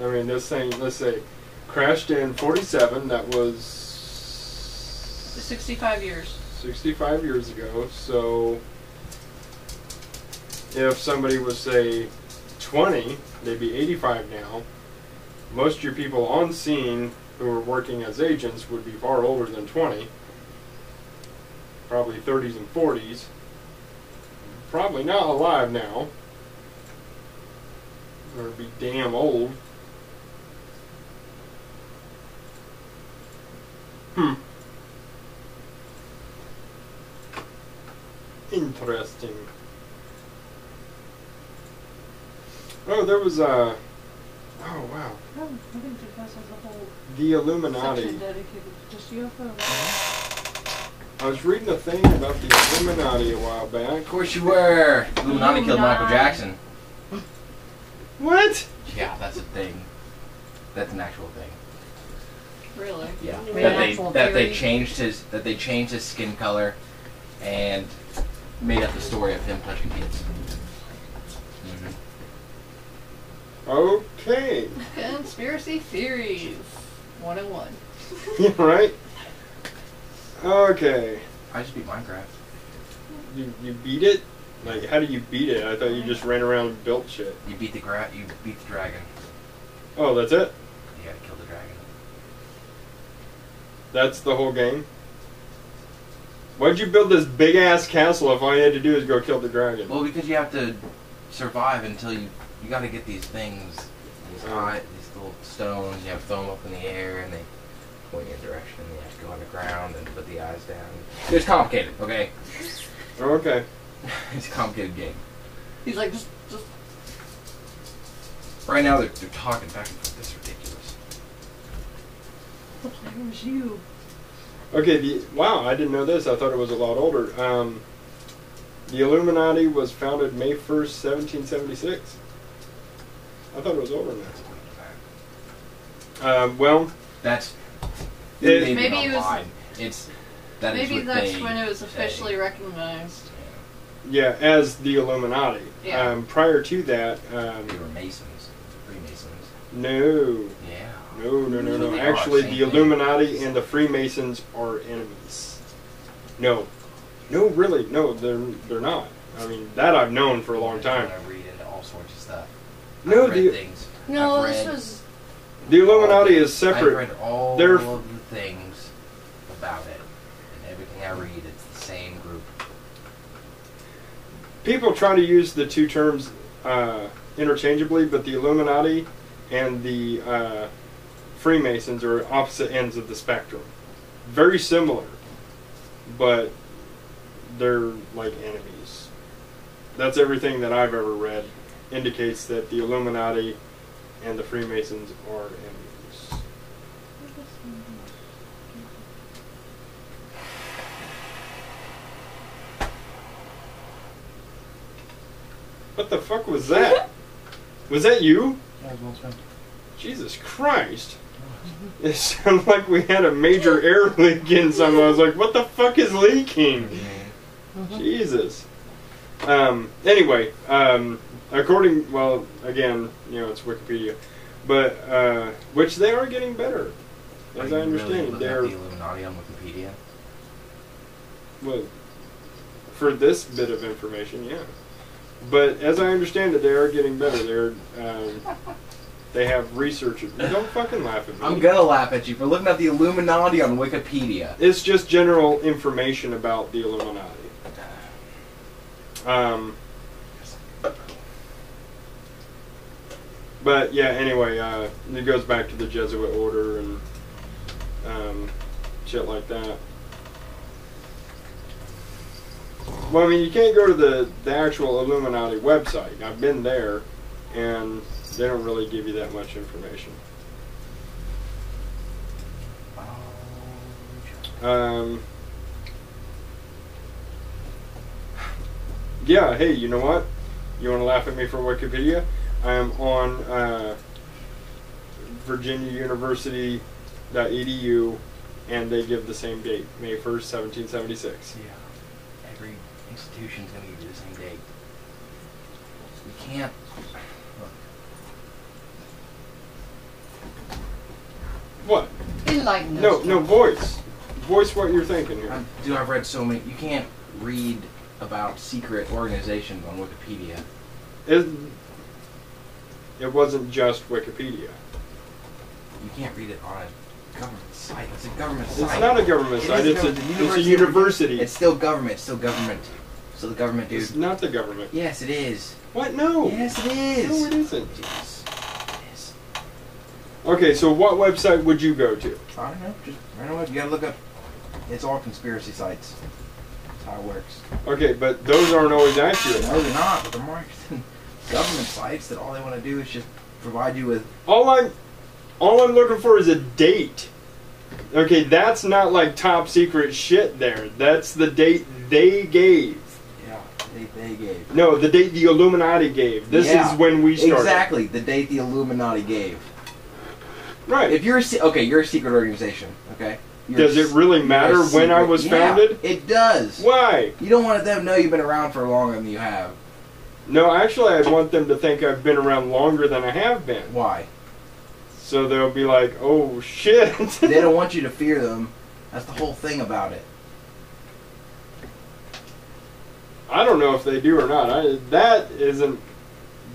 [SPEAKER 1] I mean, this thing, let's say, crashed in 47, that was
[SPEAKER 4] 65 years.
[SPEAKER 1] 65 years ago, so if somebody was, say, 20, they'd be 85 now. Most of your people on scene who were working as agents would be far older than 20. Probably 30s and 40s. Probably not alive now. Or be damn old. Interesting. Oh, there was a... Oh, wow.
[SPEAKER 4] Oh, I didn't think this was a whole
[SPEAKER 1] The Illuminati.
[SPEAKER 4] section dedicated to just UFOs.
[SPEAKER 1] I was reading a thing about the Illuminati a while back.
[SPEAKER 2] Of course you were. Illuminati killed Michael Jackson.
[SPEAKER 1] What?
[SPEAKER 2] Yeah, that's a thing. That's an actual thing.
[SPEAKER 4] Really?
[SPEAKER 2] Yeah.
[SPEAKER 3] I mean,
[SPEAKER 2] That
[SPEAKER 3] an
[SPEAKER 2] they
[SPEAKER 3] actual
[SPEAKER 2] that they
[SPEAKER 3] theory?
[SPEAKER 2] changed his skin color and made up the story of him touching kids.
[SPEAKER 1] Okay.
[SPEAKER 4] Conspiracy theories 101.
[SPEAKER 1] Yeah, right? Okay.
[SPEAKER 2] I just beat Minecraft.
[SPEAKER 1] You beat it? Like, how do you beat it? I thought you just ran around and built shit.
[SPEAKER 2] You beat the dragon.
[SPEAKER 1] Oh, that's it?
[SPEAKER 2] You gotta kill the dragon.
[SPEAKER 1] That's the whole game? Why'd you build this big-ass castle if all you had to do is go kill the dragon?
[SPEAKER 2] Well, because you have to survive until you gotta get these things, these little stones, you have to throw them up in the air, and they point in a direction, and you have to go underground and put the eyes down. It's complicated, okay?
[SPEAKER 1] Okay.
[SPEAKER 2] It's a complicated game.
[SPEAKER 4] He's like, just.
[SPEAKER 2] Right now, they're talking back and forth. This is ridiculous.
[SPEAKER 4] The player was you.
[SPEAKER 1] Okay, wow, I didn't know this. I thought it was a lot older. The Illuminati was founded May 1st, 1776. I thought it was older than that. Well,
[SPEAKER 2] That's
[SPEAKER 4] Maybe it was-
[SPEAKER 2] online. That is
[SPEAKER 4] Maybe
[SPEAKER 2] what
[SPEAKER 4] that's
[SPEAKER 2] they
[SPEAKER 4] when it was
[SPEAKER 2] say.
[SPEAKER 4] officially recognized.
[SPEAKER 1] yeah, as the Illuminati.
[SPEAKER 4] Yeah.
[SPEAKER 1] Prior to that,
[SPEAKER 2] They were Masons, Freemasons.
[SPEAKER 1] No.
[SPEAKER 2] Yeah.
[SPEAKER 1] No.
[SPEAKER 2] They are,
[SPEAKER 1] Actually,
[SPEAKER 2] same
[SPEAKER 1] the
[SPEAKER 2] thing.
[SPEAKER 1] Illuminati and the Freemasons are enemies. No, really, no, they're not. I mean, that I've known for a long time.
[SPEAKER 2] I read into all sorts of stuff.
[SPEAKER 1] No,
[SPEAKER 2] I've read things.
[SPEAKER 3] No,
[SPEAKER 2] I've
[SPEAKER 3] this
[SPEAKER 2] read
[SPEAKER 3] was.
[SPEAKER 1] The Illuminati is
[SPEAKER 2] I've
[SPEAKER 1] separate.
[SPEAKER 2] read all
[SPEAKER 1] They're-
[SPEAKER 2] of the things about it, and everything I read, it's the same group.
[SPEAKER 1] People try to use the two terms interchangeably, but the Illuminati and the Freemasons are opposite ends of the spectrum. Very similar, but they're like enemies. That's everything that I've ever read indicates that the Illuminati and the Freemasons are enemies. What the fuck was that? Was that you? Jesus Christ. It sounded like we had a major air leak in something. I was like, what the fuck is leaking? Jesus. Anyway, according, well, again, you know, it's Wikipedia, but, which they are getting better, as I
[SPEAKER 2] Are you really
[SPEAKER 1] understand.
[SPEAKER 2] looking
[SPEAKER 1] They're,
[SPEAKER 2] at the Illuminati on Wikipedia?
[SPEAKER 1] well, for this bit of information, yeah. But as I understand it, they are getting better. They have researchers. Don't fucking laugh at me.
[SPEAKER 2] I'm gonna laugh at you for looking at the Illuminati on Wikipedia.
[SPEAKER 1] It's just general information about the Illuminati. But yeah, anyway, it goes back to the Jesuit order and shit like that. Well, I mean, you can't go to the actual Illuminati website. I've been there, and they don't really give you that much information. Yeah, hey, you know what? You want to laugh at me for Wikipedia? I am on virginiauniversity.edu, and they give the same date, May 1st, 1776.
[SPEAKER 2] Yeah. Every institution's gonna give you the same date. We can't.
[SPEAKER 1] What?
[SPEAKER 4] Enlighten us.
[SPEAKER 1] No, voice. Voice what you're thinking here.
[SPEAKER 2] I've read so many. You can't read about secret organizations on Wikipedia.
[SPEAKER 1] It wasn't just Wikipedia.
[SPEAKER 2] You can't read it on a government site. It's a government site.
[SPEAKER 1] It's not a government
[SPEAKER 2] It
[SPEAKER 1] site.
[SPEAKER 2] is
[SPEAKER 1] It's a university.
[SPEAKER 2] It's still government. It's still government. So the government, dude.
[SPEAKER 1] It's not the government.
[SPEAKER 2] Yes, it is.
[SPEAKER 1] What? No.
[SPEAKER 2] Yes, it is.
[SPEAKER 1] No, it isn't.
[SPEAKER 2] Yes, it is.
[SPEAKER 1] Okay, so what website would you go to?
[SPEAKER 2] I don't know. Just I don't know. You gotta look up. It's all conspiracy sites. That's how it works.
[SPEAKER 1] Okay, but those aren't always accurate.
[SPEAKER 2] No, they're not. But they're more government sites that all they want to do is just provide you with.
[SPEAKER 1] All I'm looking for is a date. Okay, that's not like top secret shit there. That's the date they gave.
[SPEAKER 2] Yeah, they gave.
[SPEAKER 1] No, the date the Illuminati gave. This
[SPEAKER 2] Yeah,
[SPEAKER 1] is when we started.
[SPEAKER 2] Exactly, the date the Illuminati gave.
[SPEAKER 1] Right.
[SPEAKER 2] If you're you're a secret organization, okay?
[SPEAKER 1] Does it really matter when I was founded?
[SPEAKER 2] It does.
[SPEAKER 1] Why?
[SPEAKER 2] You don't want them to know you've been around for longer than you have.
[SPEAKER 1] No, actually, I want them to think I've been around longer than I have been.
[SPEAKER 2] Why?
[SPEAKER 1] So they'll be like, oh, shit.
[SPEAKER 2] They don't want you to fear them. That's the whole thing about it.
[SPEAKER 1] I don't know if they do or not.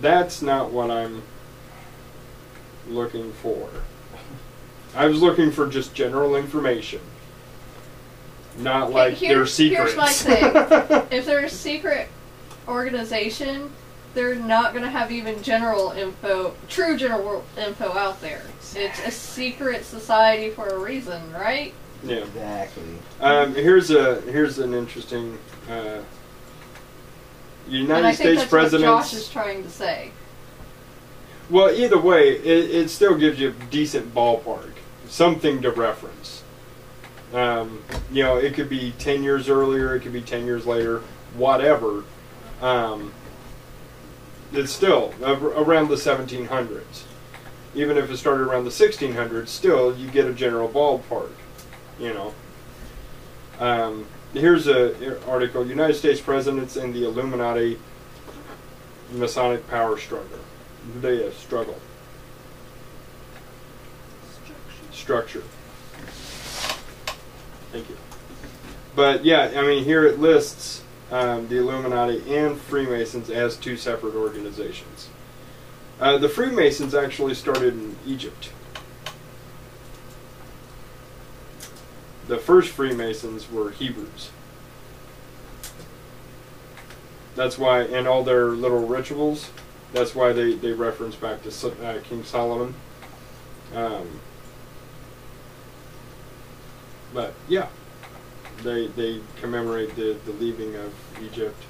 [SPEAKER 1] That's not what I'm looking for. I was looking for just general information. Not like they're secrets.
[SPEAKER 4] Here's my thing. If they're a secret organization, they're not going to have even general info, true general info out there. It's a secret society for a reason, right?
[SPEAKER 1] Yeah.
[SPEAKER 2] Exactly.
[SPEAKER 1] Here's an interesting
[SPEAKER 4] And
[SPEAKER 1] United
[SPEAKER 4] I think
[SPEAKER 1] States
[SPEAKER 4] that's what
[SPEAKER 1] presidents.
[SPEAKER 4] Josh is trying to say.
[SPEAKER 1] Well, either way, it still gives you a decent ballpark, something to reference. You know, it could be 10 years earlier, it could be 10 years later, whatever. It's still around the 1700s. Even if it started around the 1600s, still you get a general ballpark. You know. Here's an article: United States presidents and the Illuminati Masonic power struggle. Structure. Thank you. But yeah, I mean, here it lists the Illuminati and Freemasons as two separate organizations. The Freemasons actually started in Egypt. The first Freemasons were Hebrews. That's why, and all their little rituals, that's why they reference back to King Solomon. But yeah, they commemorate the leaving of Egypt.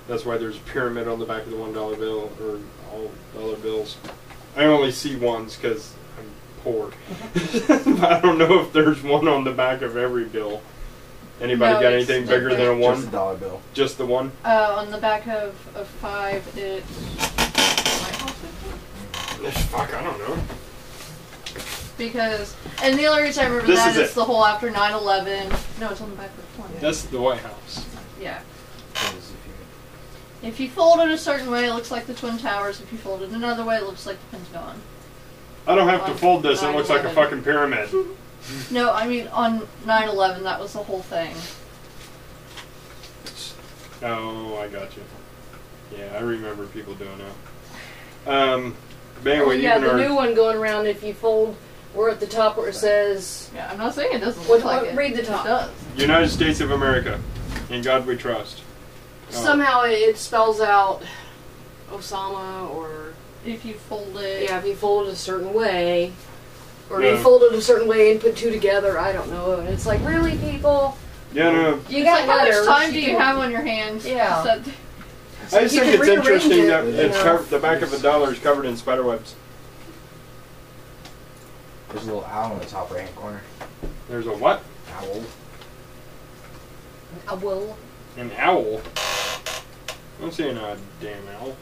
[SPEAKER 1] That's why there's a pyramid on the back of the $1 bill, or all dollar bills. I only see ones because I'm poor. I don't know if there's one on the back of every bill. Anybody
[SPEAKER 4] No,
[SPEAKER 1] got
[SPEAKER 4] it's
[SPEAKER 1] anything bigger than a
[SPEAKER 4] different.
[SPEAKER 1] one?
[SPEAKER 2] Just a dollar bill.
[SPEAKER 1] Just the one?
[SPEAKER 4] On the back of 5, it's...
[SPEAKER 1] Fuck, I don't know.
[SPEAKER 4] Because, and the only reason I remember
[SPEAKER 1] This
[SPEAKER 4] that
[SPEAKER 1] is
[SPEAKER 4] is
[SPEAKER 1] it.
[SPEAKER 4] the whole after 9/11. No, it's on the back of the 20.
[SPEAKER 1] That's the White House.
[SPEAKER 4] Yeah.
[SPEAKER 2] Because
[SPEAKER 4] If you fold it a certain way, it looks like the Twin Towers. If you fold it another way, it looks like the Pentagon.
[SPEAKER 1] I don't have to
[SPEAKER 4] On
[SPEAKER 1] fold this, it looks like a
[SPEAKER 4] 9/11.
[SPEAKER 1] fucking pyramid.
[SPEAKER 4] No, I mean, on 9/11, that was the whole thing.
[SPEAKER 1] Oh, I got you. Yeah, I remember people doing that. But anyway,
[SPEAKER 3] yeah,
[SPEAKER 1] even
[SPEAKER 3] the
[SPEAKER 1] our,
[SPEAKER 3] new one going around, if you fold, we're at the top where it says...
[SPEAKER 4] Yeah, I'm not saying it doesn't
[SPEAKER 3] What-
[SPEAKER 4] look like
[SPEAKER 3] what-
[SPEAKER 4] it.
[SPEAKER 3] read the top.
[SPEAKER 4] It does.
[SPEAKER 1] United States of America, in God we trust. Oh.
[SPEAKER 3] Somehow it spells out Osama, or...
[SPEAKER 4] If you fold it.
[SPEAKER 3] Yeah, if you fold it a certain way. Or
[SPEAKER 1] Yeah.
[SPEAKER 3] you fold it a certain way and put two together, I don't know. And it's like, really, people?
[SPEAKER 1] Yeah, no,
[SPEAKER 3] You
[SPEAKER 4] It's
[SPEAKER 3] got
[SPEAKER 4] like, how
[SPEAKER 3] letters.
[SPEAKER 4] much time do you
[SPEAKER 3] can-
[SPEAKER 4] have on your hands?
[SPEAKER 3] Yeah.
[SPEAKER 4] So-
[SPEAKER 1] I just
[SPEAKER 3] You
[SPEAKER 1] think
[SPEAKER 3] can
[SPEAKER 1] it's
[SPEAKER 3] rearrange
[SPEAKER 1] interesting
[SPEAKER 3] it,
[SPEAKER 1] that
[SPEAKER 3] you
[SPEAKER 1] it's
[SPEAKER 3] know.
[SPEAKER 1] the back of $1 is covered in spider webs.
[SPEAKER 2] there's a little owl in the top right hand corner.
[SPEAKER 1] There's a what?
[SPEAKER 2] Owl.
[SPEAKER 3] I will.
[SPEAKER 1] An owl. I'm seeing a damn owl.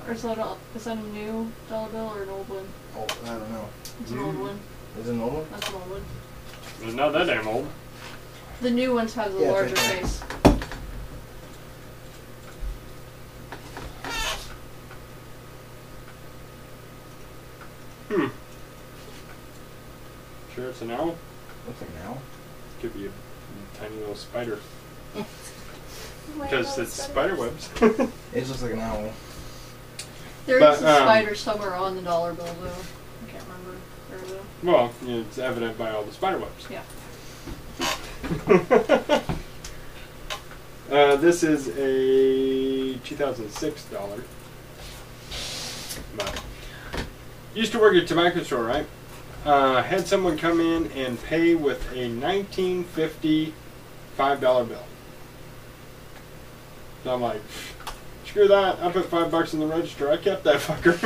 [SPEAKER 4] Or is that a new dollar bill or an old one?
[SPEAKER 2] Oh, I don't know.
[SPEAKER 4] It's an old one.
[SPEAKER 2] Is it an old one?
[SPEAKER 4] That's an old one.
[SPEAKER 1] It's not that damn old.
[SPEAKER 4] The new ones have the
[SPEAKER 2] Yeah, it's
[SPEAKER 4] larger
[SPEAKER 2] right there.
[SPEAKER 4] face.
[SPEAKER 1] Sure it's an owl?
[SPEAKER 2] Looks like an owl.
[SPEAKER 1] Could be a tiny little spider.
[SPEAKER 5] Oh
[SPEAKER 1] Because it's spider webs.
[SPEAKER 2] It just looks like an owl.
[SPEAKER 4] There
[SPEAKER 1] But,
[SPEAKER 4] is a spider somewhere on the dollar bill, though. I can't remember. Where though.
[SPEAKER 1] Well, it's evident by all the spider webs.
[SPEAKER 4] Yeah.
[SPEAKER 1] This is a 2006 dollar. But used to work at a tobacco store, right? Had someone come in and pay with a 1950 $5 bill. So I'm like, screw that. I put $5 in the register. I kept that fucker.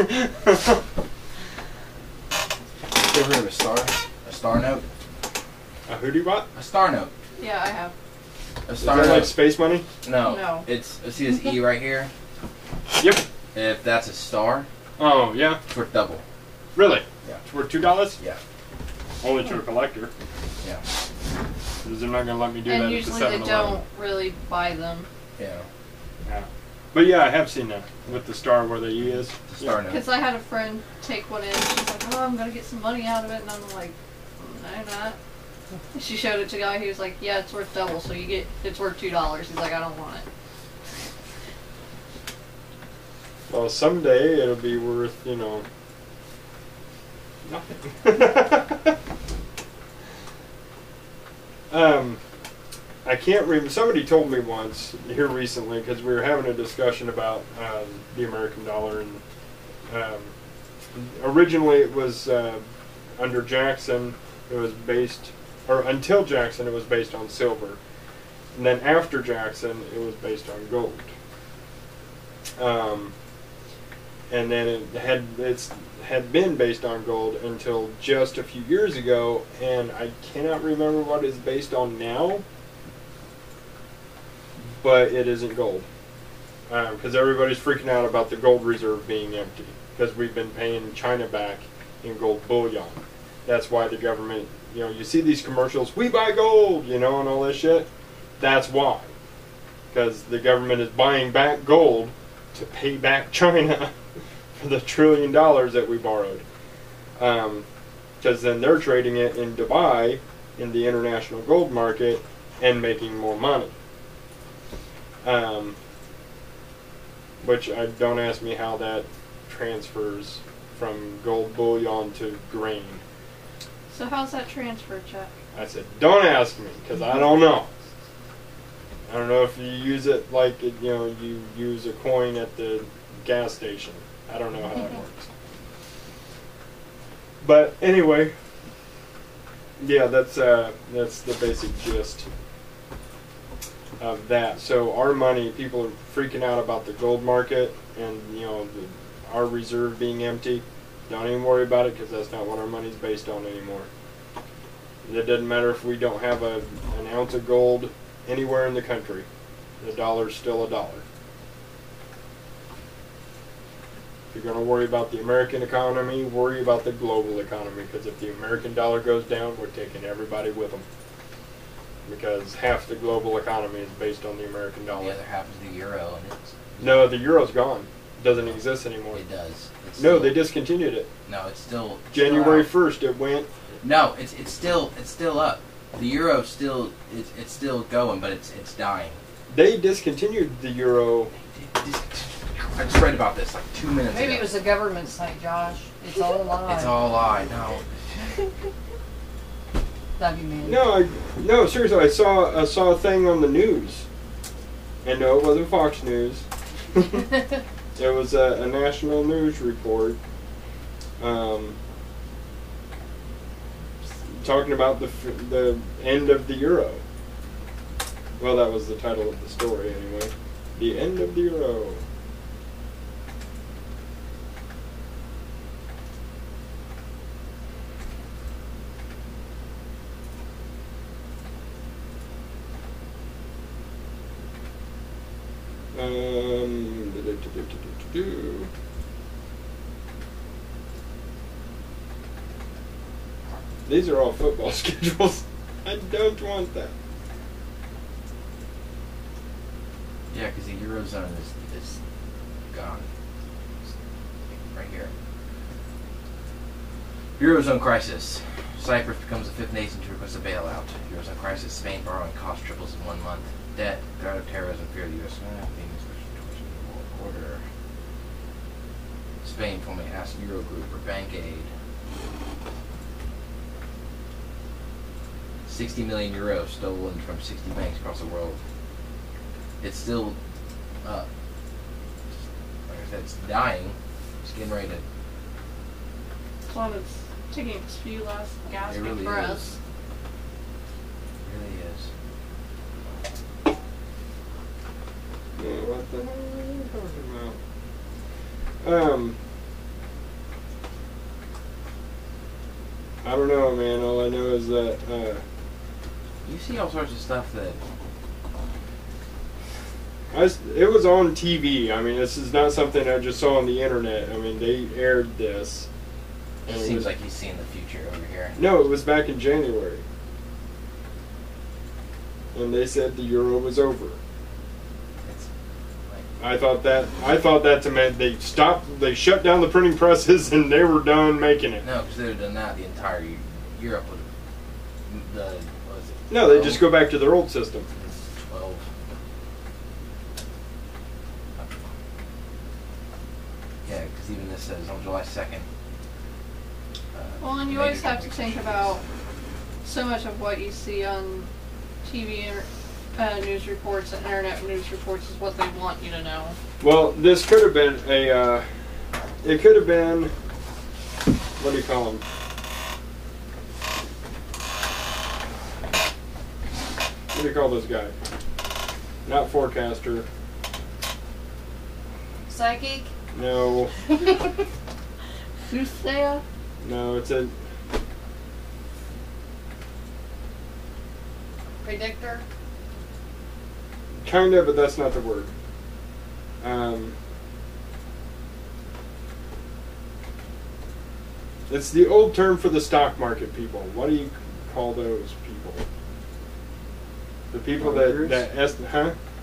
[SPEAKER 2] You ever heard of a star? A star note?
[SPEAKER 1] A hoodie bot?
[SPEAKER 2] A star note.
[SPEAKER 4] Yeah, I have.
[SPEAKER 2] A
[SPEAKER 1] Is
[SPEAKER 2] star
[SPEAKER 1] that
[SPEAKER 2] note.
[SPEAKER 1] like space money?
[SPEAKER 2] No.
[SPEAKER 4] No.
[SPEAKER 2] It's see this E right here.
[SPEAKER 1] Yep.
[SPEAKER 2] If that's a star,
[SPEAKER 1] Oh, yeah.
[SPEAKER 2] it's worth double.
[SPEAKER 1] Really?
[SPEAKER 2] Yeah.
[SPEAKER 1] It's worth $2?
[SPEAKER 2] Yeah.
[SPEAKER 1] Only to a collector.
[SPEAKER 2] Yeah.
[SPEAKER 1] Because they're not going to let me do
[SPEAKER 4] And
[SPEAKER 1] that at the
[SPEAKER 4] usually they
[SPEAKER 1] 7-Eleven.
[SPEAKER 4] don't really buy them.
[SPEAKER 2] Yeah.
[SPEAKER 1] Yeah. But yeah, I have seen that with the star where the E is.
[SPEAKER 2] The star note.
[SPEAKER 4] Because I had a friend take one in. She's like, "Oh, I'm gonna get some money out of it," and I'm like, "No, you're not." She showed it to a guy. He was like, "Yeah, it's worth double. So it's worth $2." He's like, "I don't want it."
[SPEAKER 1] Well, someday it'll be worth, nothing. I can't remember. Somebody told me once here recently because we were having a discussion about the American dollar, and originally it was under Jackson. It was based, or until Jackson, it was based on silver, and then after Jackson, it was based on gold. And then it had been based on gold until just a few years ago, and I cannot remember what it's based on now. But it isn't gold, because everybody's freaking out about the gold reserve being empty, because we've been paying China back in gold bullion. That's why the government, you see these commercials, we buy gold, and all this shit. That's why, because the government is buying back gold to pay back China for the $1 trillion that we borrowed, because then they're trading it in Dubai in the international gold market and making more money. Which don't ask me how that transfers from gold bullion to grain.
[SPEAKER 4] So how's that transferred, Chuck?
[SPEAKER 1] I said, don't ask me, because I don't know. I don't know if you use it like you use a coin at the gas station. I don't know how that works. But anyway, yeah, that's the basic gist of that. So our money, people are freaking out about the gold market and our reserve being empty. Don't even worry about it, because that's not what our money's based on anymore. It doesn't matter if we don't have an ounce of gold anywhere in the country. The dollar's still a dollar. If you're going to worry about the American economy, worry about the global economy, because if the American dollar goes down, we're taking everybody with them. Because half the global economy is based on the American dollar.
[SPEAKER 2] The other half is the euro, and it's...
[SPEAKER 1] No, the euro's gone. It doesn't exist anymore.
[SPEAKER 2] It does.
[SPEAKER 1] No, they discontinued it.
[SPEAKER 2] No, it's still...
[SPEAKER 1] January 1st it went.
[SPEAKER 2] No, it's still up. The euro still... It's still going, but it's dying.
[SPEAKER 1] They discontinued the euro.
[SPEAKER 2] I just read about this like 2 minutes ago.
[SPEAKER 3] Maybe it was a government site, Josh. It's all a lie.
[SPEAKER 2] It's all a lie, no.
[SPEAKER 3] That'd be mean.
[SPEAKER 1] No, seriously, I saw a thing on the news. And no, it wasn't Fox News. It was a national news report talking about the end of the euro. Well, that was the title of the story anyway. The end of the euro. These are all football schedules. I don't want that.
[SPEAKER 2] Yeah, because the Eurozone is gone. Right here. Eurozone crisis. Cyprus becomes the fifth nation to request a bailout. Eurozone crisis. Spain borrowing cost triples in 1 month. Debt, threat of terrorism, fear of the U.S. Being towards the world order. Spain formally asked Eurogroup for bank aid. 60 million euros stolen from 60 banks across the world. It's still up. Like I said, it's dying. It's getting ready to...
[SPEAKER 4] It's on its taking its few last gasping
[SPEAKER 2] really
[SPEAKER 4] breaths.
[SPEAKER 2] It really is.
[SPEAKER 1] What the hell are you talking about? I don't know, man. All I know is that
[SPEAKER 2] You see all sorts of stuff that...
[SPEAKER 1] it was on TV. I mean, this is not something I just saw on the internet. I mean, they aired this.
[SPEAKER 2] It seems like he's seeing the future over here.
[SPEAKER 1] No, it was back in January. And they said the euro was over.
[SPEAKER 2] It's like...
[SPEAKER 1] I thought that to mean they shut down the printing presses and they were done making it.
[SPEAKER 2] No, because they would have done that, the entire Europe would have... what was it?
[SPEAKER 1] No, they just go back to their old system.
[SPEAKER 2] 12. Yeah, because even this says on July 2nd.
[SPEAKER 4] Well, and you always have to think about so much of what you see on TV news reports and internet news reports is what they want you to know.
[SPEAKER 1] Well, this could have been a. It could have been. What do you call them? What do you call this guy? Not forecaster.
[SPEAKER 4] Psychic?
[SPEAKER 1] No.
[SPEAKER 4] Soothsayer?
[SPEAKER 1] No, it's a.
[SPEAKER 4] Predictor?
[SPEAKER 1] Kind of, but that's not the word. It's the old term for the stock market people. What do you call those people? The people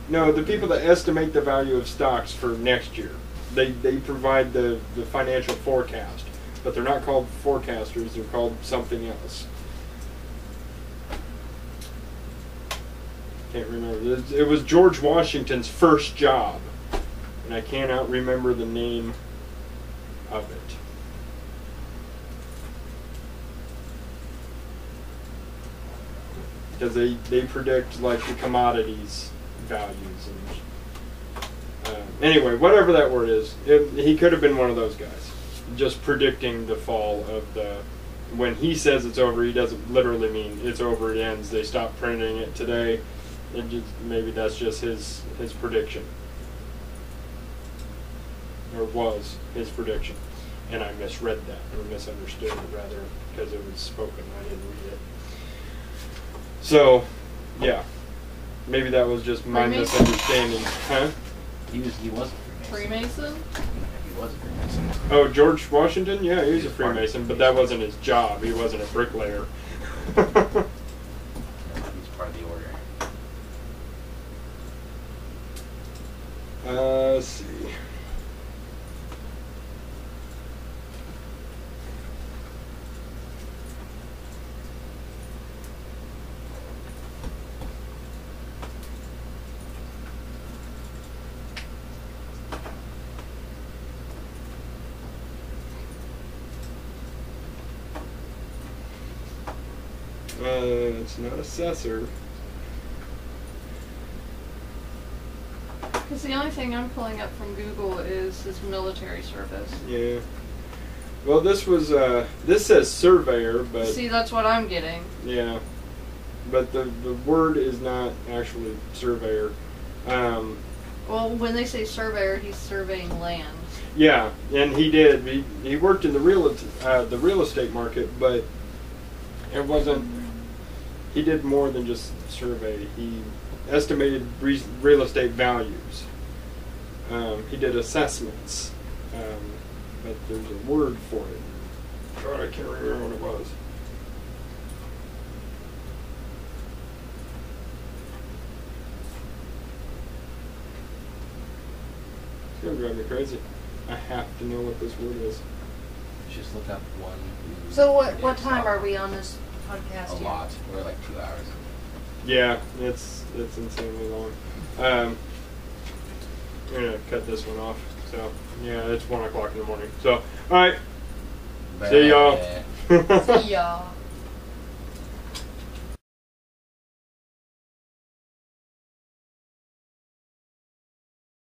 [SPEAKER 1] No, the people that estimate the value of stocks for next year. They provide the financial forecast, but they're not called forecasters. They're called something else. Can't remember. It was George Washington's first job, and I cannot remember the name of it. Because they predict like the commodities values and anyway, whatever that word is, he could have been one of those guys, just predicting the fall of the. When he says it's over, he doesn't literally mean it's over. It ends. They stopped printing it today. It just, maybe that's just his prediction, or was his prediction, and I misread that or misunderstood it rather because it was spoken. I didn't read it. So, yeah, maybe that was just my
[SPEAKER 4] Freemason?
[SPEAKER 1] misunderstanding. Huh?
[SPEAKER 2] He was a Freemason.
[SPEAKER 4] Freemason?
[SPEAKER 2] He was a Freemason.
[SPEAKER 1] Oh, George Washington? Yeah, he was a Freemason, but that wasn't his job. He wasn't a bricklayer.
[SPEAKER 2] He's part of the order.
[SPEAKER 1] Let's see. It's not assessor.
[SPEAKER 4] Because the only thing I'm pulling up from Google is his military service.
[SPEAKER 1] Yeah. Well, this was, this says surveyor, but...
[SPEAKER 4] See, that's what I'm getting.
[SPEAKER 1] Yeah. But the word is not actually surveyor.
[SPEAKER 4] Well, when they say surveyor, he's surveying land.
[SPEAKER 1] Yeah, and he did. He worked in the real estate market, but it wasn't... He did more than just survey. He estimated real estate values. He did assessments. But there's a word for it. God, I can't remember what it was. It's gonna drive me crazy. I have to know what this word is.
[SPEAKER 2] Just look up one.
[SPEAKER 3] So what time are we on this podcast?
[SPEAKER 2] A
[SPEAKER 3] here?
[SPEAKER 2] lot. We're like 2 hours.
[SPEAKER 1] Yeah, it's insanely long. I'm gonna cut this one off. So yeah, it's 1 o'clock in the morning. So all right, see y'all.
[SPEAKER 4] Yeah.